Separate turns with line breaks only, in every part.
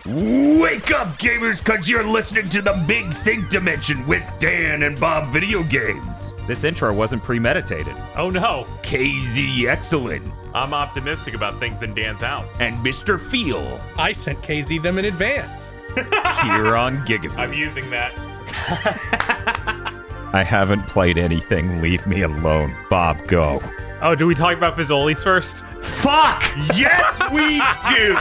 Wake up, gamers, because you're listening to the Big Think Dimension with Dan and Bob Video Games.
This intro wasn't premeditated.
Oh no.
KZ Excellent.
I'm optimistic about things in Dan's house.
And Mr. Feel.
I sent KZ them in advance.
Here on GigaBoots.
I'm using that.
I haven't played anything. Leave me alone. Bob, go.
Oh, do we talk about Fazoli's first?
Fuck! Yes, we do!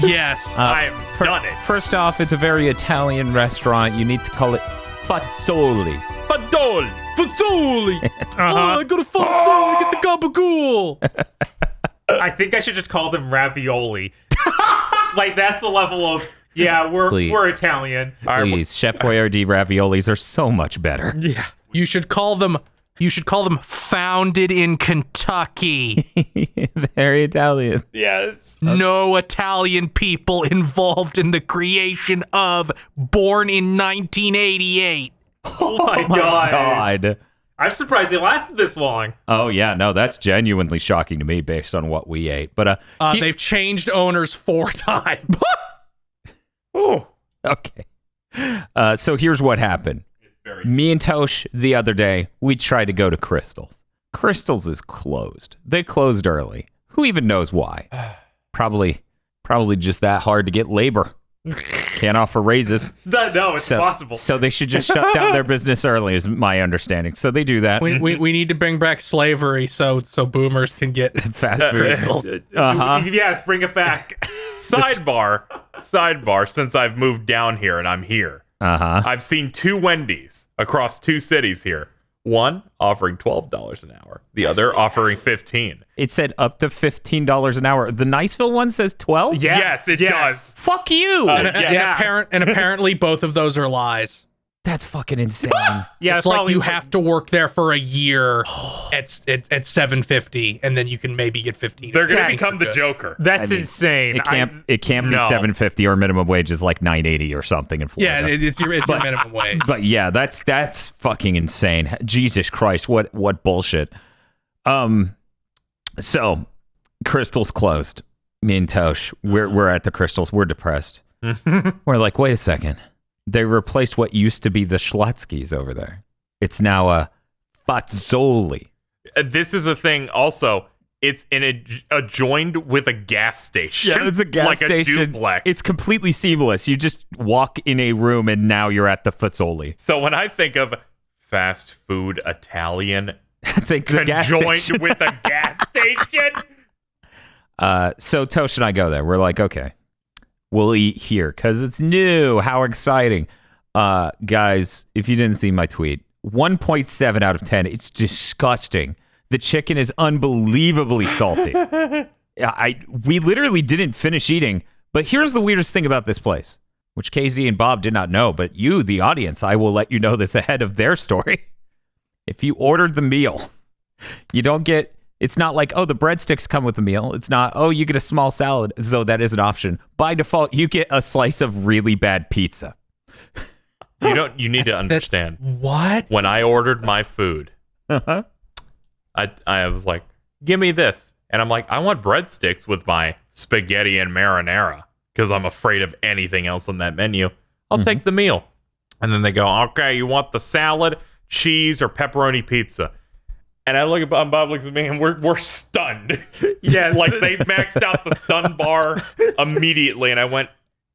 Yes.
I've done it.
First off, it's a very Italian restaurant. You need to call it Fazoli.
Fazoli.
Fazoli! Oh, I gotta Fazoli, get the gabagool!
I think I should just call them ravioli. Like, that's the level of, yeah, we're Italian.
Please, Chef Boyardee raviolis are so much better.
Yeah. You should call them founded in Kentucky.
Very Italian.
Yes.
No Italian people involved in the creation of Born in 1988.
Oh my god.
God.
I'm surprised they lasted this long.
Oh, yeah, no, that's genuinely shocking to me based on what we ate. But
They've changed owners 4 times.
Oh, okay. So here's what happened. Me and Tosh, the other day, we tried to go to Crystal's. Crystal's is closed. They closed early. Who even knows why? Probably just that hard to get labor. Can't offer raises.
No, it's possible.
So they should just shut down their business early, is my understanding. So they do that.
We need to bring back slavery so boomers can get
Fast food.
Crystals.
Yes, bring it back. Sidebar, since I've moved down here and I'm here. I've seen 2 Wendy's across 2 cities here. One offering $12 an hour. The other offering $15.
It said up to $15 an hour. The Niceville one says 12?
Yeah. Yes, it does.
Fuck you.
And apparently both of those are lies.
That's fucking insane.
Yeah,
It's like you have to work there for a year at $7.50, and then you can maybe get $15.
They're going to become the Joker.
That's insane.
It can't be $7.50 or minimum wage is like $9.80 or something in Florida.
Yeah, it's your minimum wage.
But yeah, that's fucking insane. Jesus Christ, what bullshit. So Crystal's closed. Me and Tosh, we're at the Crystals. We're depressed. We're like, wait a second. They replaced what used to be the Schlotzky's over there. It's now a Fazoli.
This is a thing also. It's adjoined with a gas station.
Yeah, it's a gas station.
A duplex.
It's completely seamless. You just walk in a room and now you're at the Fazoli.
So when I think of fast food Italian,
I think the gas
conjoined
station.
with a gas station.
So Tosh and I go there. We're like, okay, we'll eat here because it's new. How exciting. Guys, if you didn't see my tweet, 1.7 out of 10. It's disgusting. The chicken is unbelievably salty. We literally didn't finish eating. But here's the weirdest thing about this place, which KZ and Bob did not know, but you, the audience, I will let you know this ahead of their story. If you ordered the meal, you don't get... It's not like, oh, the breadsticks come with the meal. It's not, oh, you get a small salad, though that is an option. By default, you get a slice of really bad pizza.
You need to understand.
What?
When I ordered my food, I was like, give me this. And I'm like, I want breadsticks with my spaghetti and marinara because I'm afraid of anything else on that menu. I'll take the meal. And then they go, okay, you want the salad, cheese, or pepperoni pizza? And I look at Bob, and Bob looks at me, and we're stunned. Yeah, like they maxed out the stun bar immediately. And I went,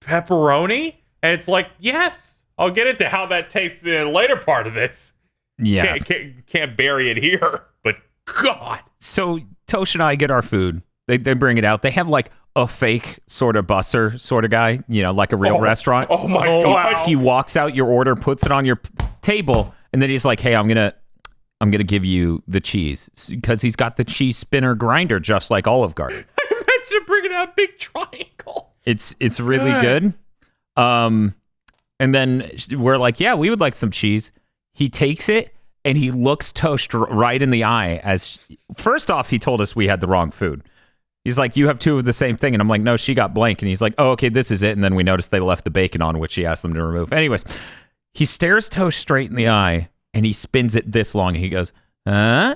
pepperoni? And it's like, yes, I'll get into how that tastes in the later part of this.
Yeah.
Can't bury it here. But God.
So Tosh and I get our food. They bring it out. They have like a fake sort of busser sort of guy, like a real restaurant.
Oh my God.
He walks out your order, puts it on your table, and then he's like, hey, I'm gonna give you the cheese because he's got the cheese spinner grinder just like Olive Garden.
I imagine him bringing out a big triangle.
It's really good. And then we're like, yeah, we would like some cheese. He takes it and he looks Toast right in the eye as first off, he told us we had the wrong food. He's like, you have 2 of the same thing. And I'm like, no, she got blank. And he's like, oh, okay, this is it. And then we noticed they left the bacon on, which he asked them to remove. Anyways, he stares Toast straight in the eye and he spins it this long. And he goes, huh?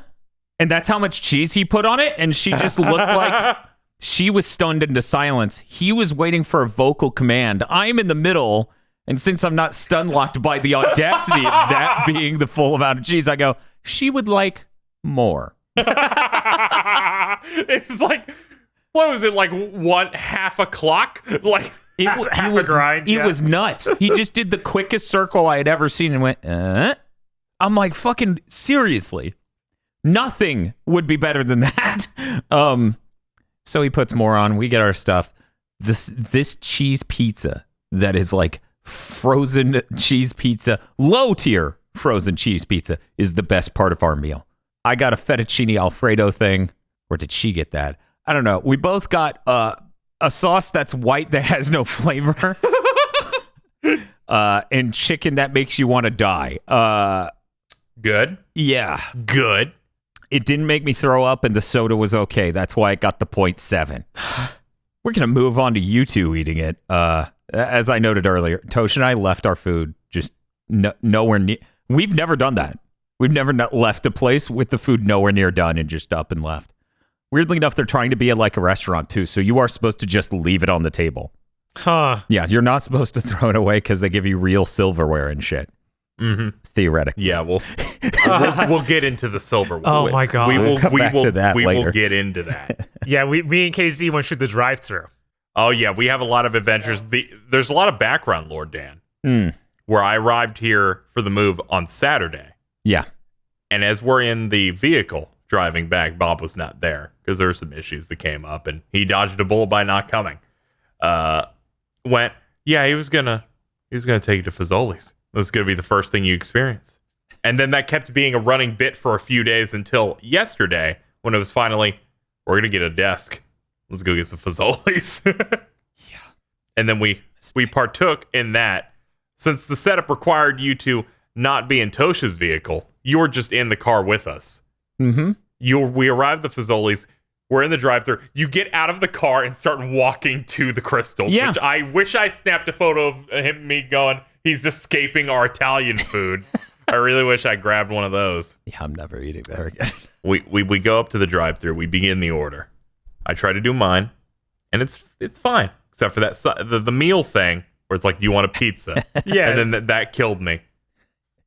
And that's how much cheese he put on it. And she just looked like She was stunned into silence. He was waiting for a vocal command. I'm in the middle, and since I'm not stun locked by the audacity of that being the full amount of cheese, I go, she would like more.
It's like, what was it, like 1/2 o'clock? Like
Half a grind,
It was nuts. He just did the quickest circle I had ever seen and went, I'm like, fucking seriously. Nothing would be better than that. So he puts more on. We get our stuff. This cheese pizza that is like frozen cheese pizza, low tier frozen cheese pizza, is the best part of our meal. I got a fettuccine Alfredo thing. Or did she get that? I don't know. We both got a sauce that's white that has no flavor. And chicken that makes you want to die.
good.
Yeah.
Good.
It didn't make me throw up, and the soda was okay. That's why it got the 0.7. We're going to move on to you two eating it. As I noted earlier, Tosh and I left our food just nowhere near. We've never done that. We've never left a place with the food nowhere near done and just up and left. Weirdly enough, they're trying to be like a restaurant, too, so you are supposed to just leave it on the table.
Huh.
Yeah, you're not supposed to throw it away because they give you real silverware and shit.
Mm-hmm.
Theoretically.
Yeah, we'll get into the silverware.
Oh my God.
We will
We'll come back to that
we
later.
will get into that.
Yeah, me and KZ went through the drive-thru.
Oh yeah, we have a lot of adventures. There's a lot of background, Lord Dan. Where I arrived here for the move on Saturday.
Yeah.
And as we're in the vehicle driving back, Bob was not there because there were some issues that came up, and he dodged a bullet by not coming. He was gonna take you to Fazoli's. This is gonna be the first thing you experience. And then that kept being a running bit for a few days until yesterday when it was finally, we're gonna get a desk. Let's go get some Fazoli's. Yeah. And then we partook in that. Since the setup required you to not be in Tosh's vehicle, you were just in the car with us.
Mm-hmm.
We arrived at the Fazoli's. We're in the drive-thru. You get out of the car and start walking to the Crystal.
Yeah.
Which I wish I snapped a photo of me going, he's escaping our Italian food. I really wish I grabbed one of those.
Yeah, I'm never eating there again.
We go up to the drive-thru. We begin the order. I try to do mine, and it's fine, except for that the meal thing where it's like, do you want a pizza?
Yeah.
And then that killed me.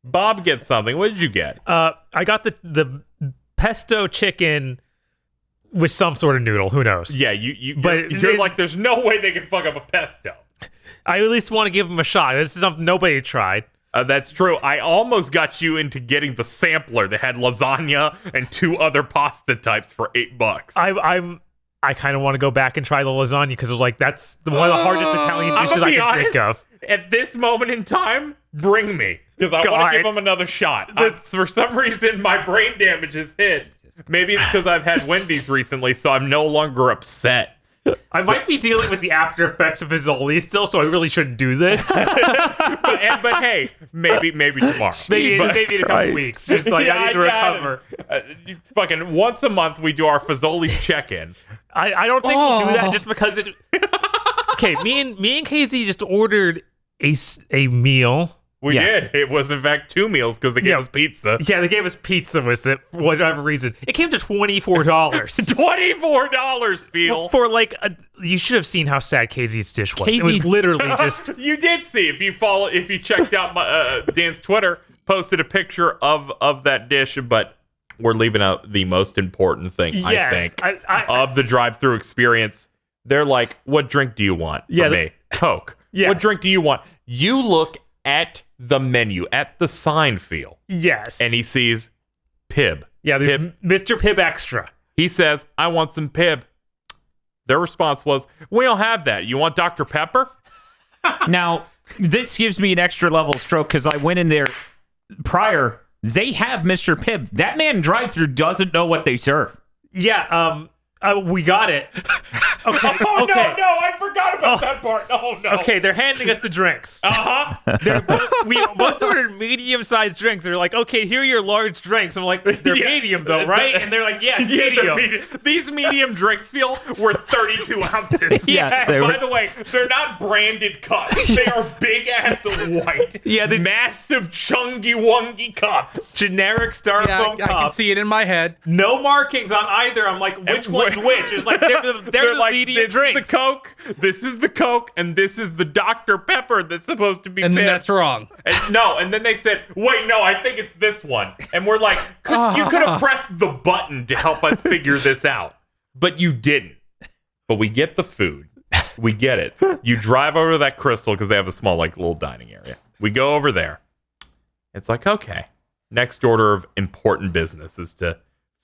Bob gets something. What did you get?
I got the pesto chicken with some sort of noodle. Who knows?
Yeah, you're like, there's no way they can fuck up a pesto.
I at least want to give them a shot. This is something nobody tried.
That's true. I almost got you into getting the sampler that had lasagna and 2 other pasta types for $8.
I kind of want to go back and try the lasagna because it was like, that's one of the hardest Italian dishes I can think of.
At this moment in time, bring me, because I want to give them another shot. For some reason, my brain damage has hit. Maybe it's because I've had Wendy's recently, so I'm no longer upset.
I might be dealing with the after effects of Fazoli still, so I really shouldn't do this.
but hey, maybe tomorrow.
maybe in a couple weeks. Just like, I need to recover.
Fucking once a month, we do our Fazoli check-in.
I don't think we'll do that just because it... Okay, me and KZ just ordered a meal.
We did. It was, in fact, 2 meals because they gave us pizza.
Yeah, they gave us pizza with it for whatever reason. It came to $24.
$24, Phil.
For like, you should have seen how sad KZ's dish was. It was literally just...
You did see. If you checked out Dan's Twitter, posted a picture of that dish, but we're leaving out the most important thing, I think, of the drive-thru experience. They're like, what drink do you want? For me, Coke.
Yes.
What drink do you want? You look at the menu, at the sign, Phil.
Yes.
And he sees Pib.
Yeah, there's
Pib.
Mr. Pib Extra.
He says, I want some Pib. Their response was, we don't have that. You want Dr. Pepper?
Now, this gives me an extra level stroke because I went in there prior. They have Mr. Pibb. That man drive-thru doesn't know what they serve.
Yeah, we got it. Okay.
Oh, okay. No, I forgot about that part. Oh, no.
Okay, they're handing us the drinks. We both ordered medium-sized drinks. They're like, okay, here are your large drinks. I'm like, they're medium, though, right? And they're like, yes, medium.
These medium drinks, Phil, were 32 ounces.
Yeah,
By the way, they're not branded cups. They are big-ass white.
Yeah, the
massive, chungy-wungy cups.
Generic styrofoam
I can
cups.
see it in my head.
No markings on either. I'm like, which one was which. It's like they're the
like,
leading
this
drinks.
is the Coke, this is the Coke, and this is the Dr. Pepper that's supposed to be
And then
fifth.
that's wrong.
And then they said, wait, no, I think it's this one. And we're like, you could have pressed the button to help us figure this out. But you didn't. But we get the food. We get it. You drive over to that Crystal because they have a small, like, little dining area. We go over there. It's like, okay. Next order of important business is to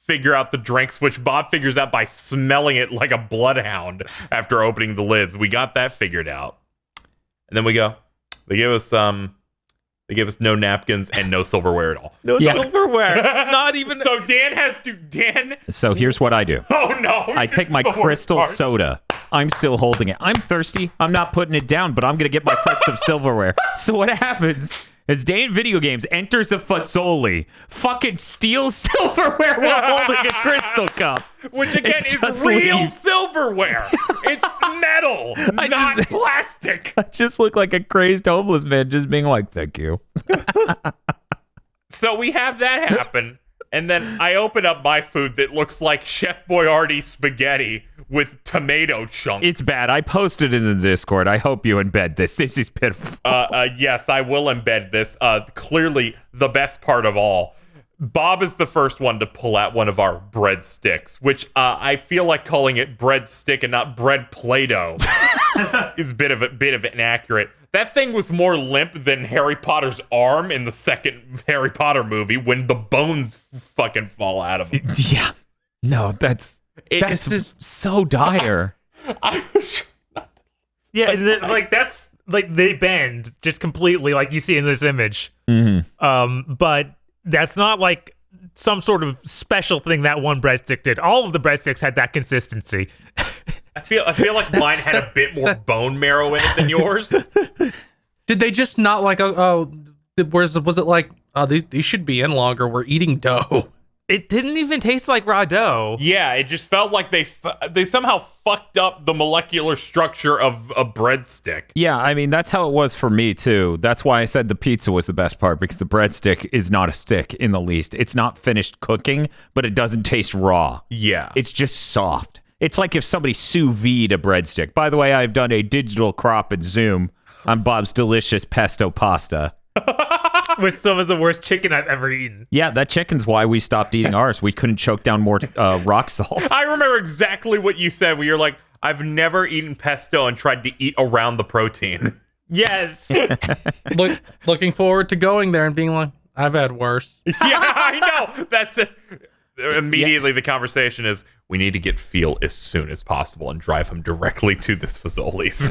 figure out the drinks, which Bob figures out by smelling it like a bloodhound after opening the lids. We got that figured out. And then we go. They give us no napkins and no silverware at all.
No silverware. Not even.
So Dan.
So here's what I do.
Oh no.
I take my
The worst
crystal
part.
soda. I'm still holding it. I'm thirsty. I'm not putting it down, but I'm going to get my cups of silverware. So what happens is Dan Video Games enters a Fazoli, fucking steals silverware while holding a crystal cup.
Which again
It
is
just
real
leaves.
silverware. It's metal, not
just-
plastic.
I just look like a crazed homeless man just being like, thank you.
So we have that happen, and then I open up my food that looks like Chef Boyardee spaghetti with tomato chunks.
It's bad. I posted in the Discord. I hope you embed this. This is pitiful.
Yes, I will embed this. Clearly, the best part of all. Bob is the first one to pull out one of our breadsticks, which I feel like calling it breadstick and not bread Play-Doh is a bit of inaccurate. That thing was more limp than Harry Potter's arm in the second Harry Potter movie when the bones fucking fall out of him.
Yeah. No, that's
just
so dire.
I was
Yeah, and then, like that's like they bend just completely, like you see in this image.
Mm-hmm.
But that's not like some sort of special thing that one breadstick did. All of the breadsticks had that consistency.
I feel like mine had a bit more bone marrow in it than yours.
Did they just not like? Was it like? These should be in longer. We're eating dough.
It didn't even taste like raw dough.
Yeah, it just felt like they somehow fucked up the molecular structure of a breadstick.
Yeah, I mean, that's how it was for me, too. That's why I said the pizza was the best part, because the breadstick is not a stick in the least. It's not finished cooking, but it doesn't taste raw.
Yeah.
It's just soft. It's like if somebody sous vide a breadstick. By the way, I've done a digital crop in Zoom on Bob's delicious pesto pasta.
With some of the worst chicken I've ever eaten.
Yeah, that chicken's why we stopped eating ours. We couldn't choke down more rock salt.
I remember exactly what you said, where you're like, I've never eaten pesto and tried to eat around the protein.
Yes.
Looking forward to going there and being like, I've had worse.
Yeah, I know. That's it. Immediately, the conversation is, we need to get Phil as soon as possible and drive him directly to this Fazoli's.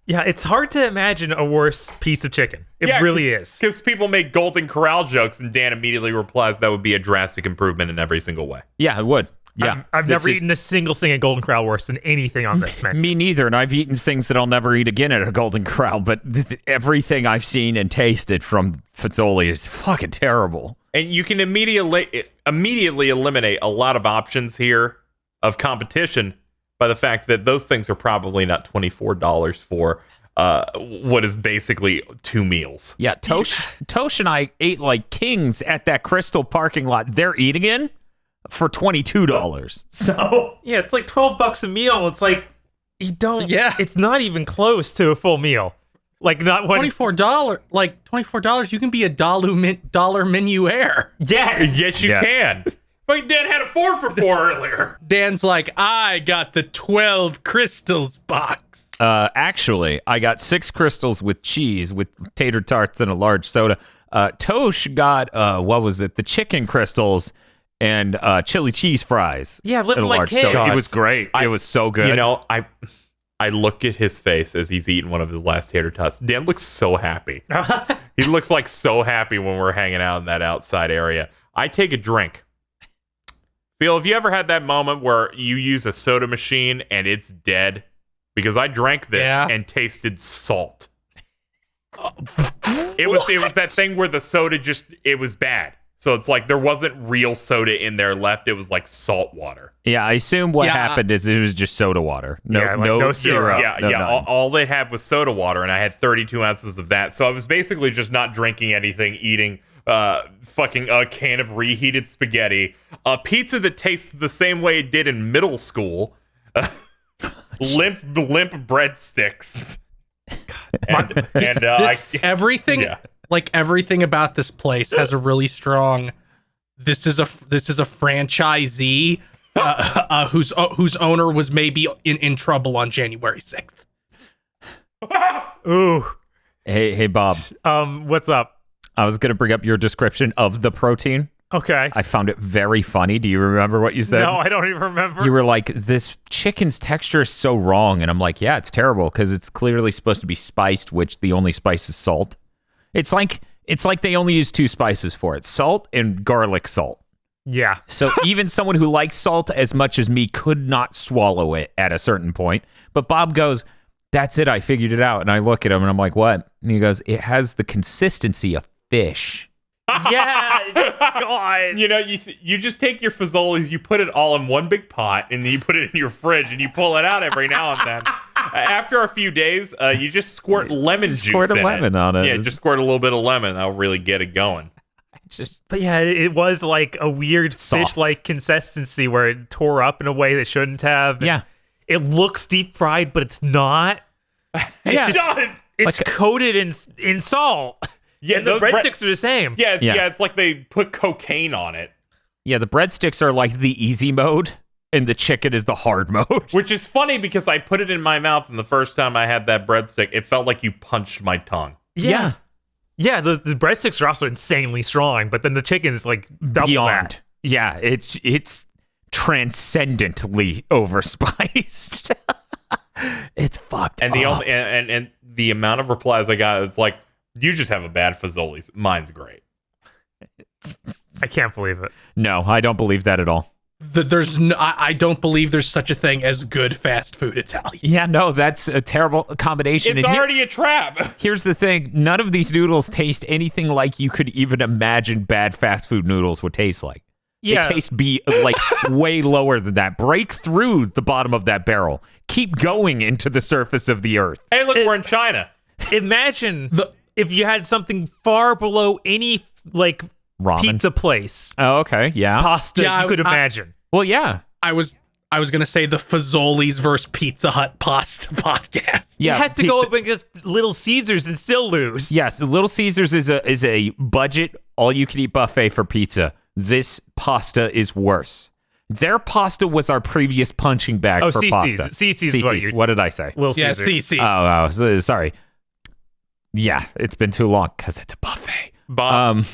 Yeah, it's hard to imagine a worse piece of chicken. It really is.
Because people make Golden Corral jokes, and Dan immediately replies that would be a drastic improvement in every single way.
Yeah, it would. Yeah.
I've never eaten a single thing at Golden Corral worse than anything on this menu.
Me neither, and I've eaten things that I'll never eat again at a Golden Corral, but everything I've seen and tasted from Fazoli is fucking terrible.
And you can immediately eliminate a lot of options here of competition by the fact that those things are probably not $24 for what is basically 2 meals.
Yeah, Tosh and I ate like kings at that Crystal parking lot they're eating in for $22. So
Yeah, it's like $12 a meal. It's like you don't.
Yeah.
It's not even close to a full meal. Like not when.
$24. You can be a dollar menuaire.
Yes.
Yes, you
Yes.
can. But Dan had a 4 for 4 earlier.
Dan's like, I got the 12 crystals box.
actually, I got 6 crystals with cheese, with tater tarts and a large soda. Tosh got, what was it? The chicken crystals and chili cheese fries.
Yeah, living
and a
like
large
kids.
soda. It
God.
was great. It was so good.
You know, I look at his face as he's eating one of his last tater tots. Dan looks so happy. He looks like so happy when we're hanging out in that outside area. I take a drink. Phil, have you ever had that moment where you use a soda machine and it's dead? Because I drank this and tasted salt. It was that thing where the soda it was bad. So it's like there wasn't real soda in there left. It was like salt water.
Yeah, I assume what happened is it was just soda water. No syrup.
Yeah. All they had was soda water, and I had 32 ounces of that. So I was basically just not drinking anything, eating fucking a can of reheated spaghetti, a pizza that tastes the same way it did in middle school, limp breadsticks.
Everything,
yeah.
like everything about this place has a really strong. This is a franchisee whose owner was maybe in trouble on January 6th.
Ooh.
Hey, Bob.
What's up?
I was gonna bring up your description of the protein.
Okay.
I found it very funny. Do you remember what you said?
No, I don't even remember.
You were like, this chicken's texture is so wrong. And I'm like, yeah, it's terrible because it's clearly supposed to be spiced, which the only spice is salt. It's like they only use 2 spices for it, salt and garlic salt.
Yeah.
So even someone who likes salt as much as me could not swallow it at a certain point. But Bob goes, that's it. I figured it out. And I look at him and I'm like, what? And he goes, it has the consistency of fish.
Yeah. God.
You know, you just take your Fazolis, you put it all in one big pot, and then you put it in your fridge, and you pull it out every now and then. After a few days, you just squirt lemon juice
Squirt a lemon on it.
Yeah, just squirt a little bit of lemon. That'll really get it going.
But yeah, it was like a weird
Soft.
fish-like consistency where it tore up in a way that shouldn't have.
Yeah.
It looks deep fried, but it's not.
It does.
It's
Like
coated in salt.
Yeah,
And the
those
breadsticks are the same.
Yeah,
Yeah.
it's like they put cocaine on it.
Yeah, the breadsticks are like the easy mode, and the chicken is the hard mode.
Which is funny because I put it in my mouth, and the first time I had that breadstick, it felt like you punched my tongue.
Yeah. Yeah, the breadsticks are also insanely strong, but then the chicken is like double
Beyond.
that.
Yeah, it's transcendently overspiced. It's fucked
And
up.
the only and the amount of replies I got, it's like, you just have a bad Fazoli's. Mine's great.
I can't believe it.
No, I don't believe that at all.
There's no, I don't believe there's such a thing as good fast food Italian.
Yeah, no, that's a terrible combination.
It's
And
already a trap.
here's the thing. None of these noodles taste anything like you could even imagine bad fast food noodles would taste like.
Yeah.
They taste like way lower than that. Break through the bottom of that barrel. Keep going into the surface of the earth.
Hey, look, we're in China.
Imagine if you had something far below any like
Ramen.
pizza place,
Oh, okay. Yeah.
pasta
Yeah,
you could
I-
imagine.
Well, yeah.
I was gonna say the Fazoli's versus Pizza Hut pasta podcast.
Yeah.
You have to go
pizza-
up against Little Caesars and still lose.
Yes, Little Caesars is a budget all you can eat buffet for pizza. This pasta is worse. Their pasta was our previous punching bag
Oh,
for
CC's.
pasta.
CC's is what you're.
What did I say?
Little
Yeah,
Caesars.
CC.
Oh, sorry. Yeah, it's been too long because it's a buffet.
Bob,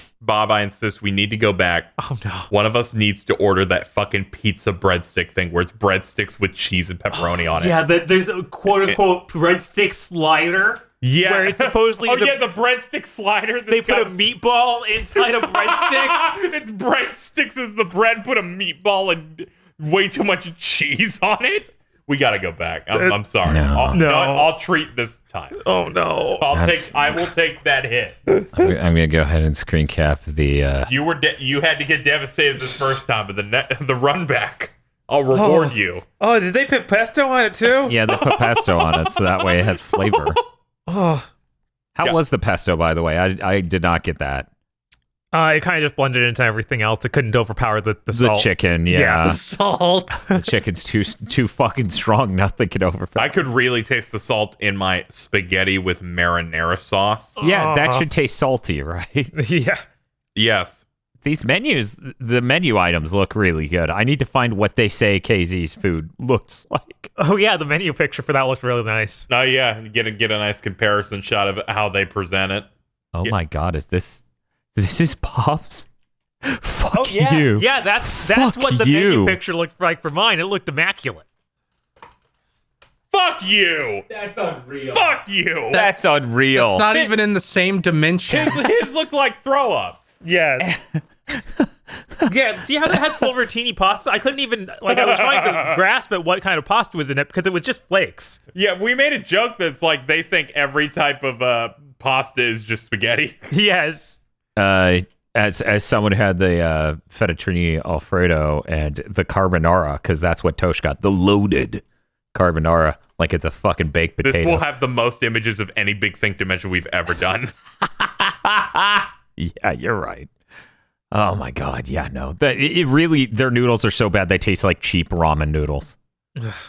I insist we need to go back.
Oh no.
One of us needs to order that fucking pizza breadstick thing where it's breadsticks with cheese and pepperoni on it.
Yeah, there's a quote unquote breadstick slider.
Yeah.
Where it's supposedly
the breadstick slider.
they put a meatball inside a breadstick.
It's breadsticks as the bread, put a meatball and way too much cheese on it. We gotta go back. I'm sorry.
No.
No.
I'll treat this time.
Oh no.
I will take that hit.
I'm gonna go ahead and screen cap the.
You had to get devastated this first time, but the run back, I'll reward you.
Oh, did they put pesto on it too?
Yeah, they put pesto on it, so that way it has flavor.
Oh.
How
Yeah.
was the pesto, by the way? I did not get that.
It kind of just blended into everything else. It couldn't overpower the
The
salt.
chicken,
Yeah.
yeah.
Salt.
The chicken's too fucking strong. Nothing can overpower.
I could really taste the salt in my spaghetti with marinara sauce.
Yeah, that should taste salty, right?
Yeah.
Yes.
These menus, the menu items look really good. I need to find what they say KZ's food looks like.
Oh yeah, the menu picture for that looked really nice.
Oh yeah, get a nice comparison shot of how they present it.
Oh
Yeah.
my god, is this is Pop's? Fuck you.
Yeah, that's
Fuck
what the
you.
menu picture looked like for mine. It looked immaculate.
Fuck you!
That's unreal.
Fuck you!
That's unreal.
Not even in the same dimension.
His looked like throw up.
Yeah. Yeah, see how that has pulveritini pasta? I couldn't even, I was trying to grasp at what kind of pasta was in it because it was just flakes.
Yeah, we made a joke that's like they think every type of pasta is just spaghetti.
Yes.
As someone who had the fettuccine alfredo and the carbonara, because that's what Tosh got, the loaded carbonara, like it's a fucking baked potato.
This will have the most images of any Big Think Dimension we've ever done.
Yeah, you're right. Oh my god, yeah, no. It really, their noodles are so bad they taste like cheap ramen noodles.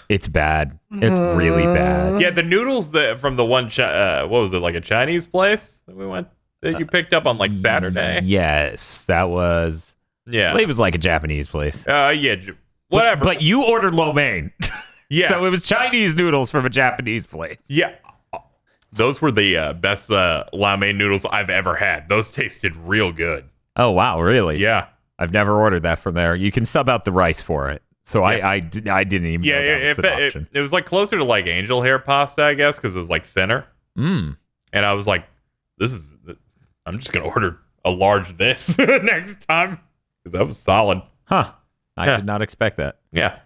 It's bad. It's really bad.
Yeah, the noodles from the one, what was it, like a Chinese place that we went, that you picked up on like Saturday?
Yes, that was.
Yeah.
Well, it was like a Japanese place.
Yeah, whatever.
But you ordered lo mein.
Yeah.
So it was Chinese noodles from a Japanese place.
Yeah. Those were the best lo mein noodles I've ever had. Those tasted real good.
Oh, wow, really?
Yeah.
I've never ordered that from there. You can sub out the rice for it. So I didn't even know that was an option.
It was like closer to like angel hair pasta, I guess, because it was like thinner.
Mm.
And I was like, I'm just going to order a large this next time. Because that was solid.
Huh. I
Yeah.
did not expect that.
Yeah.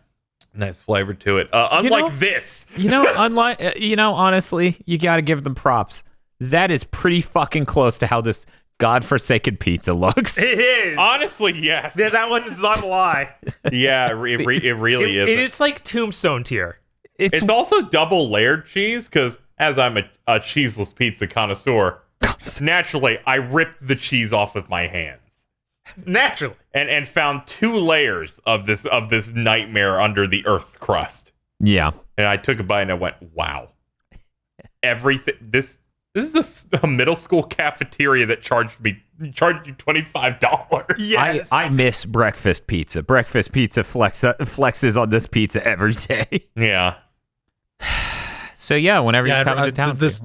Nice flavor to it. Unlike this.
Honestly, you got to give them props. That is pretty fucking close to how this godforsaken pizza looks.
It is.
Honestly, yes.
Yeah, that one is not a lie.
Yeah, it really is.
It is like Tombstone tier.
It's also double layered cheese because as I'm a cheeseless pizza connoisseur, naturally I ripped the cheese off with my hands
Naturally.
and found 2 layers of this nightmare under the Earth's crust.
Yeah.
And I took a bite and I went, wow, everything. This is a middle school cafeteria that charged you $25.
Yes.
I miss breakfast pizza. Breakfast pizza flexes on this pizza every day.
Yeah.
So yeah, whenever you
Yeah,
come to town,
this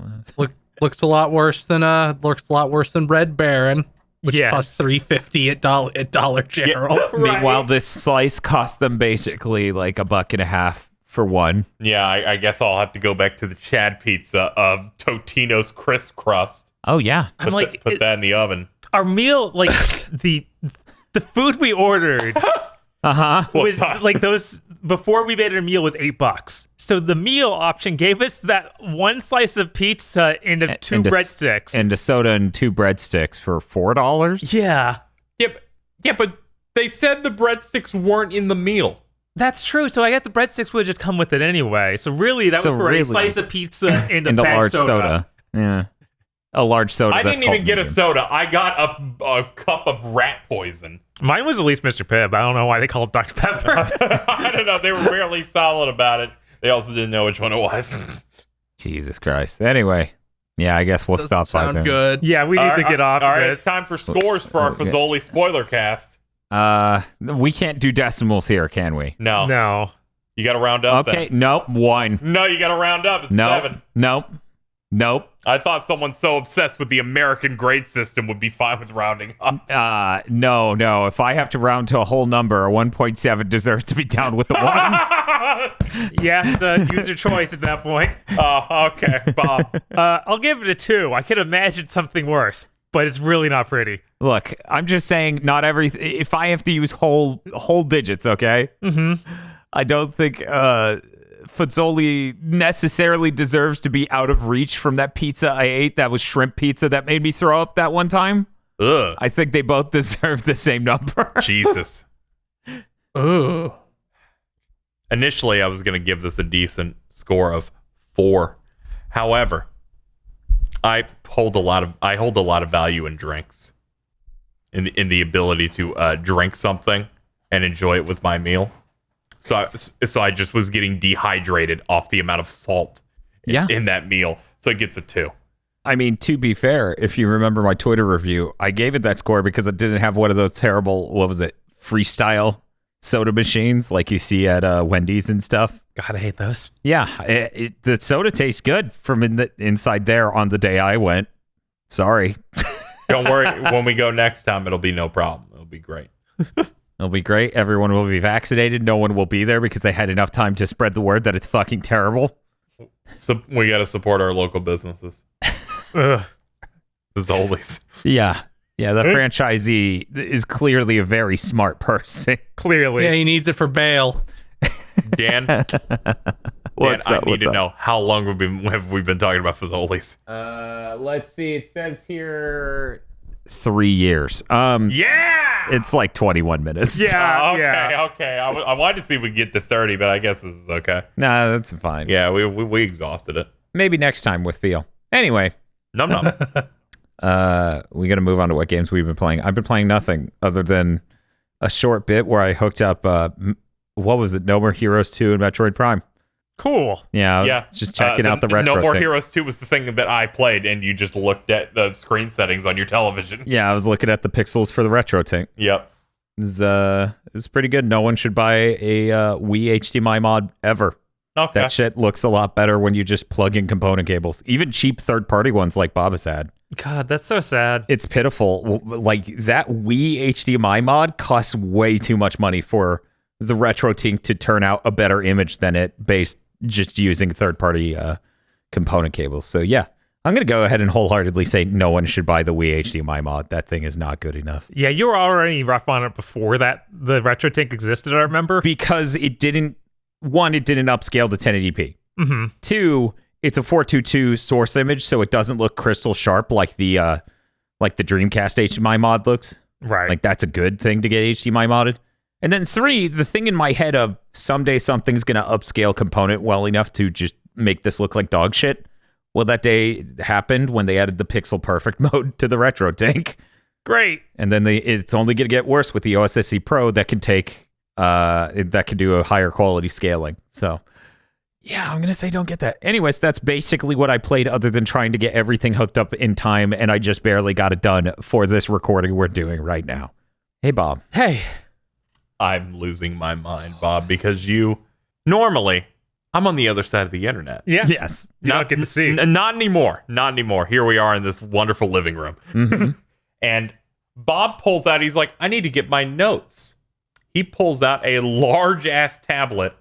looks a lot worse than Red Baron, which
Yes.
costs $3.50 at Dollar General.
Meanwhile, this slice cost them basically like $1.50 for one.
Yeah, I guess I'll have to go back to the Chad pizza of Totino's crisp crust.
Oh yeah.
I'm like,
Put that in the oven.
our meal, like the food we ordered was like those before we made it a meal was $8. So the meal option gave us that one slice of pizza and two breadsticks
and a soda and 2 breadsticks for $4.
Yeah,
Yeah, but they said the breadsticks weren't in the meal.
that's true. So I guess the breadsticks would have just come with it anyway. So really, that was for a slice of pizza and a
and a
bag
large
soda.
Yeah. A large soda.
I
that's
didn't even
called
get a
medium.
soda. I got a cup of rat poison.
Mine was at least Mr. Pibb. I don't know why they called it Dr. Pepper.
I don't know. They were really solid about it. They also didn't know which one it was.
Jesus Christ. Anyway, yeah, I guess we'll stop by
Sound
there.
good.
Yeah, we need to get off
All right,
this.
it's time for scores for our Fazoli spoiler cast.
We can't do decimals here, can we?
No.
No.
You got to round up.
Okay,
Then.
nope. 1.
No, you got to round up. It's
Nope.
7.
Nope.
I thought someone so obsessed with the American grade system would be fine with rounding up.
No. If I have to round to a whole number, a 1.7 deserves to be down with the ones.
Yeah, the user choice at that point.
Oh, okay, Bob.
I'll give it a 2. I could imagine something worse, but it's really not pretty.
Look, I'm just saying, not every. If I have to use whole digits, okay.
Mm-hmm.
I don't think Fazoli necessarily deserves to be out of reach from that pizza I ate. That was shrimp pizza that made me throw up that one time.
Ugh.
I think they both deserve the same number.
Jesus.
Ooh.
Initially, I was going to give this a decent score of 4. However, I hold a lot of value in drinks, in the ability to drink something and enjoy it with my meal. So I just was getting dehydrated off the amount of salt in that meal. So it gets a 2.
I mean, to be fair, if you remember my Twitter review, I gave it that score because it didn't have one of those terrible, what was it, freestyle soda machines like you see at Wendy's and stuff.
God, I hate those.
Yeah, the soda tastes good from inside there on the day I went. Sorry.
Don't worry. When we go next time, it'll be no problem. It'll be great.
It'll be great. Everyone will be vaccinated. No one will be there because they had enough time to spread the word that it's fucking terrible.
So we got to support our local businesses. As always.
Yeah. Yeah, the franchisee is clearly a very smart person.
Clearly.
Yeah, he needs it for bail.
Dan, I need to know how long have we been talking about Fazoli's?
Let's see. It says here 3 years.
Yeah!
It's like 21 minutes.
Yeah.
Okay. I wanted to see if we could get to 30, but I guess this is okay.
Nah, that's fine.
Yeah, we exhausted it.
Maybe next time with Theo. Anyway,
Num.
We got to move on to what games we've been playing. I've been playing nothing other than a short bit where I hooked up, what was it? No More Heroes 2 and Metroid Prime.
Cool.
Yeah, I was
Yeah.
just checking out the retro
No More
thing.
Heroes 2 was the thing that I played, and you just looked at the screen settings on your television.
Yeah, I was looking at the pixels for the retro tank.
Yep.
It was pretty good. No one should buy a Wii HDMI mod ever.
Okay.
That shit looks a lot better when you just plug in component cables. Even cheap third-party ones like Bob has had.
God, that's so sad.
It's pitiful. Like, that Wii HDMI mod costs way too much money for the retro tank to turn out a better image than it based just using third-party component cables. So, yeah. I'm going to go ahead and wholeheartedly say no one should buy the Wii HDMI mod. That thing is not good enough.
Yeah, you were already rough on it before that the retro tank existed, I remember.
Because it didn't upscale to 1080p.
Mm-hmm.
2, it's a 422 source image, so it doesn't look crystal sharp like the Dreamcast HDMI mod looks.
Right.
Like, that's a good thing to get HDMI modded. And then 3, the thing in my head of someday something's going to upscale component well enough to just make this look like dog shit. Well, that day happened when they added the pixel perfect mode to the retro tank.
Great.
And then it's only going to get worse with the OSSC Pro that can take that can do a higher quality scaling. So, yeah, I'm going to say don't get that. Anyways, that's basically what I played other than trying to get everything hooked up in time, and I just barely got it done for this recording we're doing right now. Hey, Bob.
Hey.
I'm losing my mind, Bob, because normally I'm on the other side of the internet.
Yeah.
Yes.
You don't get to see.
Not anymore. Not anymore. Here we are in this wonderful living room.
Mhm.
And Bob pulls out, he's like, I need to get my notes. He pulls out a large ass tablet.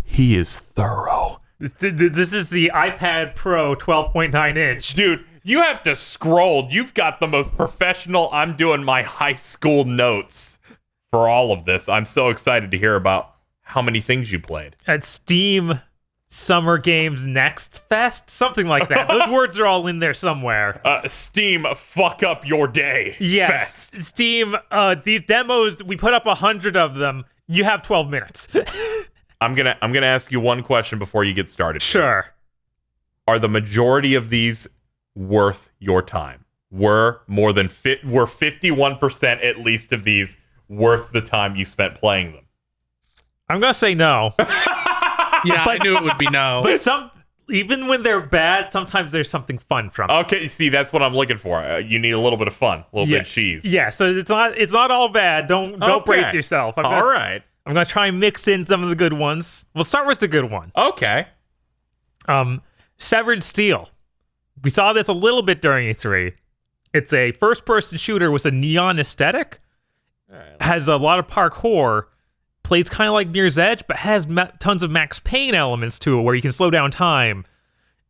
He is thorough.
This is the iPad Pro 12.9 inch.
Dude, you have to scroll. You've got the most professional, I'm doing my high school notes for all of this. I'm so excited to hear about how many things you played.
At Steam Summer Games Next Fest, something like that. Those words are all in there somewhere.
Steam, fuck up your day.
Yes,
Fest.
Steam. These demos, we put up 100 of them. You have 12 minutes.
I'm gonna ask you one question before you get started.
Sure.
Are the majority of these worth your time? Were 51% at least of these worth the time you spent playing them?
I'm gonna say no.
Yeah, I knew it would be no.
But even when they're bad, sometimes there's something fun from it.
Okay, see, that's what I'm looking for. You need a little bit of fun, a little bit of cheese.
Yeah, so it's not all bad. Don't brace yourself. I'm gonna try and mix in some of the good ones. We'll start with the good one.
Okay.
Severed Steel. We saw this a little bit during E3. It's a first-person shooter with a neon aesthetic. Has a lot of parkour. Plays kind of like Mirror's Edge, but has tons of Max Payne elements to it, where you can slow down time.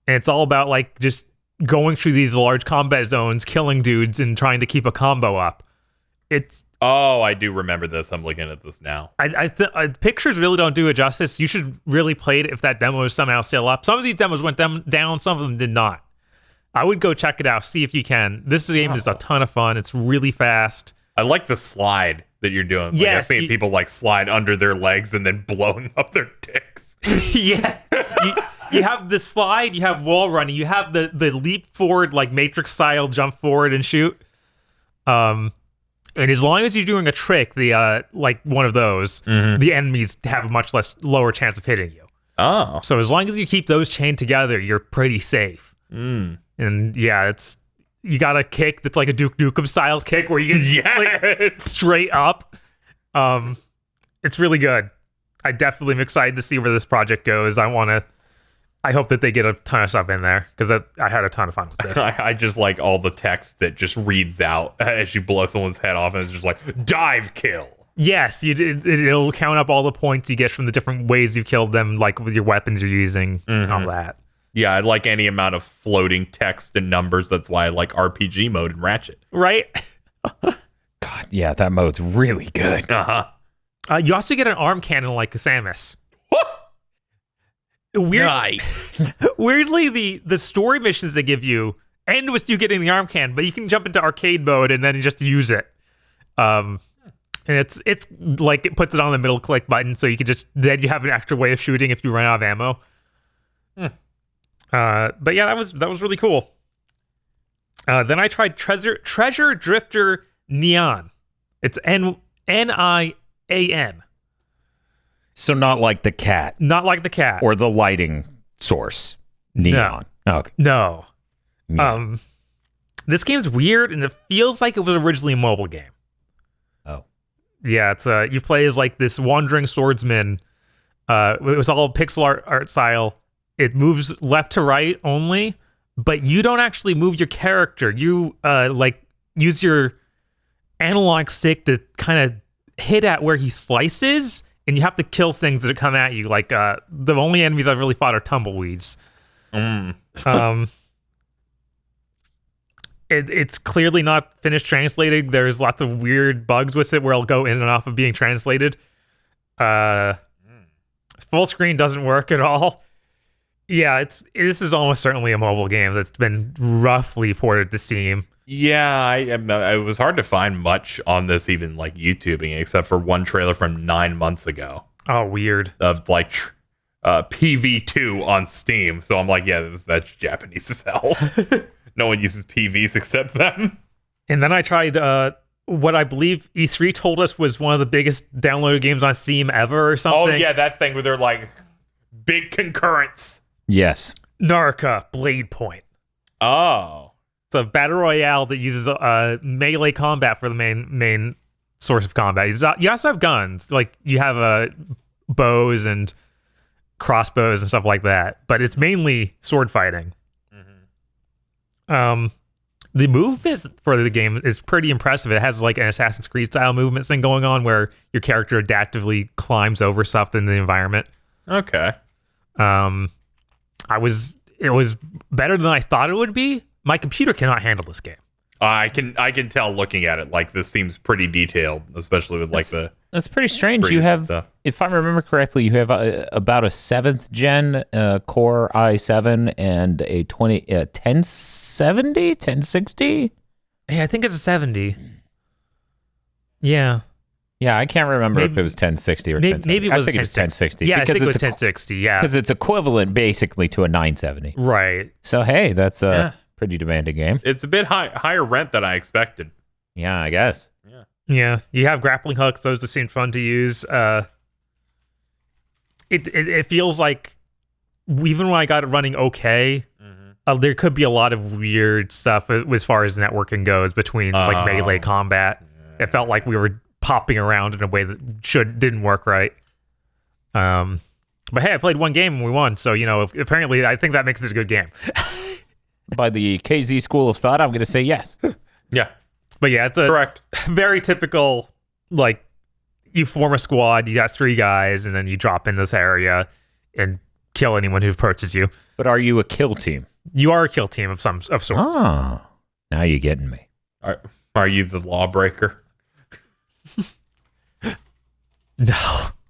And it's all about like just going through these large combat zones, killing dudes, and trying to keep a combo up.
Oh, I do remember this. I'm looking at this now.
Pictures really don't do it justice. You should really play it if that demo is somehow still up. Some of these demos went down, some of them did not. I would go check it out, see if you can. This game is a ton of fun. It's really fast.
I like the slide that you're doing. Like,
Yes,
I've seen people like slide under their legs and then blowing up their dicks.
Yeah. You have the slide, you have wall running, you have the leap forward, like Matrix style jump forward and shoot. And as long as you're doing a trick, the like one of those, the enemies have a much lower chance of hitting you.
Oh.
So as long as you keep those chained together, you're pretty safe. And yeah, you got a kick that's like a Duke Nukem style kick where you can like, straight up. It's really good. I definitely am excited to see where this project goes. I hope that they get a ton of stuff in there because I had a ton of fun with this.
I just like all the text that just reads out as you blow someone's head off, and it's just like dive kill.
Yes, it'll count up all the points you get from the different ways you killed them, like with your weapons you're using and all that.
Yeah, I like any amount of floating text and numbers. That's why I like RPG mode and Ratchet.
Right?
God, yeah, that mode's really good.
You also get an arm cannon like Samus. Weirdly, the story missions they give you end with you getting the arm cannon, but you can jump into arcade mode and then just use it. And it's like it puts it on the middle click button, so you can then you have an extra way of shooting if you run out of ammo. But yeah, that was really cool. Then I tried Treasure Drifter Neon. It's Nian.
So not like the cat
Not like the cat.
or the lighting source. Neon. Okay.
No.
Yeah.
This game's weird, and it feels like it was originally a mobile game.
Oh.
Yeah, it's you play as like this wandering swordsman. It was all pixel art style. It moves left to right only, but you don't actually move your character. You like use your analog stick to kind of hit at where he slices, and you have to kill things that come at you. Like the only enemies I've really fought are tumbleweeds. It's clearly not finished translating. There's lots of weird bugs with it where it'll go in and off of being translated. Full screen doesn't work at all. Yeah, this is almost certainly a mobile game that's been roughly ported to Steam.
Yeah, it was hard to find much on this, even like YouTubing, except for one trailer from 9 months ago
Oh, weird.
of like PV2 on Steam. So I'm like, yeah, that's Japanese as hell. No one uses PVs except them.
And then I tried what I believe E3 told us was one of the biggest downloaded games on Steam ever or something.
Oh, yeah, that thing where they're like big concurrence.
Yes.
Naraka Blade Point.
Oh.
It's a battle royale that uses melee combat for the main source of combat. You also have guns. Like, you have bows and crossbows and stuff like that. But it's mainly sword fighting. The movement for the game is pretty impressive. It has like an Assassin's Creed style movement thing going on where your character adaptively climbs over stuff in the environment.
Okay.
It was better than I thought it would be. My computer cannot handle this game.
I can tell looking at it, like, this seems pretty detailed, especially with like
That's pretty strange.
pretty
You have,
stuff.
if I remember correctly, you have about a 7th gen Core i7 and a 1070, 1060.
Hey, I think it's a 70. Yeah.
Yeah, I can't remember if it was 1060 or 1070.
Maybe it was
I think it was 1060.
Yeah, I think it was
it's
1060. Yeah.
because it's equivalent basically to a 970.
Right.
So hey, that's a
Yeah.
pretty demanding game.
It's a bit higher rent than I expected.
Yeah, I guess.
Yeah. You have grappling hooks. Those just seem fun to use. It feels like even when I got it running okay, there could be a lot of weird stuff as far as networking goes between like melee combat. It felt like we were popping around in a way that didn't work right. But hey, I played one game and we won. So, apparently I think that makes it a good game.
By the KZ school of thought, I'm going to say yes.
Yeah.
But yeah, it's a
Correct.
very typical, like, you form a squad, you got 3 guys, and then you drop in this area and kill anyone who approaches you.
But are you a kill team?
You are a kill team of sorts.
Oh, now you're getting me.
Are you the lawbreaker?
No.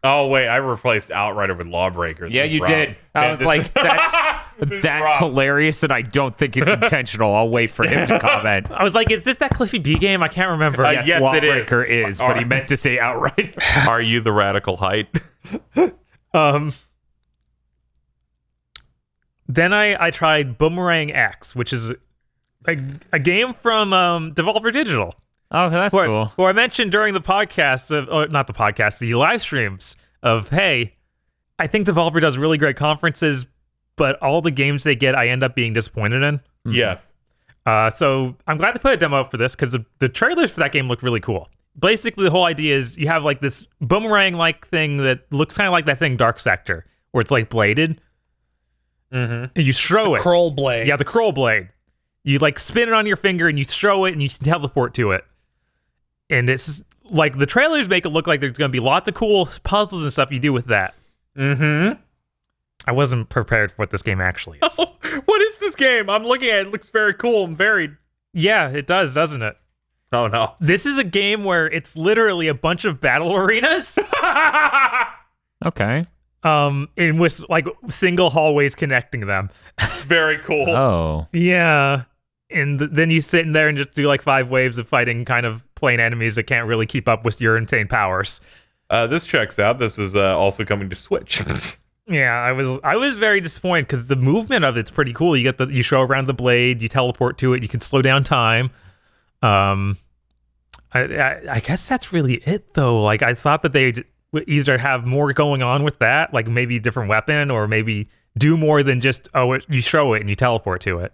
Oh wait, I replaced Outrider with Lawbreaker.
Yeah,
This is
you
rough.
did. I was like, that's
rough.
hilarious, and I don't think it's intentional. I'll wait for him to comment.
I was like, is this that Cliffy B game? I can't remember.
Yes, it is.
Lawbreaker is, but he
Alright.
meant to say outright.
Are you the radical height?
Then I tried Boomerang X, which is a game from Devolver Digital.
Oh, that's
Who I mentioned during the podcast, not the podcast, the live streams of, hey, I think Devolver does really great conferences, but all the games they get, I end up being disappointed in.
Yes.
So I'm glad they put a demo up for this because the trailers for that game look really cool. Basically, the whole idea is you have like this boomerang-like thing that looks kind of like that thing Dark Sector, where it's like bladed. And you throw it.
Kroll blade.
Yeah, the Kroll blade. You like spin it on your finger and you throw it and you can teleport to it. And it's like the trailers make it look like there's going to be lots of cool puzzles and stuff you do with that. I wasn't prepared for what this game actually is.
What is this game? I'm looking at it. It looks very cool and varied.
Yeah, it does, doesn't it?
Oh no.
This is a game where it's literally a bunch of battle arenas.
Okay.
In with like single hallways connecting them.
Very cool.
Oh.
Yeah. And then you sit in there and just do like 5 waves of fighting kind of plain enemies that can't really keep up with your insane powers.
This checks out. This is also coming to Switch.
Yeah, I was very disappointed because the movement of it's pretty cool. You show around the blade, you teleport to it, you can slow down time. I guess that's really it though. Like I thought that they would either have more going on with that, like maybe a different weapon, or maybe do more than just you show it and you teleport to it.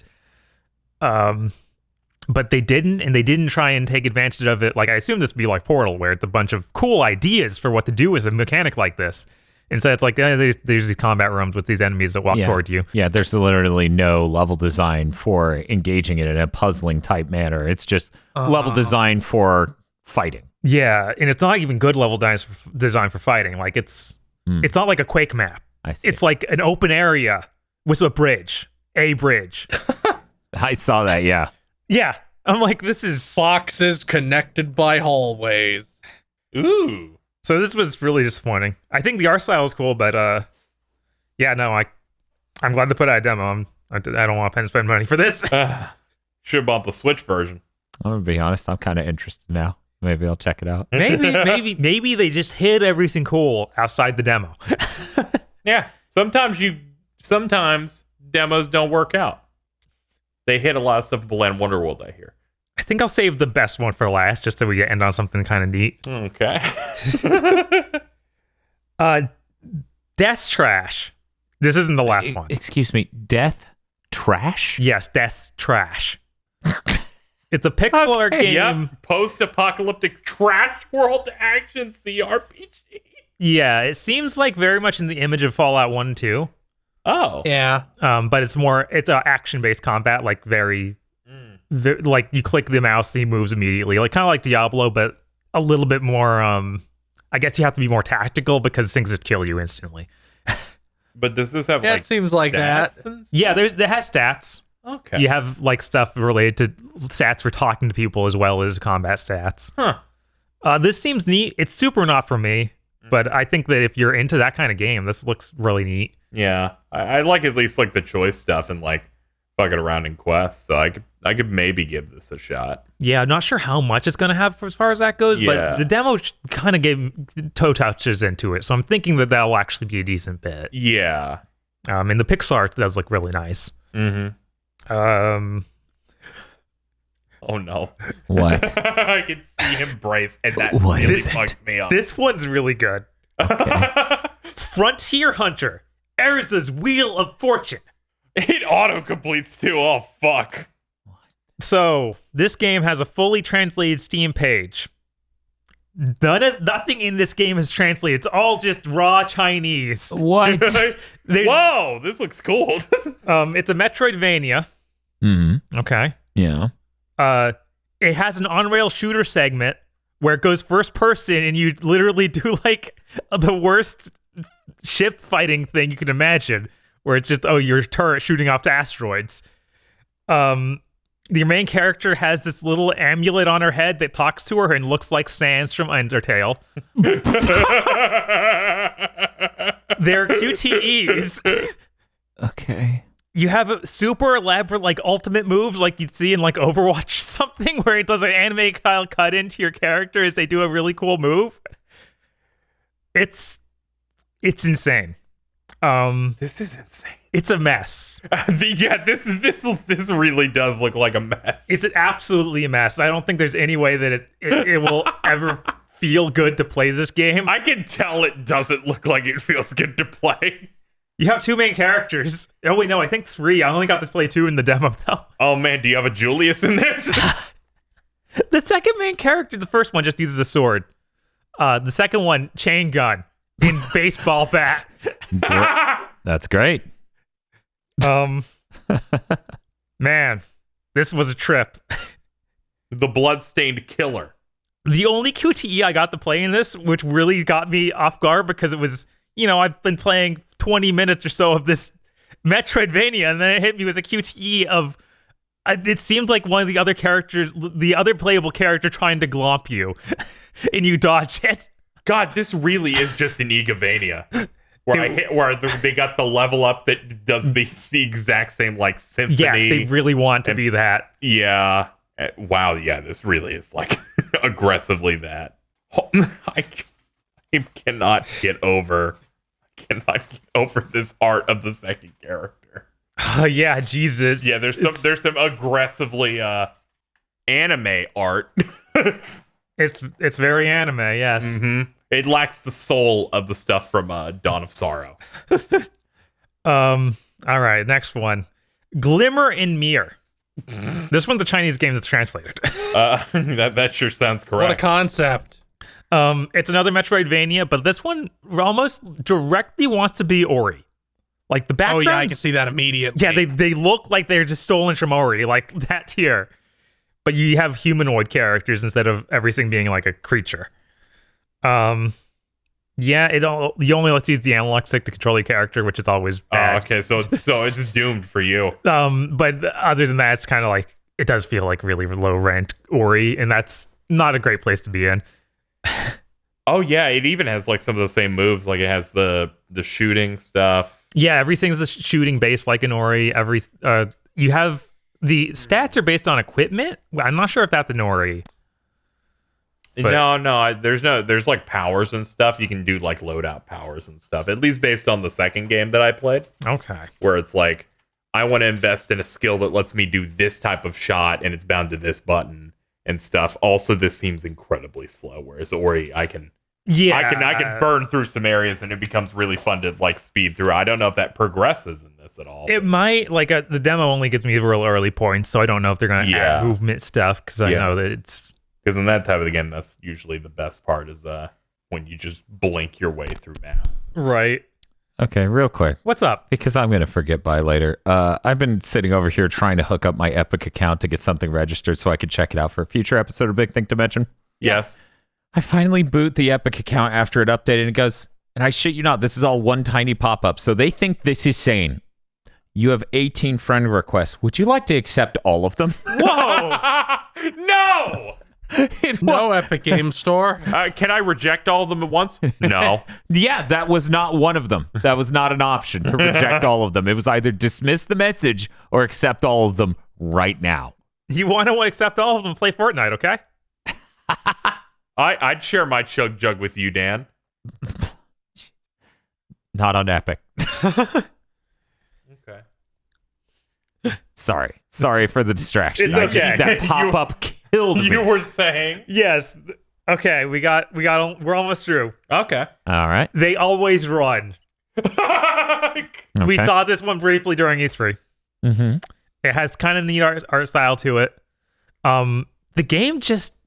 But they didn't, and they didn't try and take advantage of it. Like I assume this would be like Portal, where it's a bunch of cool ideas for what to do as a mechanic like this. Instead, it's like there's these combat rooms with these enemies that walk toward you.
Yeah, there's literally no level design for engaging it in a puzzling type manner. It's just level design for fighting.
Yeah, and it's not even good level design for fighting. Like it's not like a Quake map.
I see.
It's like an open area with a bridge.
I saw that, yeah.
Yeah, I'm like, this is...
Boxes connected by hallways.
Ooh.
So this was really disappointing. I think the art style is cool, but yeah, no, I'm glad they put out a demo. I don't want to spend money for this.
Should have bought the Switch version.
I'm gonna be honest, I'm kind of interested now. Maybe I'll check it out.
Maybe they just hid everything cool outside the demo.
Yeah, sometimes demos don't work out. They hit a lot of stuff in Balan Wonderworld, I hear.
I think I'll save the best one for last, just so we end on something kind of neat.
Okay.
Death Trash. This isn't the last one.
Excuse me, Death Trash?
Yes, Death Trash. It's a pixel art game.
Yep. Post-apocalyptic trash world action CRPG.
Yeah, it seems like very much in the image of Fallout 1 and 2.
Oh.
Yeah.
But it's an action-based combat, like like you click the mouse and he moves immediately. Like kind of like Diablo, but a little bit more I guess you have to be more tactical because things just kill you instantly.
But does this have
Yeah,
like
it seems like that.
stats and
Yeah, it has stats.
Okay.
You have like stuff related to stats for talking to people as well as combat stats.
Huh.
This seems neat. It's super not for me, but I think that if you're into that kind of game, this looks really neat.
Yeah. I like at least like the choice stuff and like fucking around in quests, so I could maybe give this a shot.
Yeah, I'm not sure how much it's going to have as far as that goes, but the demo kind of gave toe touches into it, so I'm thinking that that'll actually be a decent bit.
Yeah.
And the pixel art does look really nice.
Mm-hmm. Oh no.
What?
I can see him brace, and that
What
really
is it?
fucks me up.
This one's really good.
Okay.
Frontier Hunter, Erisa's Wheel of Fortune.
It auto-completes too. Oh, fuck.
So, this game has a fully translated Steam page. Nothing in this game is translated. It's all just raw Chinese.
What?
Whoa, this looks cool.
It's a Metroidvania.
Mm-hmm.
Okay.
Yeah.
It has an on-rail shooter segment where it goes first person and you literally do like the worst ship fighting thing you can imagine, where it's just, your turret shooting off to asteroids. Your main character has this little amulet on her head that talks to her and looks like Sans from Undertale. They're QTEs.
Okay.
You have a super elaborate, like, ultimate moves like you'd see in, like, Overwatch something, where it does an anime style cut into your character as they do a really cool move. It's insane.
This is insane.
It's a mess.
This really does look like a mess.
It's absolutely a mess. I don't think there's any way that it will ever feel good to play this game.
I can tell it doesn't look like it feels good to play.
You have two main characters. Oh, wait, no, I think 3. I only got to play 2 in the demo, though.
Oh man, do you have a Julius in this?
The second main character, the first one, just uses a sword. The second one, chain gun in baseball bat.
That's great.
Man, this was a trip.
The bloodstained killer.
The only QTE I got to play in this, which really got me off guard because it was, I've been playing 20 minutes or so of this Metroidvania, and then it hit me with a QTE of, it seemed like one of the other characters, the other playable character trying to glomp you, and you dodge it.
God, this really is just an Egavania. Where they got the level up that does the exact same like symphony.
Yeah, they really want to be that.
Yeah. Wow. Yeah, this really is like aggressively that. I cannot get over cannot get over this art of the second character.
Yeah, Jesus.
Yeah, there's some aggressively anime art.
It's very anime, yes.
Mm-hmm. It lacks the soul of the stuff from Dawn of Sorrow.
All right, next one. Glimmer in Mirror. This one's the Chinese game that's translated.
That sure sounds correct.
What a concept.
It's another Metroidvania, but this one almost directly wants to be Ori. Like the
Oh
background.
yeah, I can see that immediately.
Yeah, they look like they're just stolen from Ori, like that tier. But you have humanoid characters instead of everything being like a creature. Yeah, you only lets you use the analog stick to control your character, which is always bad.
Oh, okay, so it's doomed for you.
But other than that, it's kind of like it does feel like really low rent Ori, and that's not a great place to be in.
Oh yeah, it even has like some of the same moves. Like it has the shooting stuff.
Yeah, everything's a shooting based like an Ori. You have the stats are based on equipment. I'm not sure if that's an Ori. But,
there's like powers and stuff. You can do like loadout powers and stuff. At least based on the second game that I played.
Okay.
Where it's like, I want to invest in a skill that lets me do this type of shot, and it's bound to this button and stuff. Also, this seems incredibly slow. Whereas Ori, I can burn through some areas, and it becomes really fun to like speed through. I don't know if that progresses in this at all.
It might, like the demo only gets me real early points, so I don't know if they're going to add movement stuff because I know that it's.
Because in that type of the game, that's usually the best part is when you just blink your way through maps.
Right.
Okay, real quick.
What's up?
Because I'm going to forget by later. I've been sitting over here trying to hook up my Epic account to get something registered so I could check it out for a future episode of Big Think Dimension.
Yes.
I finally boot the Epic account after it updated, and it goes, and I shit you not, this is all one tiny pop-up. So they think this is saying, you have 18 friend requests. Would you like to accept all of them?
Whoa!
No!
No Epic Game Store.
Can I reject all of them at once? No.
Yeah, that was not one of them. That was not an option to reject all of them. It was either dismiss the message or accept all of them right now.
You want to accept all of them? Play Fortnite, okay?
I'd share my chug jug with you, Dan.
Not on Epic.
Okay.
Sorry for the distraction.
It's okay.
That pop-up killed me.
You were saying?
Yes. Okay, we're almost through.
Okay.
All right.
They always run. We thought this one briefly during E3.
Mm-hmm.
It has kind of neat art style to it. The game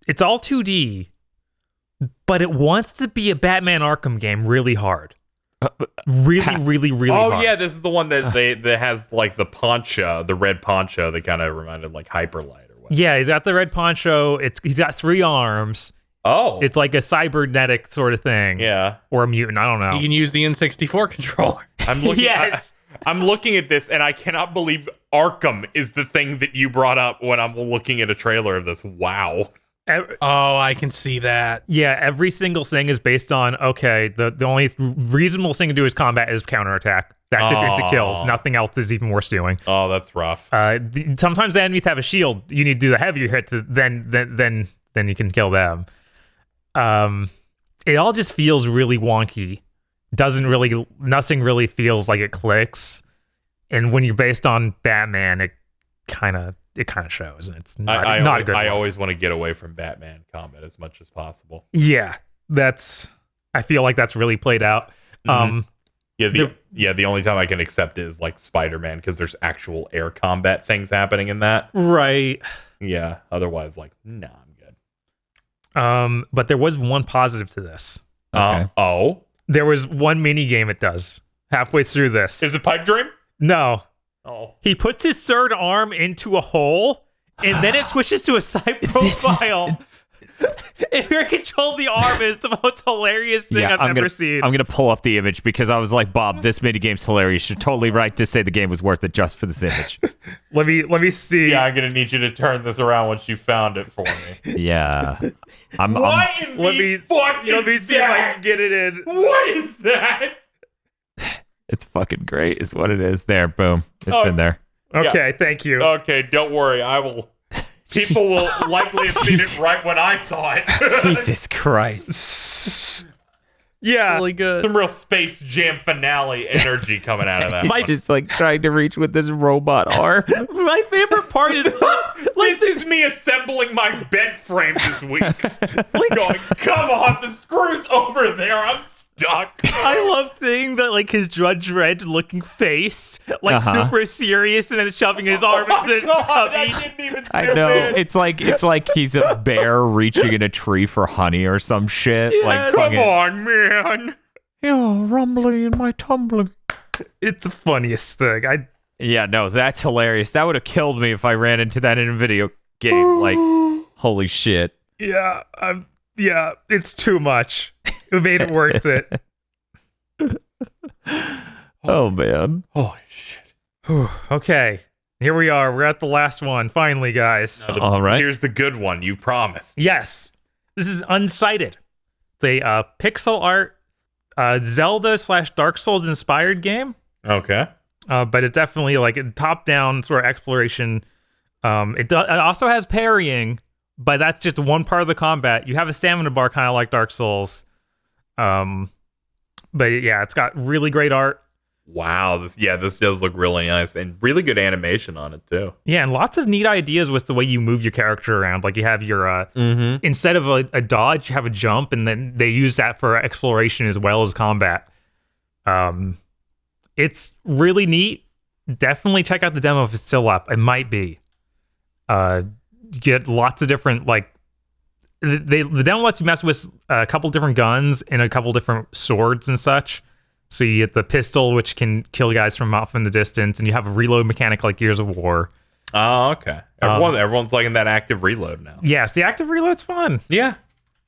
it's all 2D, but it wants to be a Batman Arkham game really hard. Really hard.
Oh yeah, this is the one that that has like the poncho, the red poncho that kind of reminded like Hyperlight or what.
Yeah, he's got the red poncho. He's got 3 arms.
Oh.
It's like a cybernetic sort of thing.
Yeah.
Or a mutant, I don't know.
You can use the N64 controller.
I'm looking
Yes.
I'm looking at this and I cannot believe Arkham is the thing that you brought up when I'm looking at a trailer of this. Wow.
Oh, I can see that.
Yeah, every single thing is based on, okay, the only reasonable thing to do is combat is counterattack. That just instant kills. Nothing else is even worth doing.
Oh, that's rough.
Sometimes the enemies have a shield. You need to do the heavier hit to then you can kill them. It all just feels really wonky. Nothing really feels like it clicks. And when you're based on Batman, it kind of shows, and it's not a good
I
look.
always want to get away from Batman combat as much as possible.
Yeah, I feel like that's really played out.
Mm-hmm. The only time I can accept it is like Spider-Man because there's actual air combat things happening in that.
Right.
Yeah. Otherwise, like, nah, I'm good.
But there was one positive to this.
Okay.
There was one mini game it does halfway through this.
Is it Pipe Dream?
No.
Oh.
He puts his third arm into a hole, and then it switches to a side profile. If you control the arm, is the most hilarious thing I've ever seen.
I'm going to pull up the image because I was like, Bob, this minigame's hilarious. You're totally right to say the game was worth it just for this image.
Let me see.
Yeah, I'm going to need you to turn this around once you found it for me.
Yeah.
Let me
see if I can get it in.
What is that?
It's fucking great is what it is. There, boom. It's in there.
Okay, thank you.
Okay, don't worry. I will. People will likely have seen it right when I saw it.
Jesus Christ.
Yeah.
Really good.
Some real Space Jam finale energy coming out of that.
He's just like trying to reach with this robot arm.
My favorite part is
This is me assembling my bed frame this week. Going, come on, the screw's over there. I'm stuck.
I love seeing that, like, his Judge Dredd looking face, like, super serious, and then shoving his arm into his
God,
tummy.
I didn't even
I
feel
know.
it.
It's like he's a bear reaching in a tree for honey or some shit. like
Come
fucking,
on, man.
Yeah, rumbling in my tumbling.
It's the funniest thing.
Yeah, no, that's hilarious. That would have killed me if I ran into that in a video game. Like, holy shit.
Yeah, it's too much. It made it worth it.
Oh, man.
Holy shit.
Whew, okay, here we are. We're at the last one, finally, guys.
All right.
Here's the good one. You promised.
Yes, this is Unsighted. It's a pixel art Zelda / Dark Souls inspired game.
Okay.
But it definitely like a top-down sort of exploration. It also has parrying, but that's just one part of the combat. You have a stamina bar, kind of like Dark Souls. But yeah, it's got really great art.
Wow. This does look really nice and really good animation on it too.
Yeah, and lots of neat ideas with the way you move your character around. Like you have your instead of a dodge, you have a jump, and then they use that for exploration as well as combat. It's really neat. Definitely check out the demo if it's still up. It might be. You get lots of different like the demo lets you mess with a couple different guns and a couple different swords and such. So you get the pistol, which can kill guys from off in the distance, and you have a reload mechanic like Gears of War.
Oh, okay. Everyone's liking that active reload now.
Yes, the active reload's fun.
Yeah.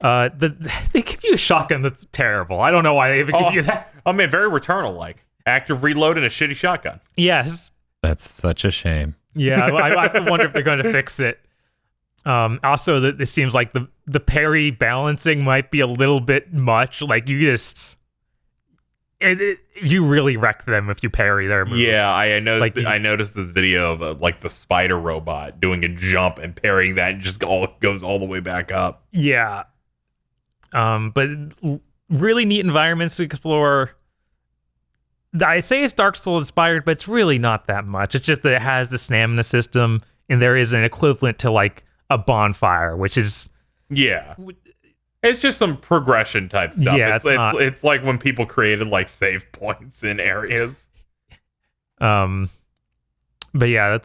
They give you a shotgun that's terrible. I don't know why they even give you that.
I mean, very Returnal like. Active reload and a shitty shotgun.
Yes.
That's such a shame.
Yeah, I wonder if they're going to fix it. Also, it seems like the parry balancing might be a little bit much. Like you you really wreck them if you parry their moves.
Yeah, I noticed.
Like,
I noticed this video of like the spider robot doing a jump and parrying that, and just goes all the way back up.
Yeah. But really neat environments to explore. I say it's Dark Souls inspired, but it's really not that much. It's just that it has the stamina system, and there is an equivalent to like a bonfire, which is
it's just some progression type stuff.
Yeah,
it's like when people created like save points in areas.
But yeah,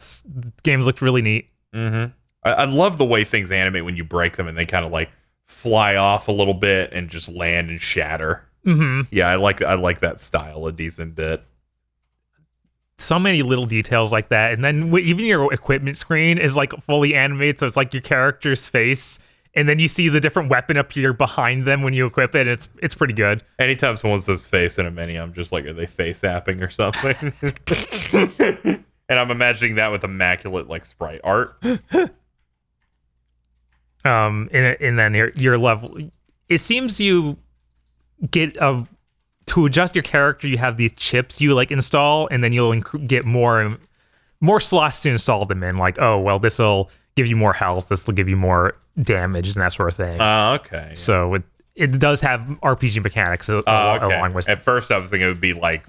games looked really neat.
Mm-hmm. I love the way things animate when you break them and they kind of like fly off a little bit and just land and shatter.
Mm-hmm.
Yeah, I like that style a decent bit.
So many little details like that, and then even your equipment screen is like fully animated, so it's like your character's face, and then you see the different weapon appear behind them when you equip it. It's pretty good.
Anytime someone says face in a menu, I'm just like, are they face apping or something? And I'm imagining that with immaculate like sprite art.
And then your level, it seems you get to adjust your character, you have these chips you like install, and then you'll get more slots to install them in. Like, oh well, this will give you more health, this will give you more damage, and that sort of thing.
Okay.
So it does have RPG mechanics along with.
At first, I was thinking it would be like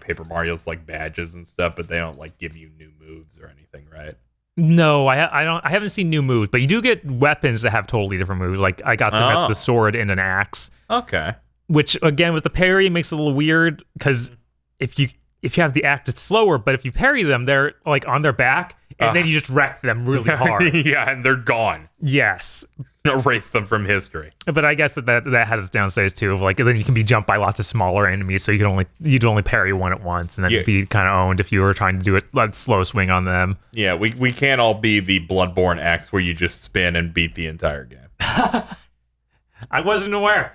Paper Mario's like badges and stuff, but they don't like give you new moves or anything, right?
No, I haven't seen new moves, but you do get weapons that have totally different moves. Like I got them as the sword and an axe.
Okay.
Which again, with the parry, makes it a little weird because if you have the axe, it's slower. But if you parry them, they're like on their back, and then you just wreck them really hard.
Yeah, and they're gone.
Yes,
erase them from history.
But I guess that has its downsides too. Of like, then you can be jumped by lots of smaller enemies, so you'd only parry one at once, and then you'd be kind of owned if you were trying to do it like slow swing on them.
Yeah, we can't all be the Bloodborne X where you just spin and beat the entire game.
I wasn't aware.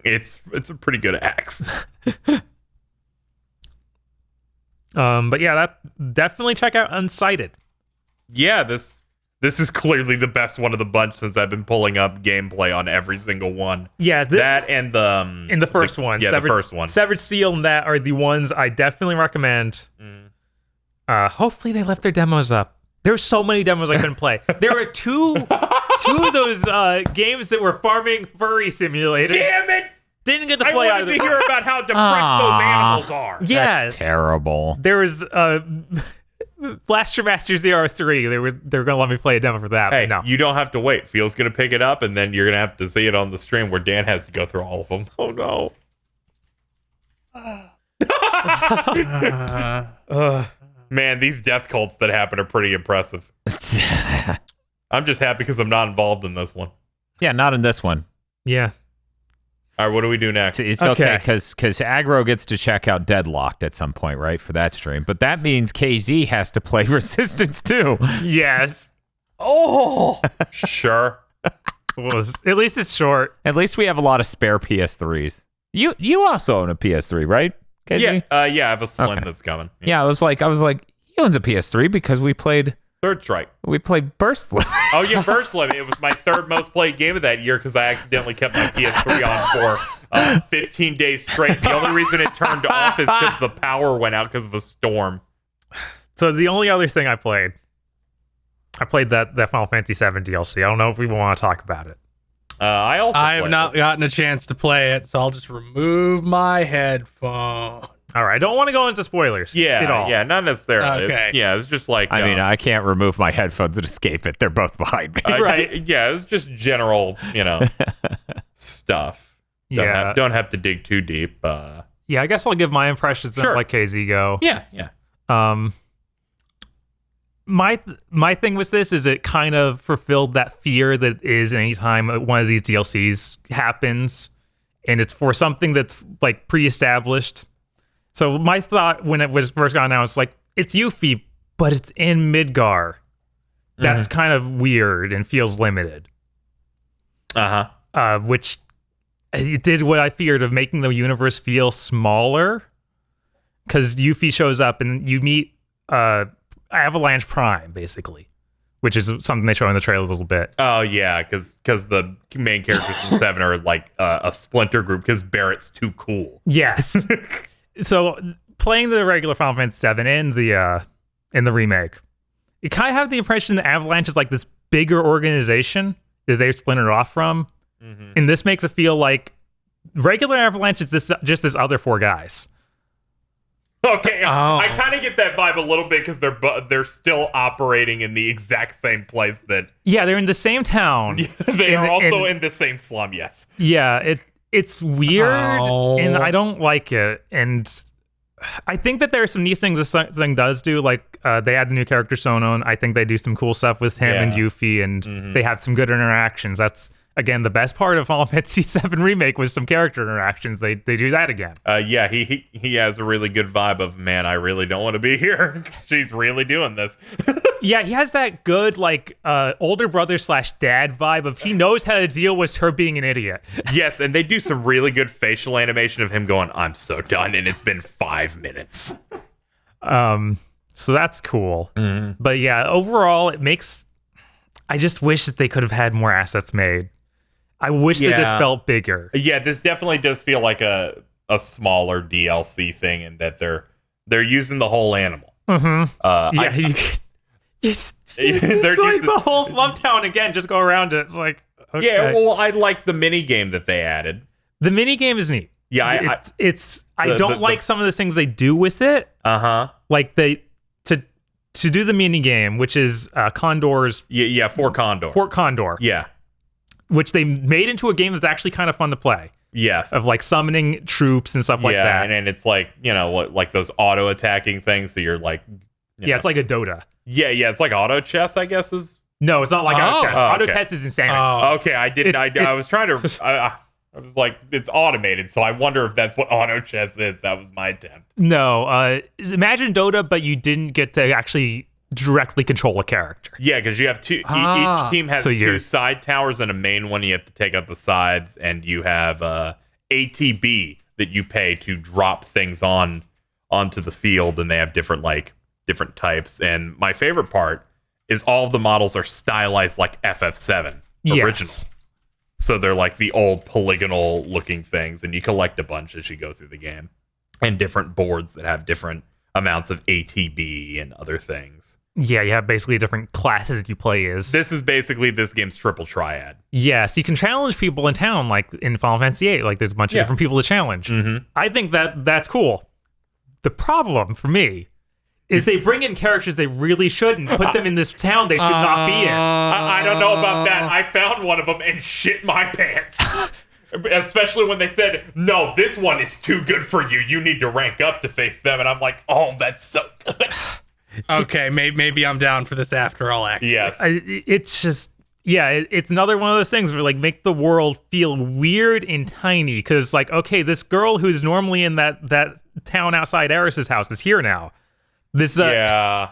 It's a pretty good axe.
But yeah, that definitely check out Unsighted.
Yeah, this is clearly the best one of the bunch since I've been pulling up gameplay on every single one.
Yeah,
that and the
in the first one.
Yeah, the first one.
Severed Seal and that are the ones I definitely recommend. Hopefully they left their demos up. There were so many demos I couldn't play. There were two of those games that were farming furry simulators.
Damn it!
Didn't get to
I
play
wanted
either.
to hear about how depressed those animals are.
Yes.
That's terrible.
There was Blaster Master Zero 3. They were gonna let me play a demo for that.
Hey,
but no.
you don't have to wait. Phil's gonna pick it up, and then you're gonna have to see it on the stream where Dan has to go through all of them. Oh no. Man, these death cults that happen are pretty impressive. I'm just happy because I'm not involved in this one.
Yeah, not in this one.
Yeah.
All right, what do we do next?
It's okay
Okay.
because Aggro gets to check out Deadlocked at some point, right, for that stream. But that means KZ has to play Resistance too.
Yes.
Oh, sure.
At least it's short.
At least we have a lot of spare PS3s. You also own a PS3, right, KZ?
Yeah, yeah. I have a Slim
Okay.
that's coming.
Yeah, I was like, he owns a PS3 because we played
Third Strike.
Burst Limit.
Oh yeah, Burst Limit. It was my third most played game of that year because I accidentally kept my PS3 on for 15 days straight. The only reason it turned off is because the power went out because of a storm.
So the only other thing I played that Final Fantasy VII DLC. I don't know if we want to talk about it.
I also
I have
played
not
it.
gotten a chance to play it, so I'll just remove my headphone.
All right, I don't want to go into spoilers.
Yeah,
at all.
yeah, not necessarily.
Okay.
Yeah, it's just like
I mean, I can't remove my headphones and escape it. They're both behind me.
Right.
Yeah, it's just general, stuff.
Yeah.
Don't have to dig too deep.
Yeah, I guess I'll give my impressions and
Sure.
let KZ go.
Yeah.
My thing with this is it kind of fulfilled that fear that is anytime one of these DLCs happens, and it's for something that's like pre-established. So my thought when it was first got announced, like, it's Yuffie, but it's in Midgar. That's kind of weird and feels limited. Which it did what I feared of making the universe feel smaller, because Yuffie shows up and you meet Avalanche Prime, basically, which is something they show in the trailer a little bit.
Oh yeah, because the main characters in 7 are like a splinter group because Barrett's too cool.
Yes. So playing the regular Final Fantasy VII in the remake, you kind of have the impression that Avalanche is like this bigger organization that they're splintered off from, and this makes it feel like regular Avalanche is just this other 4 guys.
Okay,
Oh.
I kind of get that vibe a little bit because they're still operating in the exact same place that
Yeah, they're in the same town.
they are
And-
also
and-
in the same slum. Yes.
Yeah, it's weird,
Oh.
and I don't like it. And I think that there are some neat things this thing does do. Like they add the new character Sonon. I think they do some cool stuff with him and
Yeah.
Yuffie, and they have some good interactions. That's again the best part of Final Fantasy VII Remake was some character interactions. They do that again.
Yeah, he has a really good vibe of, man, I really don't want to be here. She's really doing this.
Yeah, he has that good like older brother / dad vibe of he knows how to deal with her being an idiot.
Yes, and they do some really good facial animation of him going, I'm so done, and it's been 5 minutes.
So that's cool. But yeah, overall, it makes. I just wish that they could have had more assets made. I wish that this
Yeah.
felt bigger.
Yeah, this definitely does feel like a smaller DLC thing, and that they're using the whole animal.
Yeah,
They're
like
using-
the whole slum town again. Just go around it. It's like okay.
Yeah, well, I like the mini game that they added.
The mini game is neat.
Yeah,
I don't like some of the things they do with it. Like to do the mini game, which is Condor's
Yeah, for Condor.
Fort Condor,
Yeah.
which they made into a game that's actually kind of fun to play.
Yes.
Of like summoning troops and stuff like that.
And it's like, like those auto attacking things. So you're like,
Yeah, it's like a Dota.
yeah, it's like auto chess, I guess is.
No, it's not like Auto Chess.
Oh,
Auto
okay.
Chess is insane.
Okay, I didn't. I was trying to. I was like, it's automated, so I wonder if that's what auto chess is. That was my attempt.
No, imagine Dota, but you didn't get to actually directly control a character.
Yeah, because you have two. Each team has
So
2 side towers and a main one. You have to take out the sides, and you have ATB that you pay to drop things onto the field, and they have different types. And my favorite part is all of the models are stylized like FF7 original.
Yes.
So they're like the old polygonal looking things, and you collect a bunch as you go through the game, and different boards that have different amounts of ATB and other things.
Yeah, you have basically different classes that you play as.
This is basically this game's triple triad.
Yes, you can challenge people in town, like in Final Fantasy VIII. Like, there's a bunch of different people to challenge.
Mm-hmm.
I think that's cool. The problem for me is they bring in characters they really shouldn't. Put them in this town they should not be in.
I don't know about that. I found one of them and shit my pants. Especially when they said, no, this one is too good for you. You need to rank up to face them. And I'm like, oh, that's so good.
Okay, maybe I'm down for this after all, actually.
Yes.
It's just, it's another one of those things where, like, make the world feel weird and tiny. Because, like, okay, this girl who's normally in that town outside Erisa's house is here now. This
I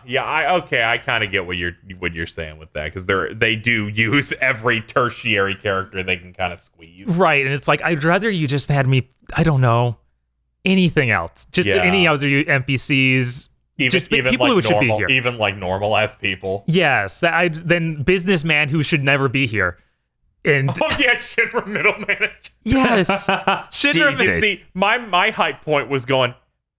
kind of get what you're saying with that, because they do use every tertiary character they can kind of squeeze.
Right, and it's like, I'd rather you just had me, I don't know, anything else. Just any other NPCs.
Even
people
like
who should be
normal,
here.
even like normal as people.
Yes, then businessman who should never be here. And
Oh yeah, Shinra middle manager.
yes,
Shinra.
Jesus.
See, my hype point was going,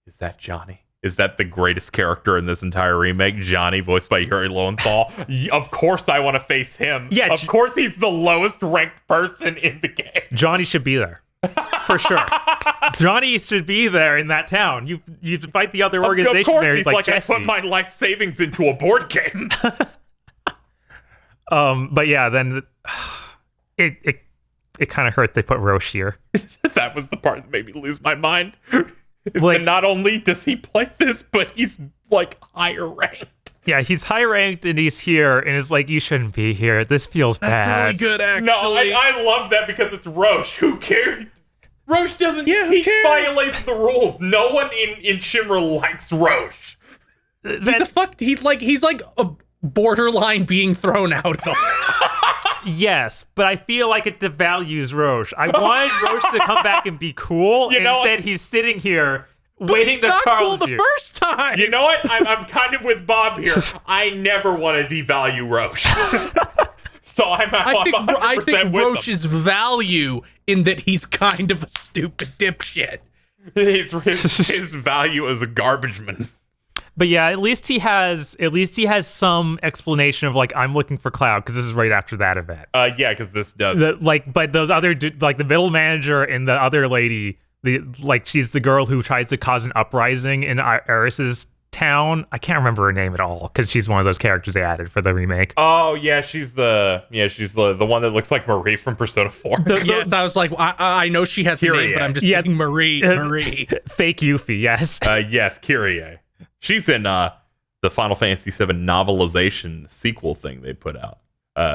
is that Johnny? Is that the greatest character in this entire remake? Johnny, voiced by Yuri Lowenthal. Of course I want to face him.
Yeah,
of course he's the lowest ranked person in the game.
Johnny should be there. For sure. Johnny should be there in that town. You fight the other organization
Of course,
there,
he's
like
like,
Jesse.
I put my life savings into a board game.
But yeah, then it kind of hurt they put Roche here.
That was the part that made me lose my mind.
Like,
Not only does he play this, but he's like higher ranked.
yeah, he's high ranked and he's here, and it's like, you shouldn't be here. This feels bad.
Really good, actually.
No, I love that because it's Roche. Who cares? Roche doesn't. He violates the rules. No one in Shinra likes Roche.
He's like a borderline being thrown out of.
Yes, but I feel like it devalues Roche. I wanted Roche to come back and be cool.
You know,
instead, he's sitting here waiting
He's
to
not cool
challenge
the
you.
first time.
You know what? I'm kind of with Bob here. I never want to devalue Roche. So I'm
I
100%
think
with him.
Roche's value in that he's kind of a stupid dipshit.
His value as a garbage man.
But yeah, at least he has some explanation of, like, I'm looking for Cloud, because this is right after that event.
Yeah, because this does.
But those other like the middle manager and the other lady, she's the girl who tries to cause an uprising in Erisa's town. I can't remember her name at all, because she's one of those characters they added for the remake.
Oh yeah, she's the one that looks like Marie from Persona 4.
Yes, I was like, I know she has a name,
Kyrie.
but I'm just thinking Marie.
Fake Yuffie, yes.
Yes, Kyrie. She's in the Final Fantasy VII novelization sequel thing they put out.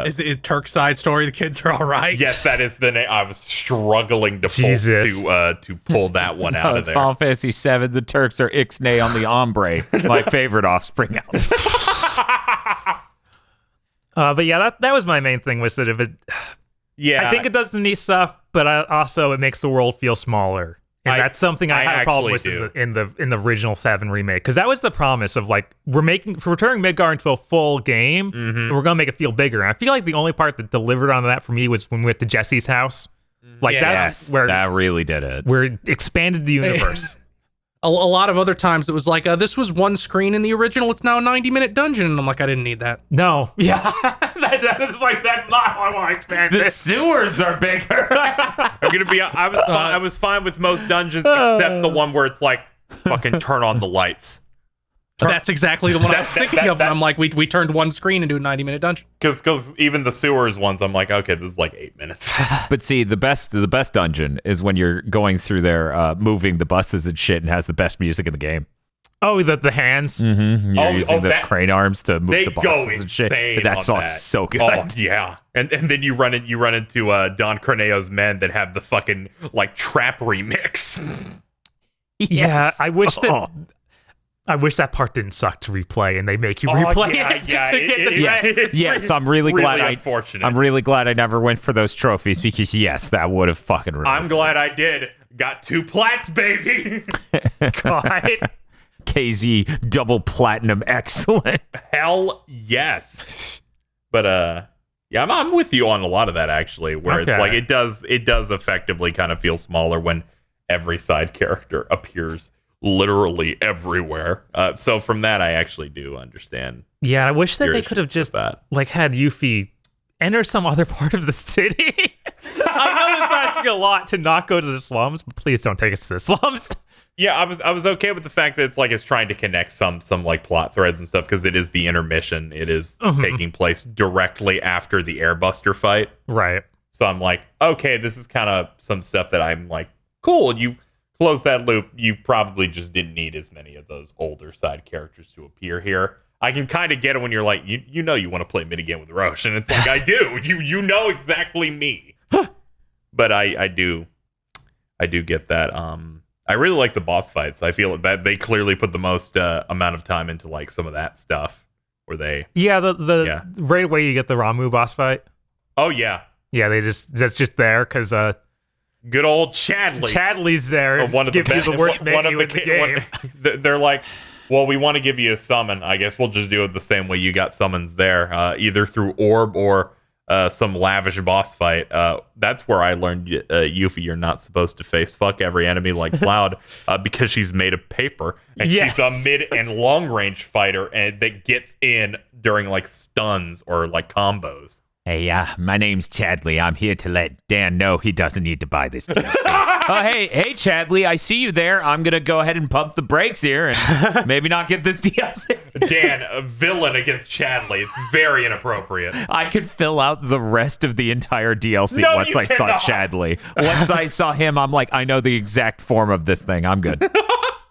Is Turk Side Story? The kids are all right.
Yes, that is the name. I was struggling to pull that one out
No,
of
it's
there.
Final Fantasy VII. The Turks are Ixnay on the Ombre, my favorite Offspring album.
But yeah, that was my main thing, was that if it.
Yeah,
I think it does some neat stuff, but also it makes the world feel smaller. And that's something I had a problem with in the original 7 remake, because that was the promise of, like, we're turning Midgar into a full game, and we're gonna make it feel bigger. And I feel like the only part that delivered on that for me was when we went to Jesse's house. Like,
Yes, that really did it.
where it expanded the universe.
A lot of other times it was like, this was one screen in the original. It's now a 90-minute dungeon. And I'm like, I didn't need that.
No, yeah, that is like, that's not how I want to expand
The
this.
sewers are bigger.
I'm gonna be. I was fine with most dungeons except the one where it's like, fucking turn on the lights.
That's exactly the one I was thinking of. And I'm like, we turned one screen into a 90-minute dungeon.
Because even the sewers ones, I'm like, okay, this is like 8 minutes.
But see, the best dungeon is when you're going through there, moving the buses and shit, and has the best music in the game.
Oh, the hands.
Mm-hmm. You're using the
that-
crane arms to move
They
the
go
buses and shit.
insane.
That
on
song's
that.
so good.
Oh yeah, and then you run into Don Corneo's men that have the fucking like trap remix.
Yeah,
Yes.
I wish that.
Oh.
I wish that part didn't suck to replay, and they make you replay it to get the
Yes, yes. I'm really glad
unfortunate.
I'm really glad I never went for those trophies, because yes, that would have fucking ruined.
I'm glad I did. Got 2 plats, baby.
God.
KZ double platinum, excellent.
Hell yes. But yeah, I'm with you on a lot of that actually, where
Okay.
it's like it does effectively kind of feel smaller when every side character appears literally everywhere. So from that, I actually do understand.
Yeah, I wish that
your
they could have
issues with
just
that.
like had Yuffie enter some other part of the city. I know it's asking a lot to not go to the slums, but please don't take us to the slums.
Yeah, I was okay with the fact that it's trying to connect some like plot threads and stuff because it is the intermission. It is taking place directly after the Airbuster fight.
Right.
So I'm like, okay, this is kind of some stuff that I'm like, cool. You close that loop. You probably just didn't need as many of those older side characters to appear here. I can kind of get it when you're like, you know, you want to play minigame with Roche, and it's like, I do. You know exactly me. But I do get that. I really like the boss fights. I feel that they clearly put the most amount of time into like some of that stuff where they.
Yeah, the right away you get the Ramu boss fight.
Oh yeah.
Yeah, that's just there because
good old Chadley.
Chadley's there.
One of
give you the worst menu in the game.
They're like, well, we want to give you a summon. I guess we'll just do it the same way you got summons there, either through orb or some lavish boss fight. That's where I learned, Yuffie, you're not supposed to face fuck every enemy like Cloud because she's made of paper. And she's a mid and long range fighter and that gets in during like stuns or like combos.
Hey, my name's Chadley. I'm here to let Dan know he doesn't need to buy this DLC. Hey, Chadley, I see you there. I'm going to go ahead and pump the brakes here and maybe not get this DLC.
Dan, a villain against Chadley. It's very inappropriate.
I could fill out the rest of the entire DLC once I
cannot.
saw Chadley. Once I saw him, I'm like, I know the exact form of this thing. I'm good.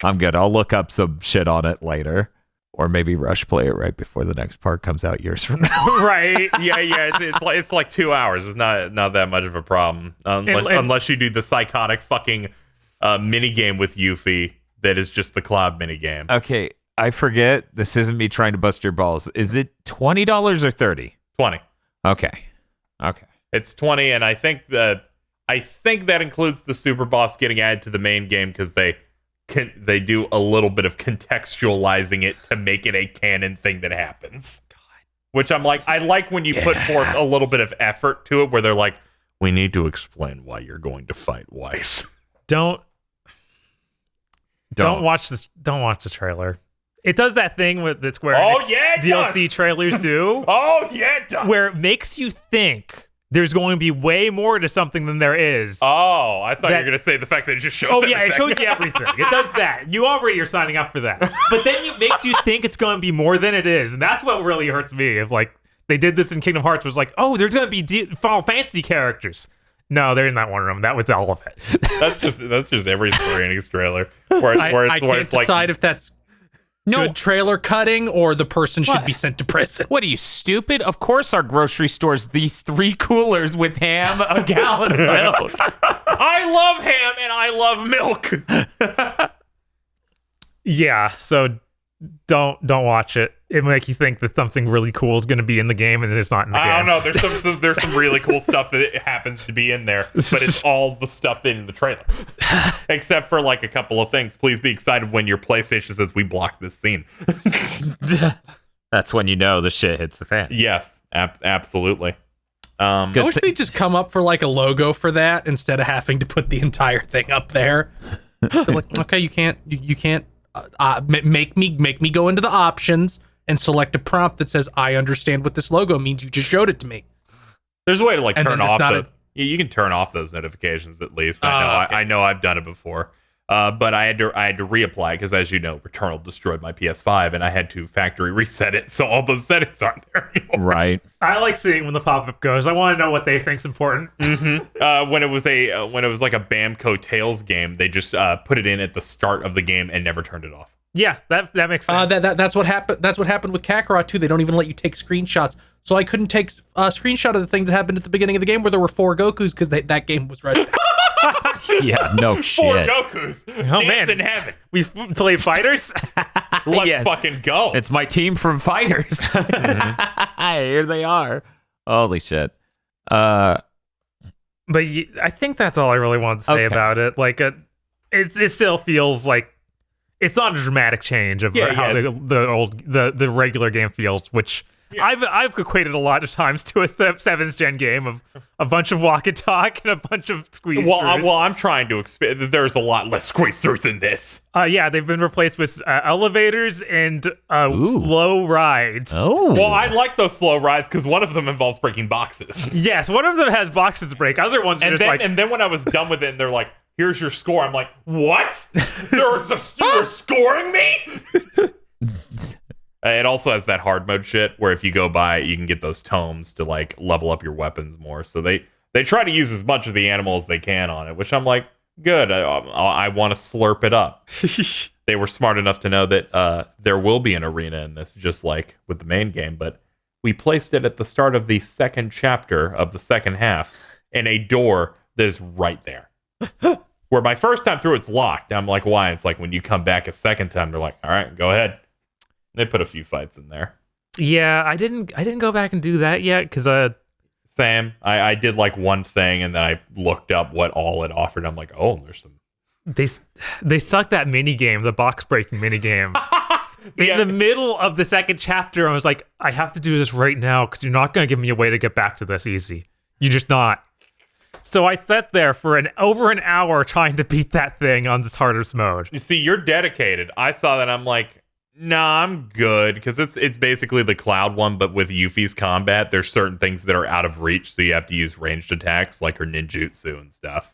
I'll look up some shit on it later. Or maybe rush play it right before the next part comes out years from now.
Right? Yeah. It's like 2 hours. It's not that much of a problem, unless you do the psychotic fucking mini game with Yuffie that is just the Cloud mini game.
Okay, I forget. This isn't me trying to bust your balls. Is it $20 or $30?
20.
Okay.
It's 20, and I think that includes the super boss getting added to the main game because they do a little bit of contextualizing it to make it a canon thing that happens. God. Which I'm like, I like when you put forth a little bit of effort to it where they're like, we need to explain why you're going to fight Weiss.
Don't watch this. Don't watch the trailer. It does that thing with the Square Enix DLC trailers do.
Oh yeah, it does.
Where it makes you think there's going to be way more to something than there is.
Oh, I thought you were going to say the fact that it just shows everything.
It shows you everything. It does that. You already are signing up for that. But then it makes you think it's going to be more than it is. And that's what really hurts me. If like they did this in Kingdom Hearts, was like, oh, there's going to be Final Fantasy characters. No, they're not one of them. That was all of it.
That's just every Square Enix trailer.
I can't decide if that's good trailer cutting or the person should be sent to prison.
What are you, stupid? Of course our grocery store's these 3 coolers with ham, a gallon of milk.
I love ham and I love milk.
Yeah, so don't watch it. It make you think that something really cool is going to be in the game and it's not in the game.
I don't know. There's some really cool stuff that happens to be in there, but it's all the stuff in the trailer, except for like a couple of things. Please be excited when your PlayStation says we blocked this scene.
That's when you know the shit hits the fan.
Yes, absolutely.
I wish they'd just come up for like a logo for that instead of having to put the entire thing up there. They're like, okay, you can't make me go into the options and select a prompt that says I understand what this logo means. You just showed it to me.
There's a way to like turn off you can turn off those notifications at least. I know I've done it before. But I had to reapply because, as you know, Returnal destroyed my PS5 and I had to factory reset it, so all those settings aren't there anymore.
Right.
I like seeing when the pop-up goes. I want to know what they think's important.
Mm-hmm. When it was like a Bamco Tales game, they just put it in at the start of the game and never turned it off.
Yeah, that makes sense.
That's what happened. That's what happened with Kakarot too. They don't even let you take screenshots. So I couldn't take a screenshot of the thing that happened at the beginning of the game where there were 4 Gokus because that game was ready.
Yeah, no shit.
4 Gokus.
Oh man,
in heaven.
We play fighters.
Let's fucking go.
It's my team from Fighters. Here they are. Holy shit.
But I think that's all I really wanted to say about it. Like, it still feels like it's not a dramatic change of how the regular game feels, which I've equated a lot of times to a 7th gen game of a bunch of walk and talk and a bunch of squeeze throughs.
Well, I'm trying to expand. There's a lot less squeeze throughs in this.
Yeah, they've been replaced with elevators and slow rides.
Oh.
Well, I like those slow rides because one of them involves breaking boxes.
Yes, one of them has boxes to break. Other ones are
And
just
then, and then when I was done with it, and they're like, "Here's your score." I'm like, "What? You were scoring me?" It also has that hard mode shit where if you go by it, you can get those tomes to like level up your weapons more. So they try to use as much of the animal as they can on it, which I'm like, good. I want to slurp it up. They were smart enough to know that there will be an arena in this, just like with the main game. But we placed it at the start of the second chapter of the second half, and a door that is right there. Where my first time through, it's locked. I'm like, why? It's like when you come back a second time, they're like, all right, go ahead. They put a few fights in there.
Yeah, I didn't go back and do that yet because
Same. I did like one thing and then I looked up what all it offered. I'm like, oh, there's some.
They sucked that mini game, the box breaking mini game. In the middle of the second chapter, I was like, I have to do this right now because you're not going to give me a way to get back to this easy. You're just not. So I sat there for over an hour trying to beat that thing on this hardest mode.
You see, you're dedicated. I saw that. I'm like, nah, I'm good because it's basically the cloud one, but with Yuffie's combat, there's certain things that are out of reach, so you have to use ranged attacks like her ninjutsu and stuff.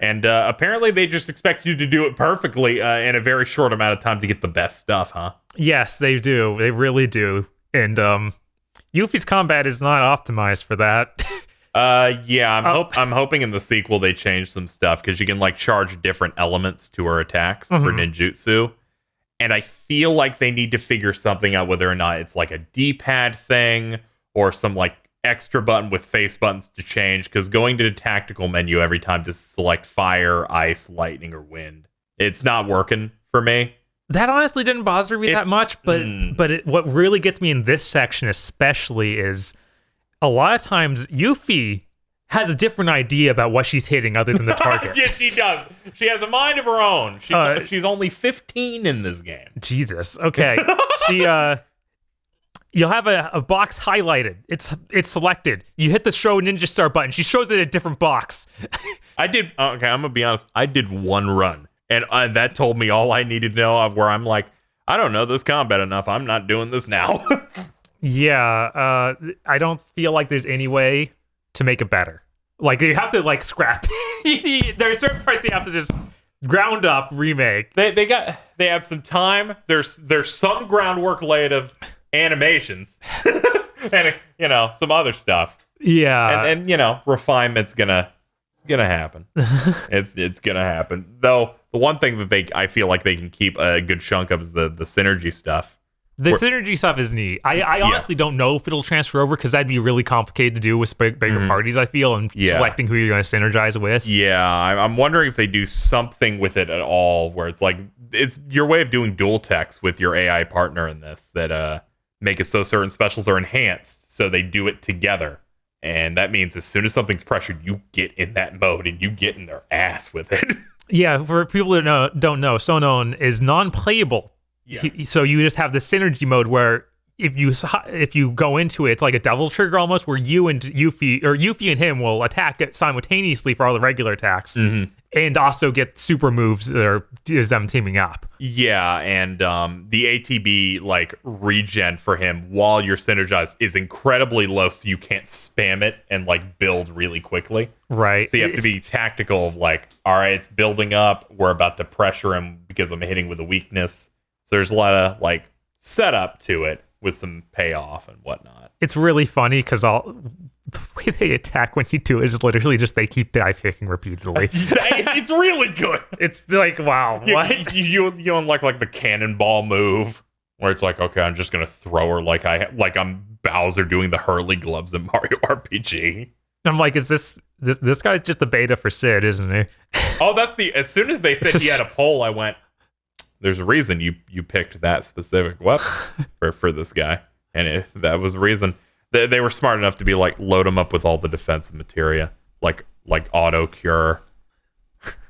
And apparently, they just expect you to do it perfectly in a very short amount of time to get the best stuff, huh?
Yes, they do. They really do. And Yuffie's combat is not optimized for that.
Yeah, I'm hoping in the sequel they change some stuff because you can like charge different elements to her attacks for ninjutsu. And I feel like they need to figure something out whether or not it's like a D-pad thing or some like extra button with face buttons to change, because going to the tactical menu every time to select fire, ice, lightning, or wind, it's not working for me.
That honestly didn't bother me that much, but what really gets me in this section especially is a lot of times Yuffie has a different idea about what she's hitting other than the target.
Yes, she does. She has a mind of her own. She's only 15 in this game.
Jesus. Okay. You'll have a box highlighted. It's selected. You hit the show ninja star button. She shows it a different box.
Okay, I'm gonna be honest. I did one run, and that told me all I needed to know. Of where I'm like, I don't know this combat enough. I'm not doing this now.
Yeah. I don't feel like there's any way to make it better. Like you have to like scrap. There are certain parts you have to just ground up remake.
They have some time. There's some groundwork laid of animations and some other stuff.
Yeah,
and refinement's gonna happen. it's gonna happen. Though the one thing that I feel like they can keep a good chunk of is the synergy stuff.
The synergy stuff is neat. I honestly don't know if it'll transfer over because that'd be really complicated to do with bigger parties, I feel, and selecting who you're going to synergize with.
Yeah, I'm wondering if they do something with it at all where it's like, it's your way of doing dual techs with your AI partner in this that make it so certain specials are enhanced, so they do it together. And that means as soon as something's pressured, you get in that mode and you get in their ass with it.
Yeah, for people that don't know, Sonon is non-playable. Yeah. So you just have the synergy mode where if you go into it, it's like a devil trigger almost, where you and Yuffie and him will attack it simultaneously for all the regular attacks, and also get super moves that is them teaming up.
Yeah, and the ATB like regen for him while you're synergized is incredibly low, so you can't spam it and like build really quickly.
Right.
So you have to be tactical of like, all right, it's building up. We're about to pressure him because I'm hitting with a weakness. So there's a lot of like setup to it with some payoff and whatnot.
It's really funny because the way they attack when you do it is literally just they keep dive kicking repeatedly.
It's really good.
It's like, wow, what?
You unlock like the cannonball move where it's like, okay, I'm just gonna throw her like I'm Bowser doing the Hurley gloves in Mario RPG.
I'm like, is this guy's just the beta for Sid, isn't he?
Oh, as soon as they said he had a pole, I went, there's a reason you picked that specific weapon for this guy. And if that was the reason, they were smart enough to be like, load him up with all the defensive materia, like auto cure.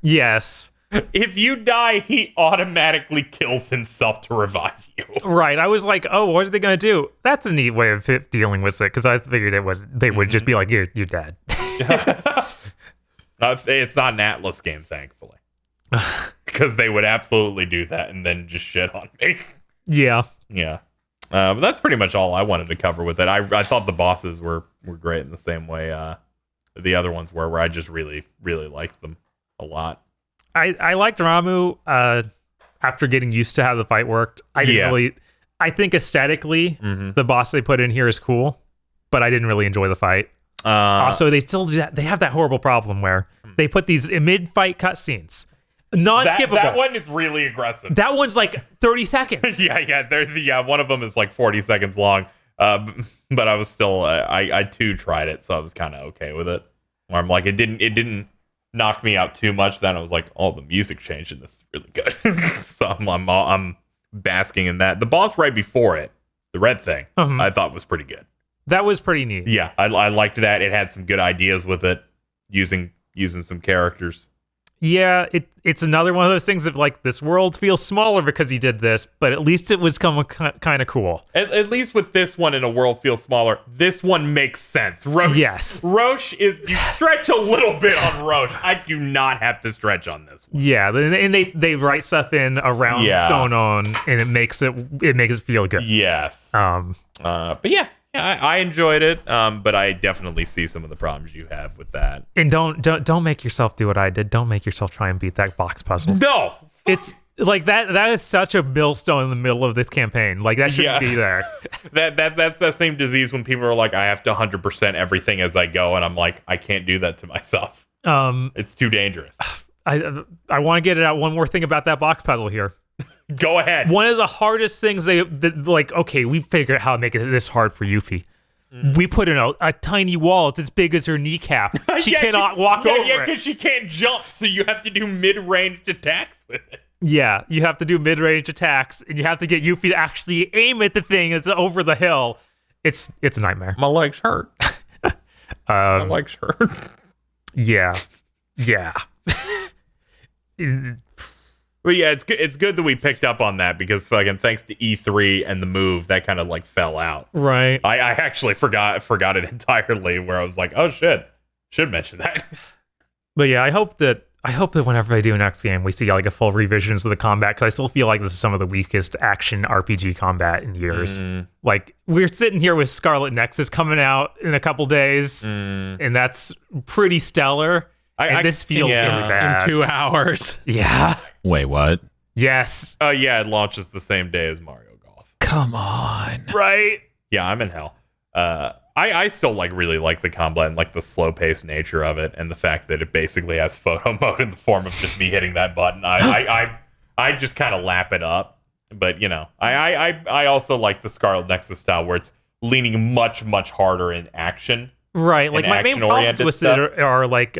Yes.
If you die, he automatically kills himself to revive you.
Right. I was like, oh, what are they going to do? That's a neat way of dealing with it, because I figured they would just be like, you're dead.
It's not an Atlas game, thankfully. Because they would absolutely do that and then just shit on me.
Yeah.
Yeah. But that's pretty much all I wanted to cover with it. I thought the bosses were great in the same way the other ones were, where I just really, really liked them a lot.
I liked Ramu after getting used to how the fight worked. I didn't really... I think aesthetically, the boss they put in here is cool, but I didn't really enjoy the fight. Also, they have that horrible problem where they put these mid-fight cutscenes. Non-skippable.
That one is really aggressive.
That one's like 30 seconds.
Yeah. One of them is like 40 seconds long. But I was still, I too tried it, so I was kind of okay with it. Where I'm like, it didn't knock me out too much. Then I was like, oh, the music changed and this is really good. So I'm basking in that. The boss right before it, the red thing, I thought was pretty good.
That was pretty neat.
Yeah, I liked that. It had some good ideas with it, using some characters.
Yeah, it's another one of those things that, like, this world feels smaller because he did this, but at least it was kind of cool.
At least with this one, in a world feels smaller, this one makes sense.
Yes.
Roche is... You stretch a little bit on Roche. I do not have to stretch on this one.
Yeah, and they write stuff in around Sonon, and it makes it feel good.
Yes. But yeah. Yeah, I enjoyed it, but I definitely see some of the problems you have with that.
And don't make yourself do what I did. Don't make yourself try and beat that box puzzle.
No,
it's like that is such a millstone in the middle of this campaign. Like, that shouldn't be there.
That's that same disease when people are like, I have to 100% everything as I go, and I'm like, I can't do that to myself. It's too dangerous.
I want to get it out. One more thing about that box puzzle here.
Go ahead.
One of the hardest things okay, we figured out how to make it this hard for Yuffie. We put in a tiny wall. It's as big as her kneecap. She cannot walk over it.
Yeah, because she can't jump, so you have to do mid-range attacks with it.
Yeah, you have to do mid-range attacks, and you have to get Yuffie to actually aim at the thing that's over the hill. It's a nightmare.
My legs hurt. My legs hurt.
Yeah.
But yeah, it's good that we picked up on that, because fucking thanks to E3 and the move, that kind of like fell out.
Right.
I actually forgot it entirely, where I was like, oh shit, should mention that.
But yeah, I hope that whenever I do next game, we see like a full revisions of the combat, because I still feel like this is some of the weakest action RPG combat in years. Like, we're sitting here with Scarlet Nexus coming out in a couple days, and that's pretty stellar. This feels really bad.
In 2 hours.
Yeah.
Wait, what?
Yes.
Yeah, it launches the same day as Mario Golf.
Come on.
Right.
Yeah, I'm in hell. I still really like the combat and like the slow paced nature of it, and the fact that it basically has photo mode in the form of just me hitting that button. I just kind of lap it up, but you know, I also like the Scarlet Nexus style, where it's leaning much harder in action.
Right. Like, my main problems with it are like